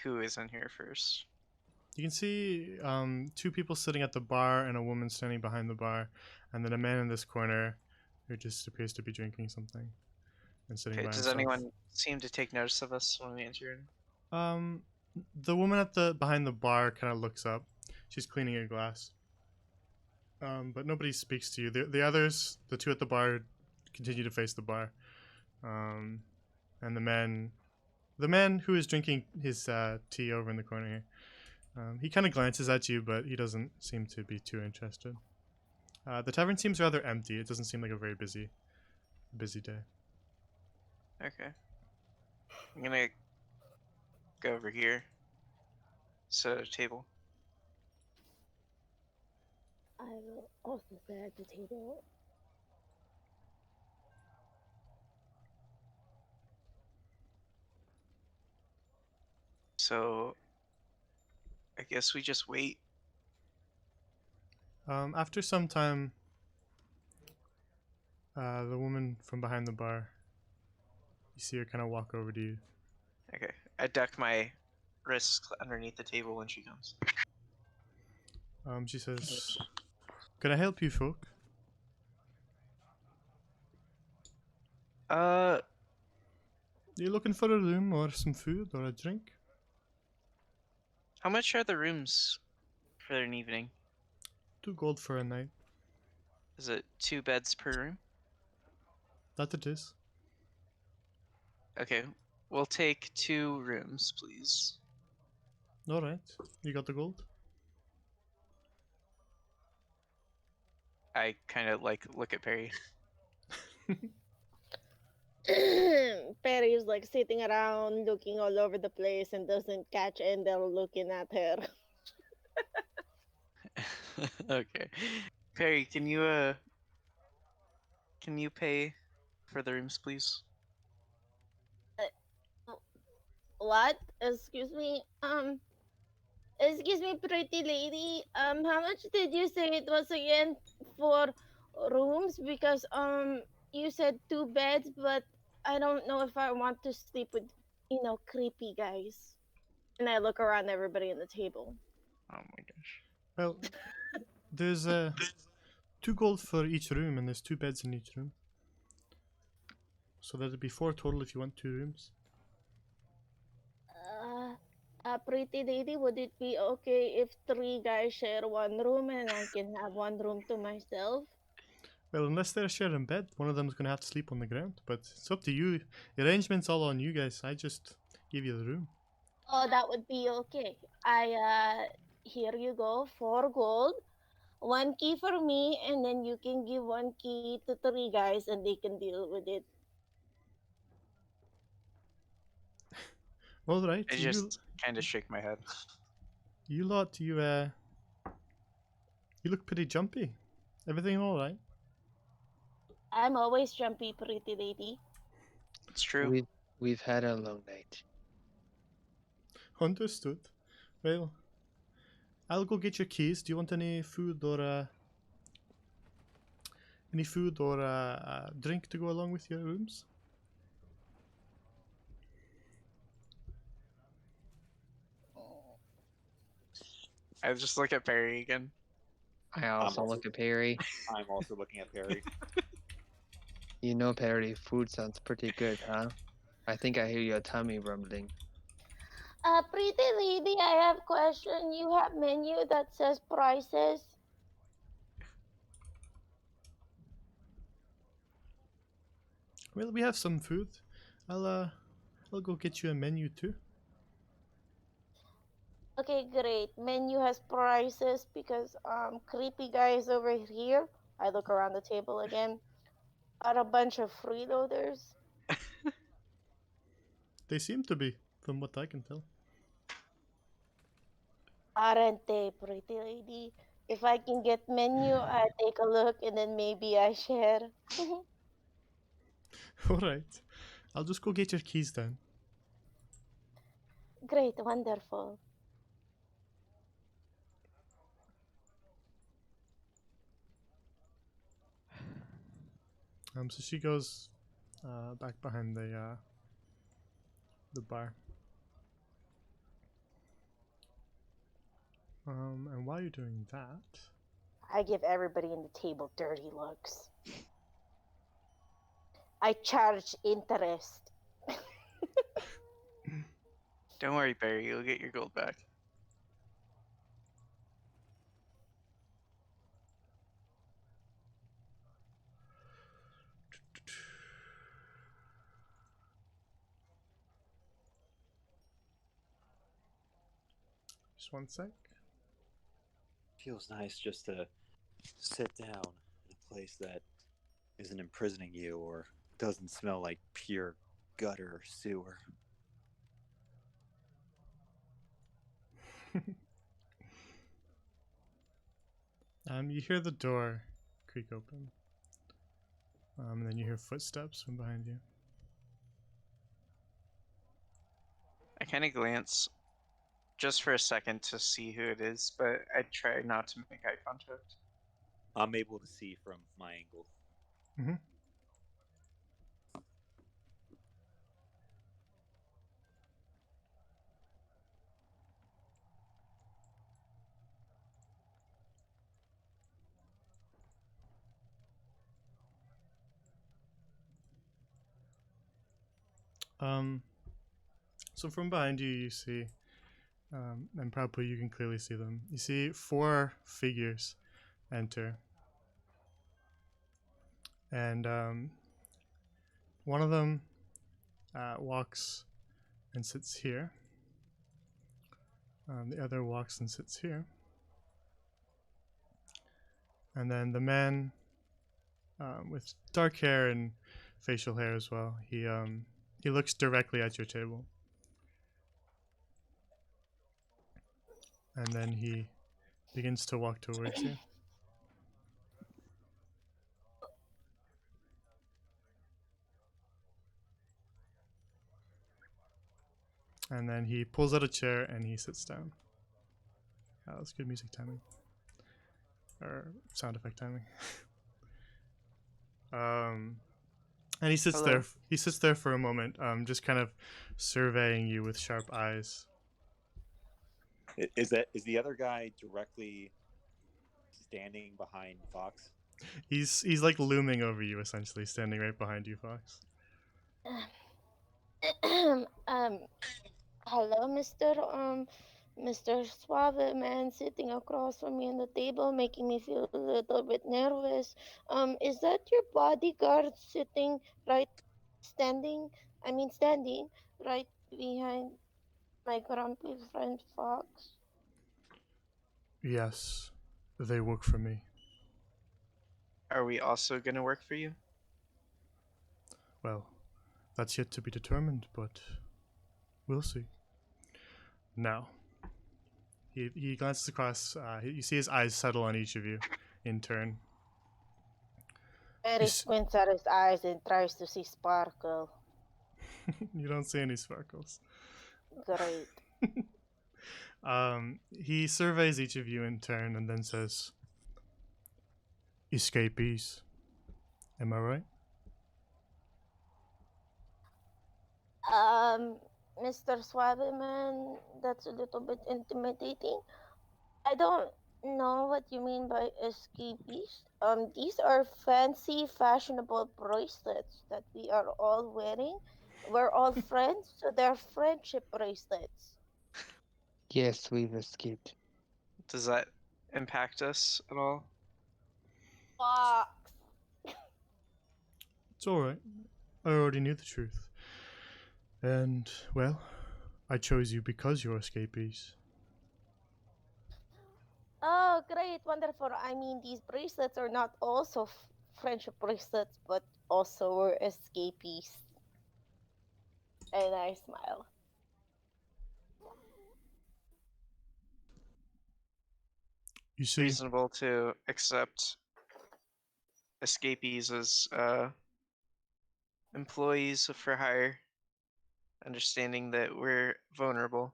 who is in here first. You can see 2 people sitting at the bar and a woman standing behind the bar, and then a man in this corner who just appears to be drinking something and sitting Okay, by does himself. anyone seem to take notice of us when we enter in? The woman at the behind the bar kind of looks up. She's cleaning a glass. But nobody speaks to you. The others, the 2 at the bar, continue to face the bar. And the man who is drinking his tea over in the corner here, he kind of glances at you, but he doesn't seem to be too interested. The tavern seems rather empty. It doesn't seem like a very busy day. Okay. I'm gonna go over here. Set a table. I will also sit at the table. So I guess we just wait. After some time, the woman from behind the bar, you see her kind of walk over to you. Okay. I duck my wrists underneath the table when she comes. She says, "Can I help you, folk?" Uh, You looking for a room or some food or a drink? how much are the rooms for an evening? 2 gold for a night. Is it 2 beds per room? That it is. Okay. We'll take 2 rooms, please. Alright. You got the gold? I kind of like look at Perry. Perry's like sitting around looking all over the place and doesn't catch Endel looking at her. Okay. Perry, can you pay for the rooms, please? What? Excuse me, pretty lady. How much did you say it was again for rooms? Because you said 2 beds, but I don't know if I want to sleep with, creepy guys. And I look around everybody in the table. Oh my gosh. Well, there's 2 gold for each room, and there's 2 beds in each room. So that'd be 4 total if you want 2 rooms. Pretty lady, would it be okay if 3 guys share 1 room and I can have 1 room to myself? Well, unless they're sharing bed, one of them's gonna have to sleep on the ground. But it's up to you. The arrangement's all on you guys. I just give you the room. Oh, that would be okay. Here you go, 4 gold. 1 key for me, and then you can give 1 key to 3 guys and they can deal with it. All right. I just kind of shake my head. You lot, you look pretty jumpy. Everything all right? I'm always jumpy, pretty lady. It's true. We've had a long night. Understood. Well, I'll go get your keys. Do you want any food or drink to go along with your rooms? I just look at Perry again. I also look at Perry. I'm also looking at Perry. You know, Perry, food sounds pretty good, huh? I think I hear your tummy rumbling. Pretty lady, I have question. You have menu that says prices? Well, we have some food. I'll go get you a menu too. Okay, great. Menu has prices because creepy guys over here. I look around the table again. Are a bunch of freeloaders. They seem to be, from what I can tell. Aren't they, pretty lady? If I can get menu, I take a look and then maybe I share. Alright. I'll just go get your keys then. Great, wonderful. So she goes back behind the bar. And while you're doing that, I give everybody in the table dirty looks. I charge interest. Don't worry, Perry. You'll get your gold back. Just one sec. Feels nice just to sit down in a place that isn't imprisoning you or doesn't smell like pure gutter or sewer. You hear the door creak open. And then you hear footsteps from behind you. I kind of glance just for a second to see who it is, but I try not to make eye contact. I'm able to see from my angle. Mm-hmm. So from behind you, you see, and probably you can clearly see them. You see 4 figures enter, and one of them walks and sits here. The other walks and sits here, and then the man with dark hair and facial hair as well. He looks directly at your table. And then he begins to walk towards you. And then he pulls out a chair and he sits down. That's good music timing. Or sound effect timing. And he sits Hello. there. He sits there for a moment, just kind of surveying you with sharp eyes. Is the other guy directly standing behind Fox? He's like looming over you, essentially, standing right behind you, Fox. Hello, Mr. Suave man sitting across from me on the table, making me feel a little bit nervous. Is that your bodyguard standing right behind my grumpy friend Fox? Yes, they work for me. Are we also gonna work for you? Well, that's yet to be determined, but we'll see. Now, he glances across. You see his eyes settle on each of you in turn. Perry Yes. squints at his eyes and tries to see sparkle. You don't see any sparkles. Great. He surveys each of you in turn and then says, "Escapees. Am I right?" Mr. Suaveman, that's a little bit intimidating. I don't know what you mean by escapees. These are fancy, fashionable bracelets that we are all wearing. We're all friends, so they're friendship bracelets. Yes, we've escaped. Does that impact us at all? Fox. It's alright. I already knew the truth. And, well, I chose you because you're escapees. Oh, great, wonderful. I mean, these bracelets are not also friendship bracelets, but also we're escapees. And I smile. You see, Reasonable to accept escapees as employees for hire, understanding that we're vulnerable.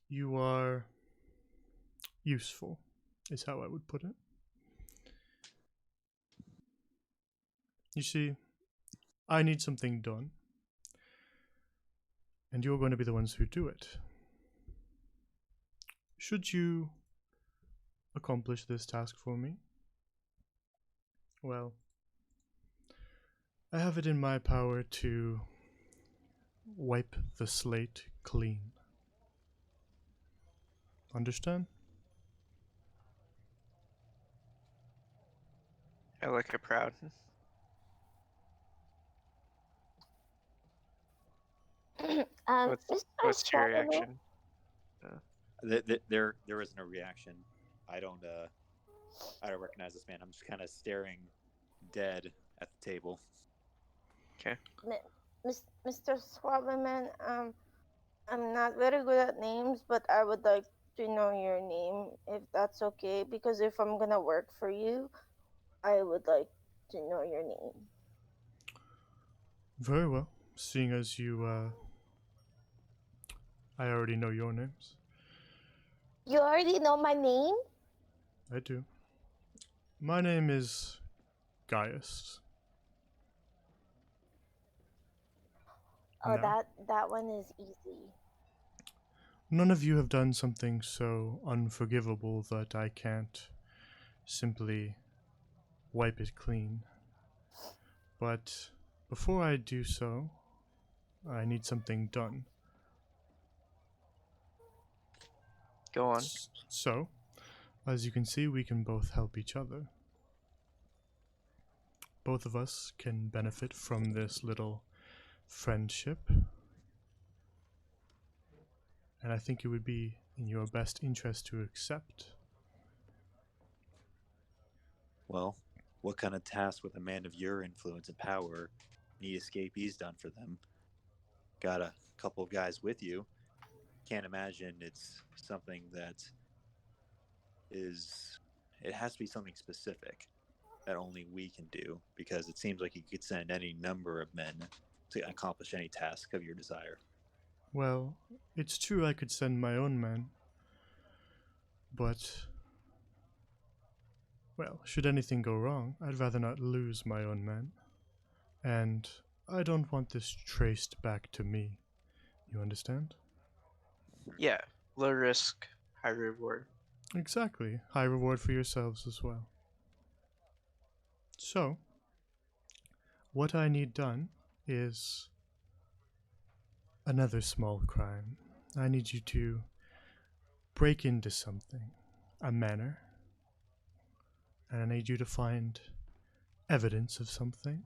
you are useful, is how I would put it. You see, I need something done. And you're going to be the ones who do it. Should you accomplish this task for me? Well, I have it in my power to wipe the slate clean. Understand? I look at proud. Mr. What's your Suaveman, reaction? There isn't a reaction. I don't recognize this man. I'm just kind of staring dead at the table. Mr. Swabberman, I'm not very good at names, but I would like to know your name if that's okay. Because if I'm gonna work for you, I would like to know your name. Very well. Seeing as I already know your names. You already know my name? I do. My name is Gaius. Oh, No. that one is easy. None of you have done something so unforgivable that I can't simply wipe it clean. But before I do so, I need something done. Go on. So, as you can see, we can both help each other. Both of us can benefit from this little friendship. And I think it would be in your best interest to accept. Well, what kind of task with a man of your influence and power need escapees done for them? Got a couple of guys with you. Can't imagine it's something that is. It has to be something specific that only we can do, because it seems like you could send any number of men to accomplish any task of your desire. Well, it's true I could send my own men, but, well, should anything go wrong, I'd rather not lose my own men. And I don't want this traced back to me. You understand? Yeah, low risk, high reward. Exactly. High reward for yourselves as well. So, what I need done is another small crime. I need you to break into something, a manor, and I need you to find evidence of something.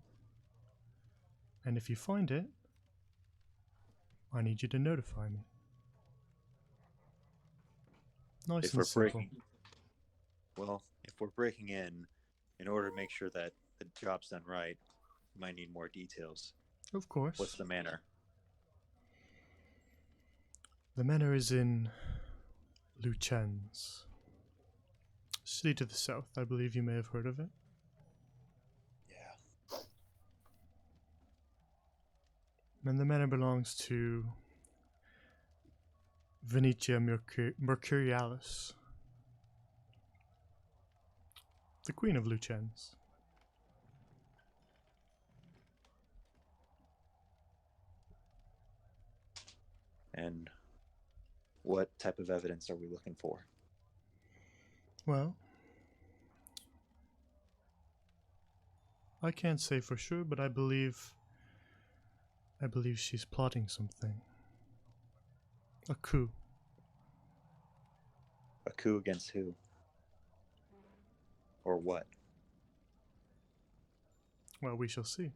And if you find it, I need you to notify me. Nice If and we're simple. if we're breaking in order to make sure that the job's done right, we might need more details. Of course. What's the manor? The manor is in Lucens. City to the south. I believe you may have heard of it. Yeah. And the manor belongs to Venetia Mercurialis, the Queen of Lucens. And what type of evidence are we looking for? Well, I can't say for sure, but I believe she's plotting something. A coup. A coup against who? Or what? Well, we shall see.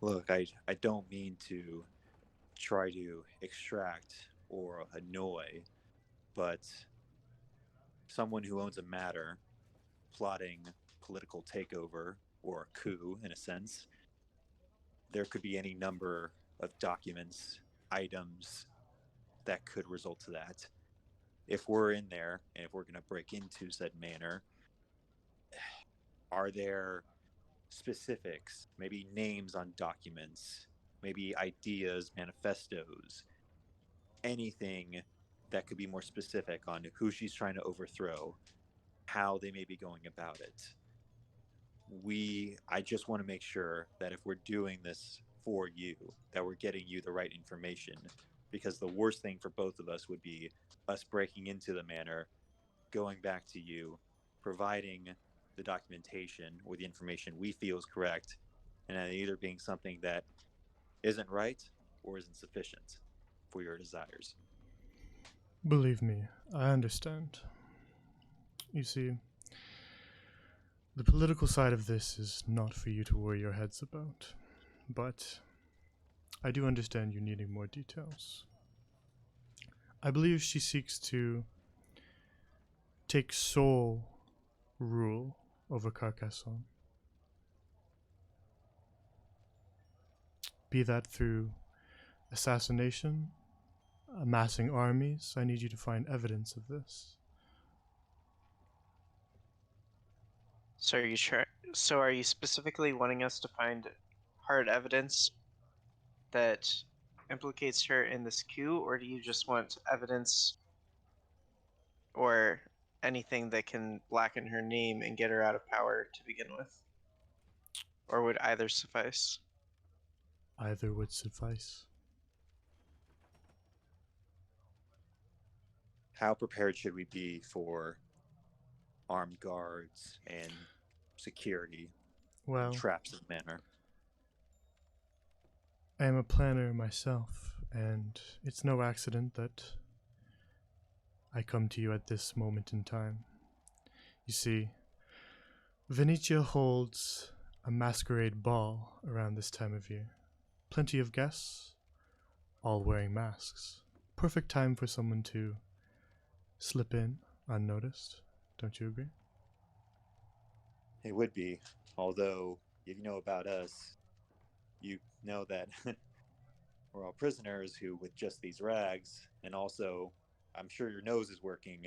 Look, I don't mean to try to extract or annoy, but someone who owns a matter plotting political takeover or a coup, in a sense, there could be any number of documents, items that could result to that. If we're in there and if we're going to break into said manor, are there specifics, maybe names on documents, maybe ideas, manifestos, anything that could be more specific on who she's trying to overthrow, how they may be going about it? I just want to make sure that if we're doing this for you, that we're getting you the right information, because the worst thing for both of us would be us breaking into the manor, going back to you, providing the documentation or the information we feel is correct, and it either being something that isn't right or isn't sufficient for your desires. Believe me, I understand. You see, the political side of this is not for you to worry your heads about. But I do understand you needing more details. I believe she seeks to take sole rule over Carcassonne. Be that through assassination, amassing armies. I need you to find evidence of this. So are you specifically wanting us to find hard evidence that implicates her in this coup, or do you just want evidence or anything that can blacken her name and get her out of power to begin with? Or would either suffice? Either would suffice. How prepared should we be for armed guards and security Well, and traps of manner? I am a planner myself, and it's no accident that I come to you at this moment in time. You see, Venetia holds a masquerade ball around this time of year. Plenty of guests, all wearing masks. Perfect time for someone to slip in unnoticed. Don't you agree? It would be, although if you know about us, you know that we're all prisoners who, with just these rags, and also, I'm sure your nose is working,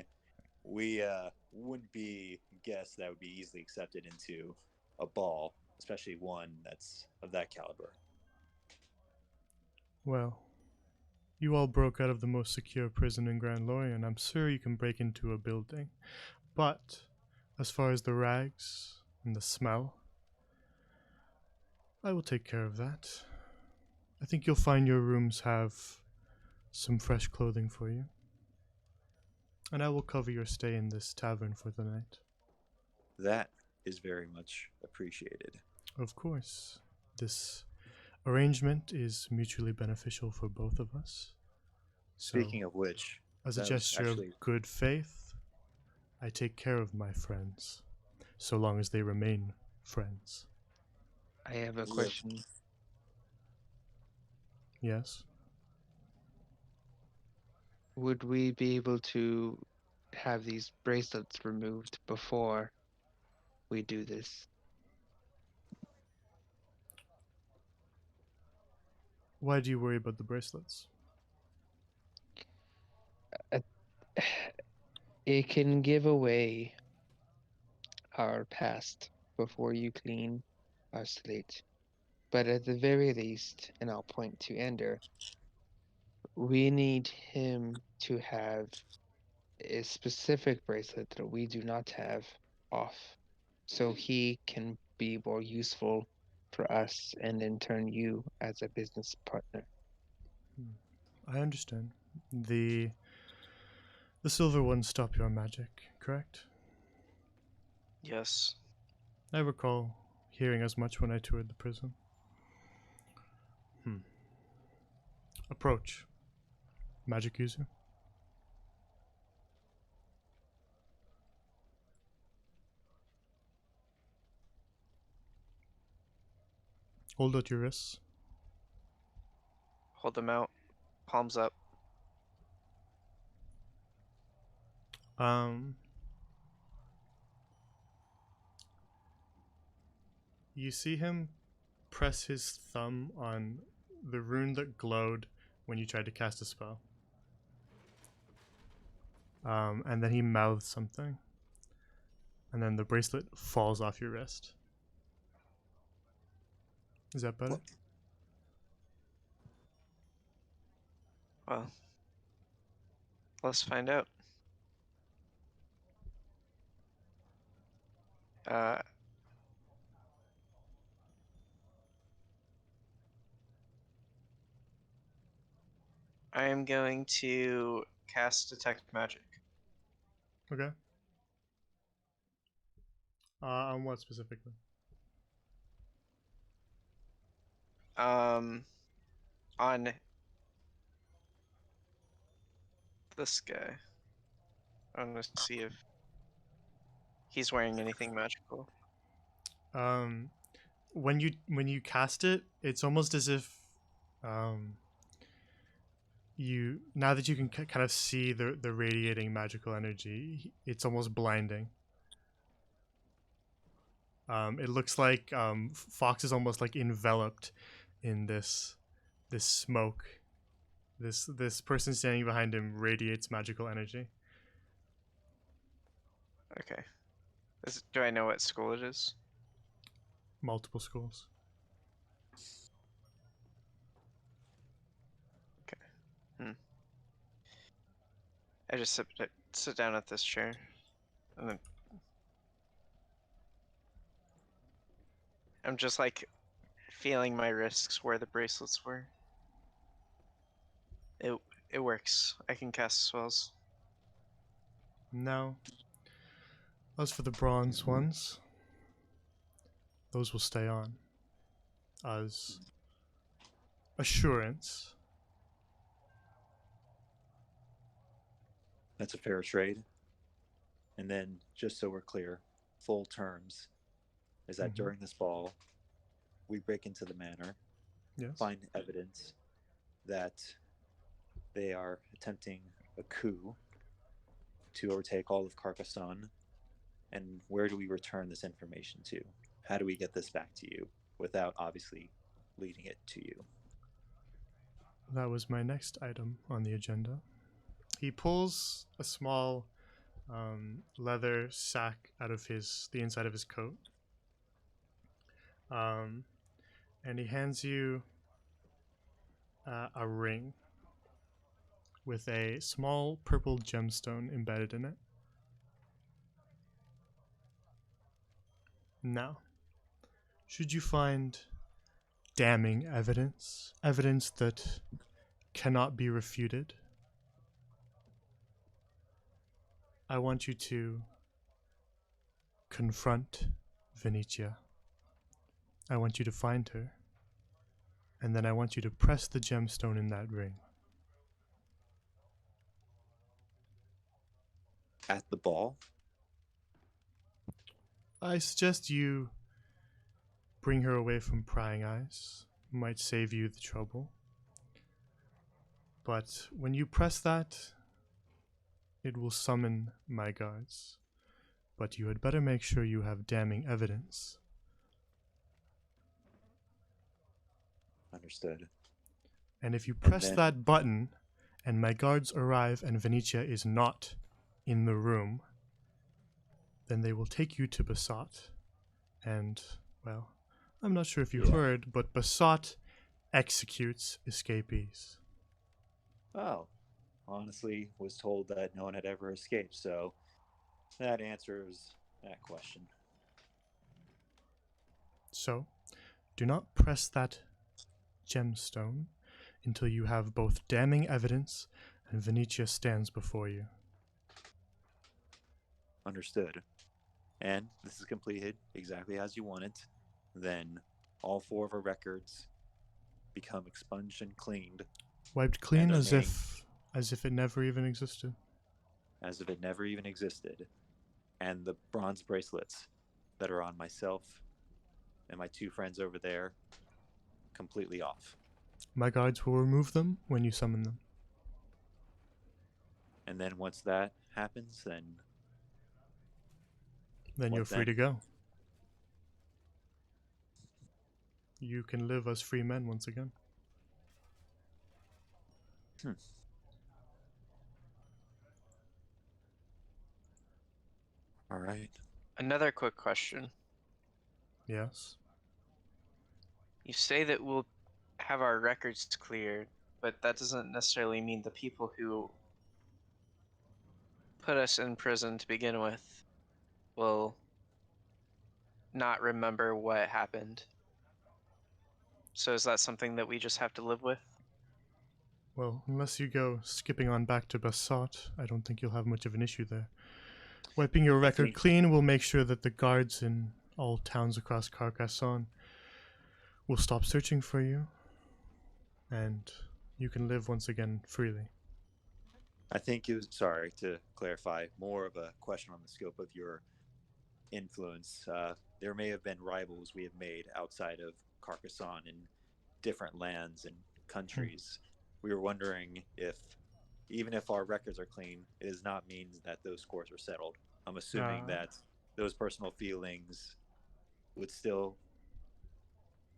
we wouldn't be guests that would be easily accepted into a ball, especially one that's of that caliber. Well, you all broke out of the most secure prison in Grand Lorien. I'm sure you can break into a building. But as far as the rags and the smell, I will take care of that. I think you'll find your rooms have some fresh clothing for you. And I will cover your stay in this tavern for the night. That is very much appreciated. Of course. This arrangement is mutually beneficial for both of us. So, Speaking of which, as a that was gesture actually- of good faith, I take care of my friends, so long as they remain friends. I have a Look. question. Yes? Would we be able to have these bracelets removed before we do this? Why do you worry about the bracelets? It can give away our past before you clean our slate. But at the very least, and I'll point to Ender, we need him to have a specific bracelet that we do not have off, so he can be more useful for us and in turn you as a business partner. I understand. The silver ones stop your magic, correct? Yes. I recall hearing as much when I toured the prison. Approach. Magic user. Hold out your wrists. Hold them out. Palms up. You see him press his thumb on the rune that glowed when you tried to cast a spell. And then he mouths something. And then the bracelet falls off your wrist. Is that better? What? Well, let's find out. I am going to cast Detect Magic. Okay. On what specifically? On this guy. I'm gonna see if he's wearing anything magical. When you cast it, it's almost as if You now that you can kind of see the radiating magical energy, it's almost blinding. It looks like Fox is almost like enveloped in this smoke. This person standing behind him radiates magical energy. Okay. Do I know what school it is? Multiple schools. I just sit down at this chair, and then I'm just like feeling my wrists where the bracelets were. It works. I can cast spells. Now, as for the bronze ones, those will stay on as assurance. That's a fair trade. And then, just so we're clear, full terms is that during this ball, we break into the manor, Yes. find evidence that they are attempting a coup to overtake all of Carcassonne. And where do we return this information to? How do we get this back to you without obviously leading it to you? That was my next item on the agenda. He pulls a small leather sack out of the inside of his coat, and he hands you a ring with a small purple gemstone embedded in it. Now, should you find damning evidence that cannot be refuted, I want you to confront Venetia. I want you to find her, and then I want you to press the gemstone in that ring. At the ball? I suggest you bring her away from prying eyes. Might save you the trouble. But when you press that, it will summon my guards. But you had better make sure you have damning evidence. Understood. And if you press then- that button, and my guards arrive and Venetia is not in the room, then they will take you to Basat. And, well, I'm not sure if you heard, but Basat executes escapees. Oh, honestly, was told that no one had ever escaped, so that answers that question. So, do not press that gemstone until you have both damning evidence and Venetia stands before you. Understood. And this is completed exactly as you want it. Then all 4 of our records become expunged and cleaned Wiped clean our as name. as if it never even existed. as if it never even existed. And the bronze bracelets that are on myself and my 2 friends over there, completely off. My guards will remove them when you summon them. And then once that happens, then Then What you're free then? to go. You can live as free men once again. all right. Another quick question. Yes. You say that we'll have our records cleared, but that doesn't necessarily mean the people who put us in prison to begin with will not remember what happened. So is that something that we just have to live with? Well, unless you go skipping on back to Basat, I don't think you'll have much of an issue there. Wiping your record think- clean will make sure that the guards in all towns across Carcassonne will stop searching for you, and you can live once again freely. I think it was, sorry to clarify, more of a question on the scope of your influence. There may have been rivals we have made outside of Carcassonne in different lands and countries. We were wondering if, even if our records are clean, it does not mean that those scores are settled. I'm assuming that those personal feelings would still,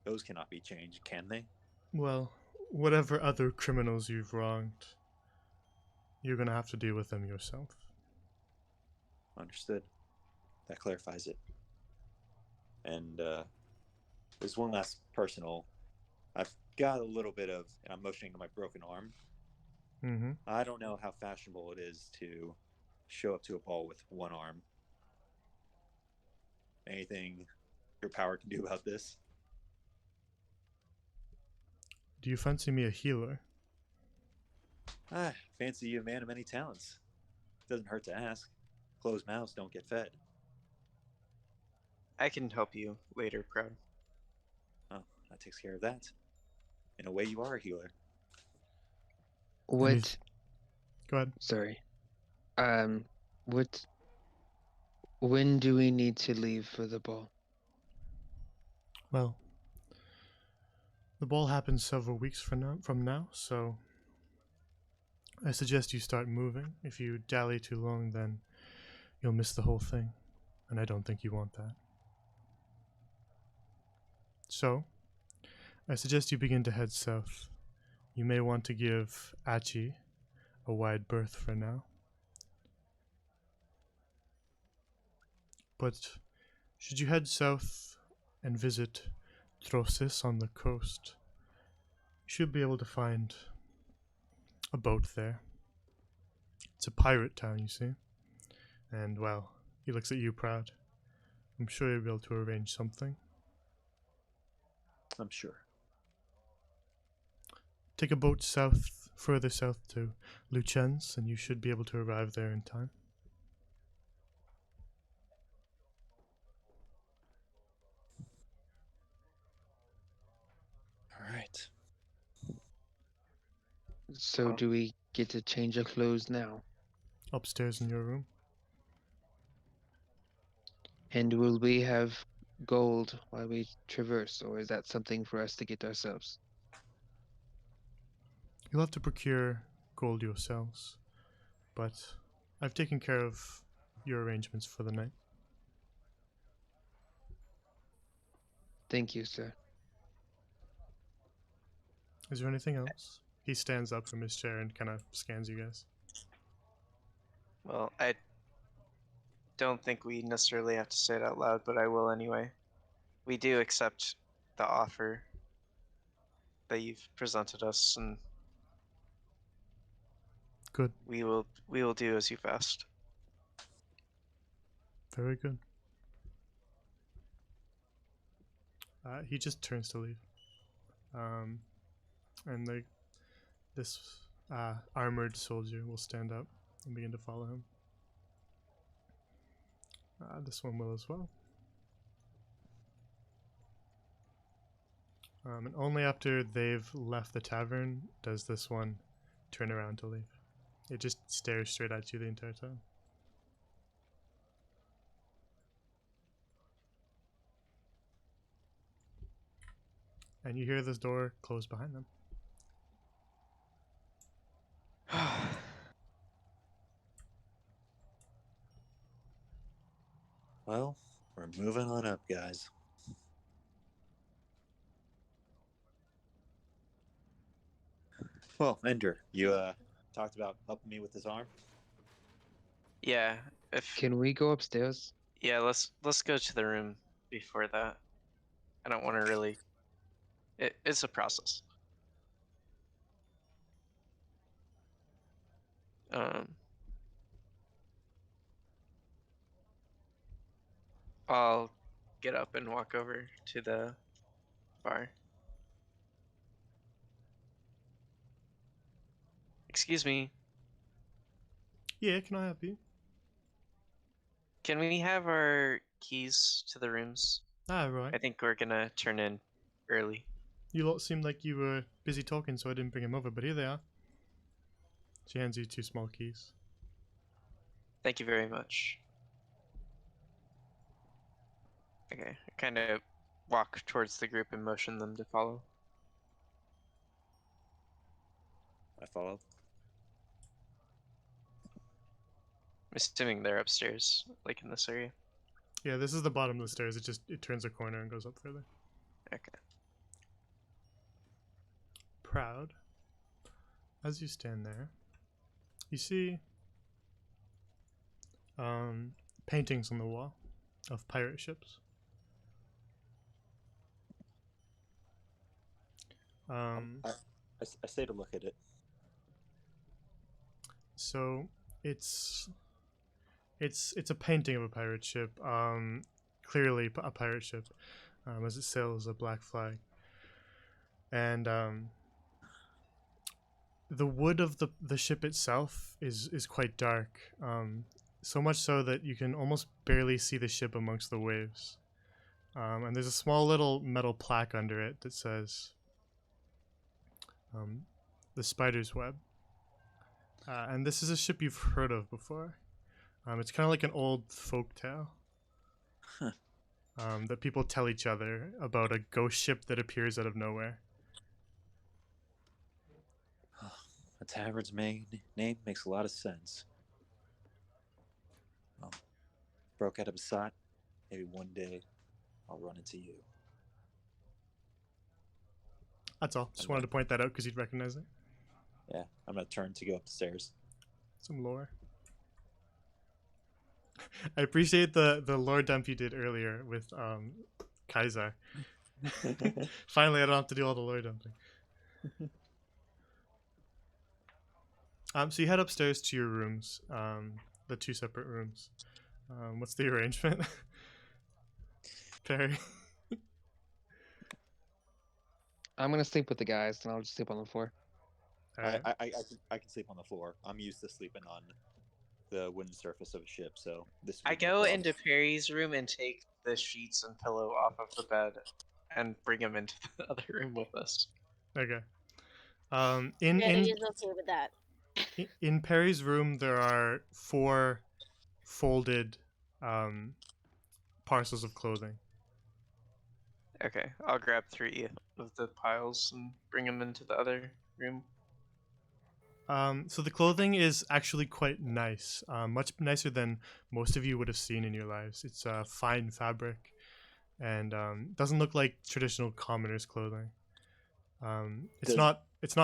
those cannot be changed, can they? Well, whatever other criminals you've wronged, you're gonna have to deal with them yourself. Understood. That clarifies it. And there's one last personal. I've got a little bit of, and I'm motioning to my broken arm. Mm-hmm. I don't know how fashionable it is to show up to a ball with one arm. Anything your power can do about this? Do you fancy me a healer? Ah, fancy you a man of many talents. Doesn't hurt to ask. Closed mouths don't get fed. I can help you later, Proud. Oh, that takes care of that. In a way, you are a healer. What? Go ahead. Sorry. What? When do we need to leave for the ball? Well, the ball happens several weeks from now, so I suggest you start moving. If you dally too long, then you'll miss the whole thing, and I don't think you want that. So, I suggest you begin to head south. You may want to give Achi a wide berth for now. But should you head south and visit Trosis on the coast, you should be able to find a boat there. It's a pirate town, you see. And, well, he looks at you proud. I'm sure you'll be able to arrange something. I'm sure. Take a boat south, further south to Lucens, and you should be able to arrive there in time. All right. So do we get to change our clothes now? Upstairs in your room. And will we have gold while we traverse, or is that something for us to get ourselves? You'll have to procure gold yourselves, but I've taken care of your arrangements for the night. Thank you, sir. Is there anything else? He stands up from his chair and kind of scans you guys. Well, I don't think we necessarily have to say it out loud, but I will anyway. We do accept the offer that you've presented us, and Good. we will do as you've asked. Very good. He just turns to leave. And this armored soldier will stand up and begin to follow him. This one will as well. And only after they've left the tavern does this one turn around to leave. It just stares straight at you the entire time. And you hear this door close behind them. Well, we're moving on up, guys. Well, Ender, you talked about helping me with this arm. Yeah, if Can we go upstairs? yeah, let's go to the room before that. I don't want to really. It's a process. I'll get up and walk over to the bar. Excuse me, Yeah, can I help you? can we have our keys to the rooms? Right. I think we're gonna turn in early. You lot seemed like you were busy talking, so I didn't bring them over, but here they are. She hands you 2 small keys. Thank you very much. Okay, I kind of walk towards the group and motion them to follow. I follow. I'm assuming they're upstairs, like in this area. Yeah, this is the bottom of the stairs. It turns a corner and goes up further. Okay. Proud. As you stand there, you see paintings on the wall of pirate ships. I say to look at it. So it's a painting of a pirate ship. Clearly a pirate ship, as it sails a black flag, and the wood of the ship itself is quite dark. So much so that you can almost barely see the ship amongst the waves. And there's a small little metal plaque under it that says the Spider's Web. And this is a ship you've heard of before. It's kind of like an old folk tale that people tell each other about a ghost ship that appears out of nowhere. A tavern's main name makes a lot of sense. Broke out of Basat. Maybe one day I'll run into you. That's all. Just wanted to point that out because you'd recognize it. Yeah, I'm gonna turn to go up the stairs. Some lore. I appreciate the lore dump you did earlier with Kaiser. Finally, I don't have to do all the lore dumping. So you head upstairs to your rooms, the 2 separate rooms. What's the arrangement? Perry? I'm gonna sleep with the guys, and I'll just sleep on the floor. Alright. I can sleep on the floor. I'm used to sleeping on the wooden surface of a ship, so this. I would be no go problem. into Perry's room and take the sheets and pillow off of the bed and bring them into the other room with us. Okay. Yeah, he is okay with that. In Perry's room, there are 4 folded parcels of clothing. Okay, I'll grab 3 of the piles and bring them into the other room. So the clothing is actually quite nice, much nicer than most of you would have seen in your lives. It's fine fabric, and doesn't look like traditional commoners' clothing. It's not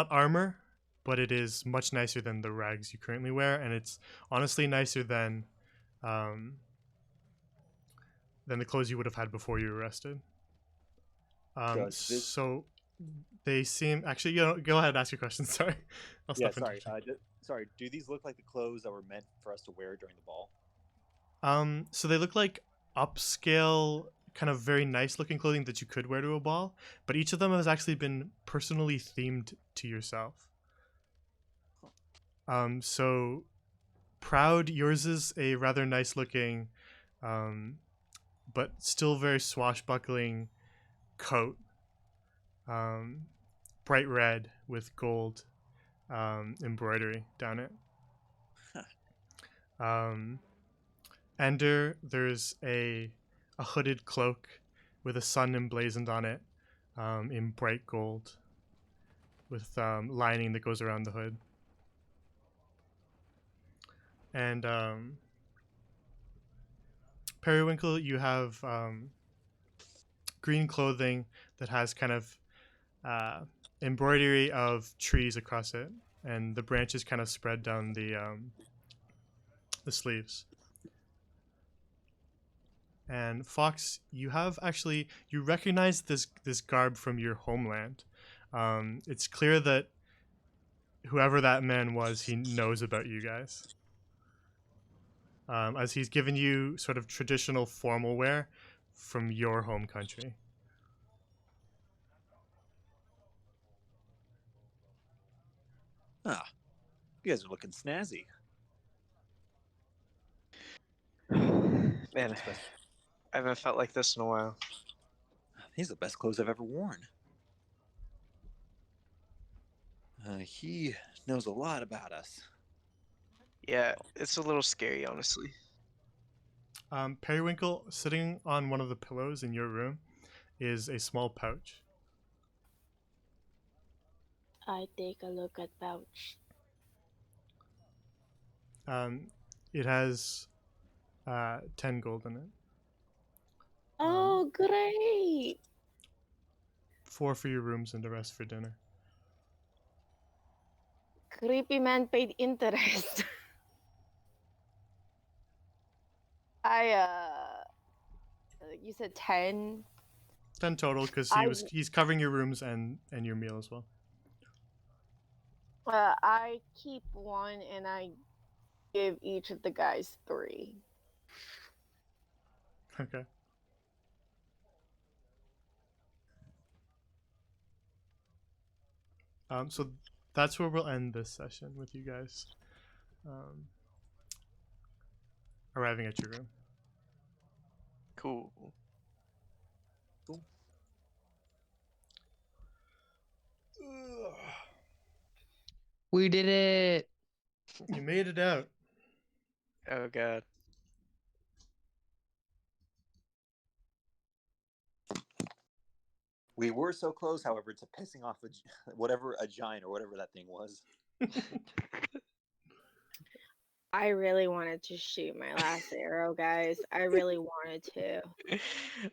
armor, but it is much nicer than the rags you currently wear, and it's honestly nicer than the clothes you would have had before you were arrested. So they seem actually. Go ahead and ask your question. Sorry, I'll Yeah, stop sorry. interrupting. Sorry. Do these look like the clothes that were meant for us to wear during the ball? So they look like upscale, kind of very nice looking clothing that you could wear to a ball, but each of them has actually been personally themed to yourself. So Proud, yours is a rather nice looking, but still very swashbuckling coat, bright red with gold embroidery down it. Ender, there's a hooded cloak with a sun emblazoned on it, in bright gold, with lining that goes around the hood. And Periwinkle, you have green clothing that has kind of embroidery of trees across it, and the branches kind of spread down the sleeves. And Fox, you recognize this garb from your homeland. It's clear that whoever that man was, he knows about you guys. As he's given you sort of traditional formal wear from your home country. Ah, you guys are looking snazzy. Man, I haven't felt like this in a while. These are the best clothes I've ever worn. He knows a lot about us. Yeah, it's a little scary, honestly. Periwinkle, sitting on one of the pillows in your room, is a small pouch. I take a look at pouch. It has 10 gold in it. Oh, great! 4 for your rooms and the rest for dinner. Creepy man paid interest. You said 10. 10 total because he's covering your rooms and your meal as well. I keep 1 and I give each of the guys 3. Okay. So that's where we'll end this session with you guys arriving at your room. Cool. We did it. You made it out. Oh god. We were so close, however, to pissing off a giant or whatever that thing was. I really wanted to shoot my last arrow, guys. I really wanted to.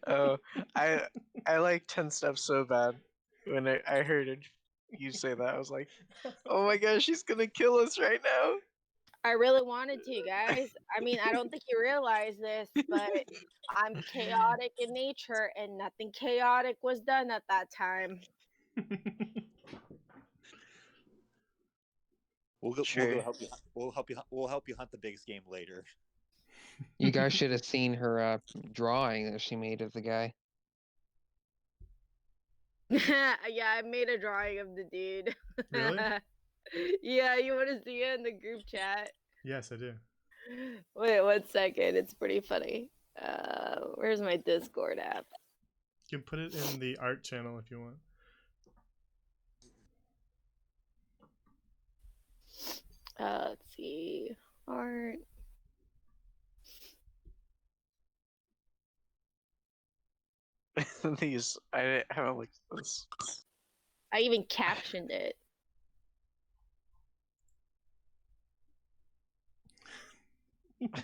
Oh, I like tensed up so bad when I heard you say that. I was like, oh my gosh, she's gonna kill us right now. I really wanted to, guys. I mean, I don't think you realize this, but I'm chaotic in nature, and nothing chaotic was done at that time. We'll go Sure. help you. We'll help you hunt the biggest game later. You guys should have seen her drawing that she made of the guy. Yeah, I made a drawing of the dude. Really? Yeah, you want to see it in the group chat? Yes, I do. Wait 1 second. It's pretty funny. Where's my Discord app? You can put it in the art channel if you want. Let's see. Art. These I haven't looked at this. I even captioned it. It's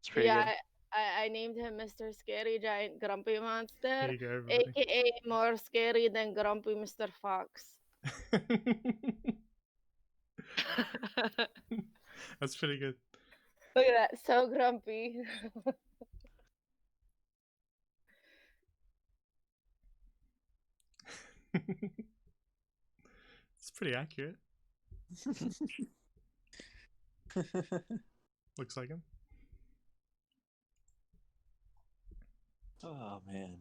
pretty Yeah, good. I named him Mr. Scary Giant Grumpy Here Monster, you go, everybody. aka more scary than Grumpy Mr. Fox. That's pretty good. Look at that, so grumpy. It's pretty accurate. Looks like him. Oh man.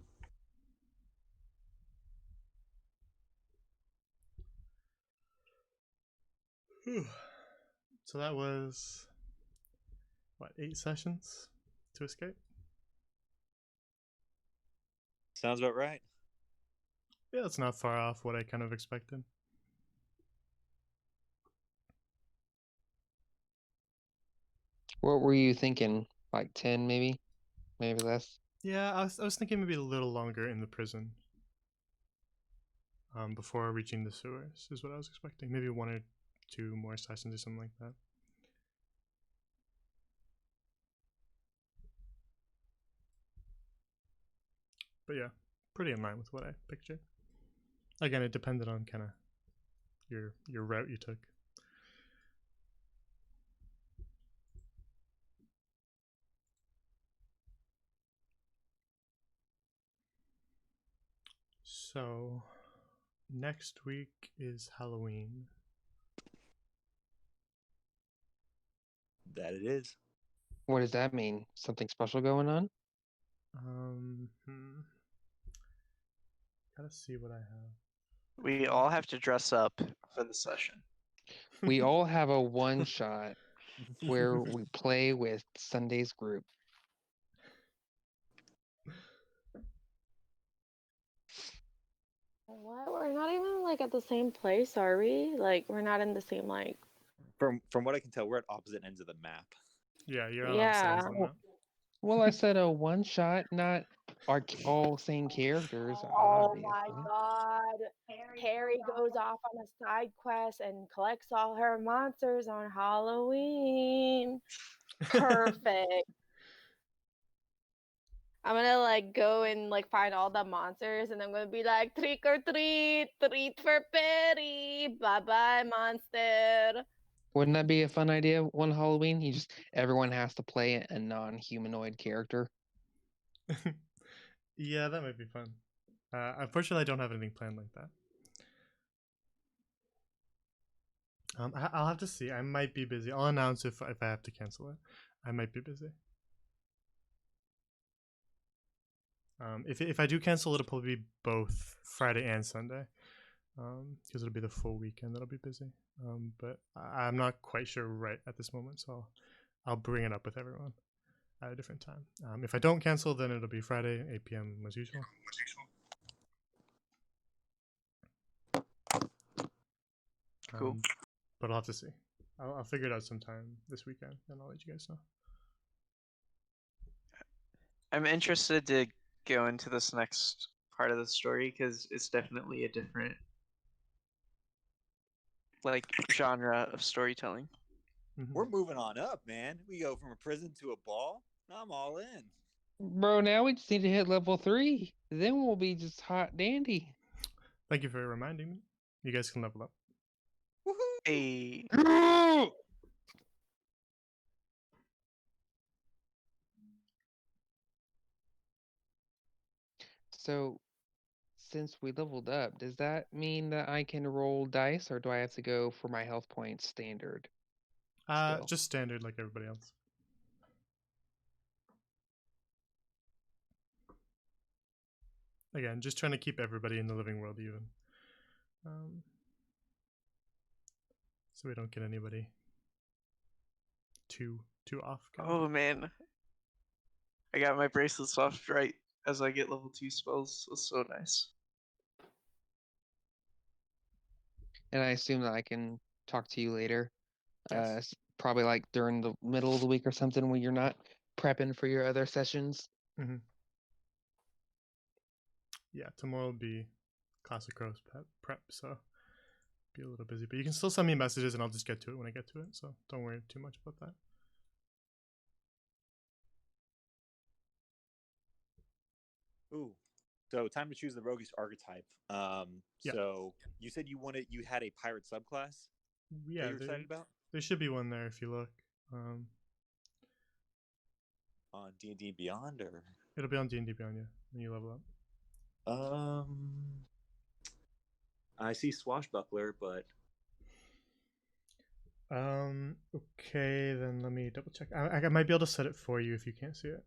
Whew. So that was what, 8 sessions to escape? Sounds about right. Yeah, it's not far off what I kind of expected. What were you thinking? Like 10 maybe? Maybe less? Yeah, I was thinking maybe a little longer in the prison. Before reaching the sewers is what I was expecting. Maybe 1 or 2 more sessions or something like that. But yeah, pretty in line with what I pictured. Again, it depended on kind of your route you took. So, next week is Halloween. That it is. What does that mean? Something special going on? Gotta see what I have. We all have to dress up for the session. We all have a one shot where we play with Sunday's group. What? We're not even like at the same place, are we? Like we're not in the same like. From what I can tell, we're at opposite ends of the map. Yeah, you're on Yeah. opposite ends of the map. Well, I said a one shot, not are all same characters, Oh my obviously. god. Perry goes off on a side quest and collects all her monsters on Halloween. Perfect. I'm gonna like go and like find all the monsters and I'm gonna be like trick or treat for Perry. Bye bye monster. Wouldn't that be a fun idea? One Halloween, everyone has to play a non-humanoid character. Yeah, that might be fun. Unfortunately, I don't have anything planned like that. I'll have to see. I might be busy. I'll announce if I have to cancel it. I might be busy. If I do cancel, it'll probably be both Friday and Sunday, because it'll be the full weekend that'll be busy. But I'm not quite sure right at this moment, so I'll bring it up with everyone at a different time. If I don't cancel, then it'll be Friday, 8 p.m. as usual. Cool. But I'll have to see. I'll figure it out sometime this weekend, and I'll let you guys know. I'm interested to go into this next part of the story because it's definitely a different like genre of storytelling. We're moving on up, man. We go from a prison to a ball. I'm all in. Bro, now we just need to hit level 3. Then we'll be just hot dandy. Thank you for reminding me. You guys can level up. Woohoo! Hey, So, since we leveled up, does that mean that I can roll dice, or do I have to go for my health points standard? Still. Just standard like everybody else. Again, just trying to keep everybody in the living world even. So we don't get anybody too off guard. oh man, I got my bracelets off right as I get level 2 spells. That's so nice. And I assume that I can talk to you later. Yes. Probably like during the middle of the week or something when you're not prepping for your other sessions. Yeah, tomorrow will be Classic Rose prep, so be a little busy. But you can still send me messages and I'll just get to it when I get to it, so don't worry too much about that. Ooh. So time to choose the roguish archetype. Yeah. So you said you had a pirate subclass Yeah, that you're excited about? There should be one there if you look. On D&D Beyond, or It'll be on D&D Beyond, yeah, when you level up. I see Swashbuckler, but Okay, then let me double check. I might be able to set it for you if you can't see it.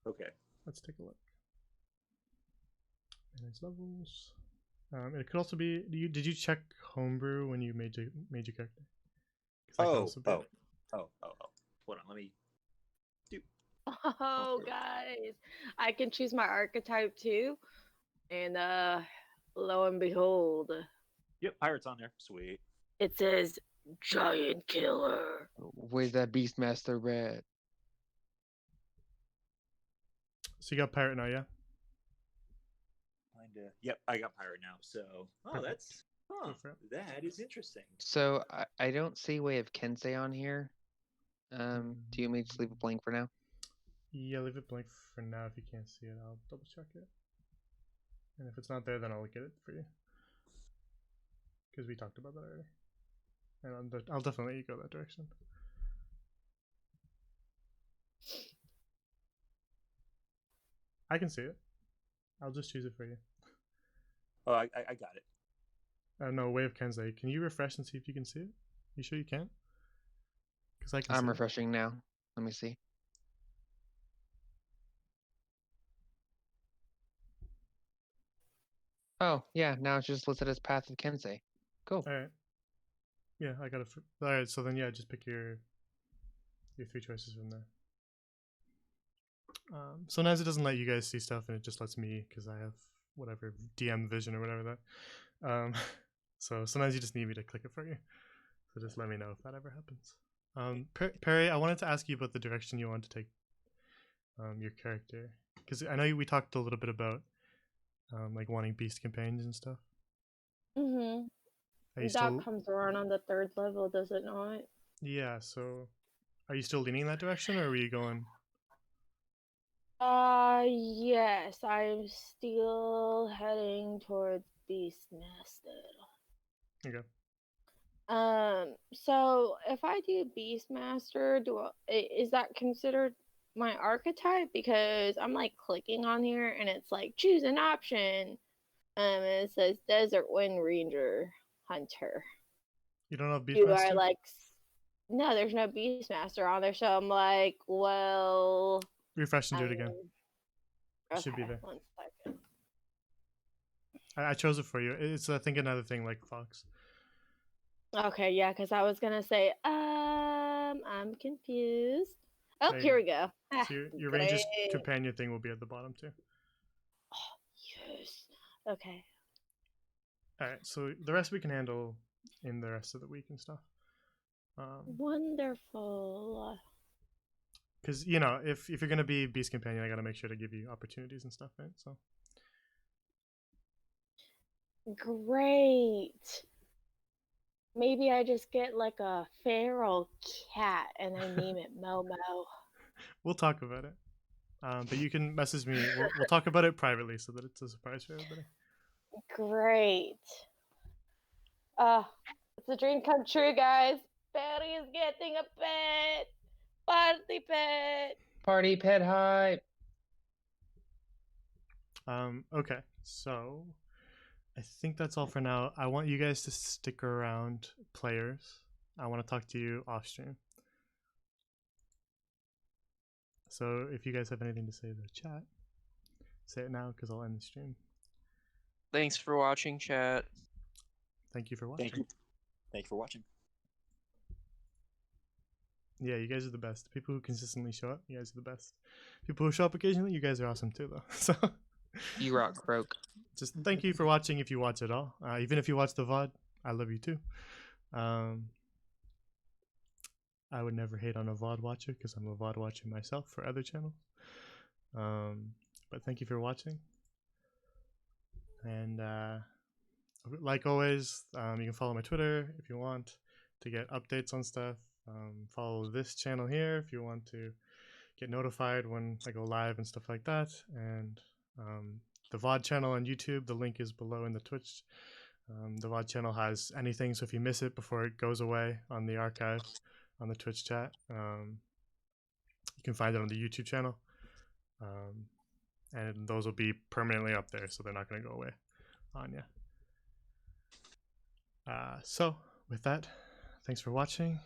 okay. Let's take a look. Manage levels. It could also be. Did you check homebrew when you made your character? Oh. Hold on, let me. Oh guys, I can choose my archetype too. And lo and behold, Yep, pirate's on there. Sweet. it says Giant Killer. Where's that Beastmaster red? So you got pirate now, yeah? Kinda. Yep, I got pirate now. So, Perfect. that is interesting. So I don't see Way of Kensei on here. Do you want me to just leave it blank for now? Yeah, leave it blank for now. If you can't see it, I'll double check it. And if it's not there, then I'll get it for you. Because we talked about that already. And I'll definitely let you go that direction. I can see it. I'll just choose it for you. Oh, I got it. No, Way of Kensei. Can you refresh and see if you can see it? You sure you can? Because I can. I'm refreshing now. Let me see. Oh, yeah, now it's just listed as Path of Kensei. Cool. Alright. Yeah, I got it. Alright, so then, yeah, just pick your 3 choices from there. Sometimes it doesn't let you guys see stuff, and it just lets me, because I have whatever DM vision or whatever that. So sometimes you just need me to click it for you. So just let me know if that ever happens. Perry, I wanted to ask you about the direction you want to take your character. because I know we talked a little bit about like wanting beast companions and stuff. Mm-hmm. Are you That still? comes around on the 3rd level, does it not? Yeah. So, are you still leaning in that direction, or are you going? Yes, I'm still heading towards Beastmaster. Okay. So if I do Beastmaster, is that considered my archetype? Because I'm like clicking on here and it's like choose an option. And it says Desert Wind Ranger Hunter. You don't have Do I Beastmaster? like? No, there's no Beastmaster on there, so I'm like, well, Refresh and do I it again. mean, It should be okay, there. 1 second. I chose it for you. It's I think another thing like Fox. Okay, yeah, because I was gonna say, I'm confused. Oh, There you here go. we go. Ah, So your great. ranger's companion thing will be at the bottom too. Yes. Okay. All right. So the rest we can handle in the rest of the week and stuff. Wonderful. Because you know, if you're gonna be beast companion, I gotta make sure to give you opportunities and stuff, right? So Great. Maybe I just get like a feral cat and I name it Momo. we'll talk about it. But you can message me. We'll talk about it privately so that it's a surprise for everybody. Great. It's a dream come true, guys. Betty is getting a pet. Party pet. Party pet hype. Okay, so I think that's all for now. I want you guys to stick around, players. I want to talk to you off stream. So if you guys have anything to say in the chat, say it now because I'll end the stream. Thanks for watching, chat. Thank you for watching. Thank you. Thank you for watching. Yeah, you guys are the best. People who consistently show up, you guys are the best. People who show up occasionally, you guys are awesome too, though. So You rock, Croak. just thank you for watching if you watch at all. Even if you watch the VOD, I love you too. I would never hate on a VOD watcher because I'm a VOD watcher myself for other channels. But thank you for watching. And like always, you can follow my Twitter if you want to get updates on stuff. Follow this channel here if you want to get notified when I go live and stuff like that. And the VOD channel on YouTube, the link is below in the Twitch. The VOD channel has anything, so if you miss it before it goes away on the archive on the Twitch chat, you can find it on the YouTube channel. And those will be permanently up there, so they're not going to go away on you. So with that, thanks for watching.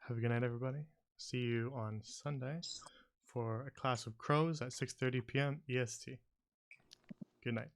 Have a good night, everybody. See you on Sunday for a class of crows at 6:30 p.m. EST. Good night.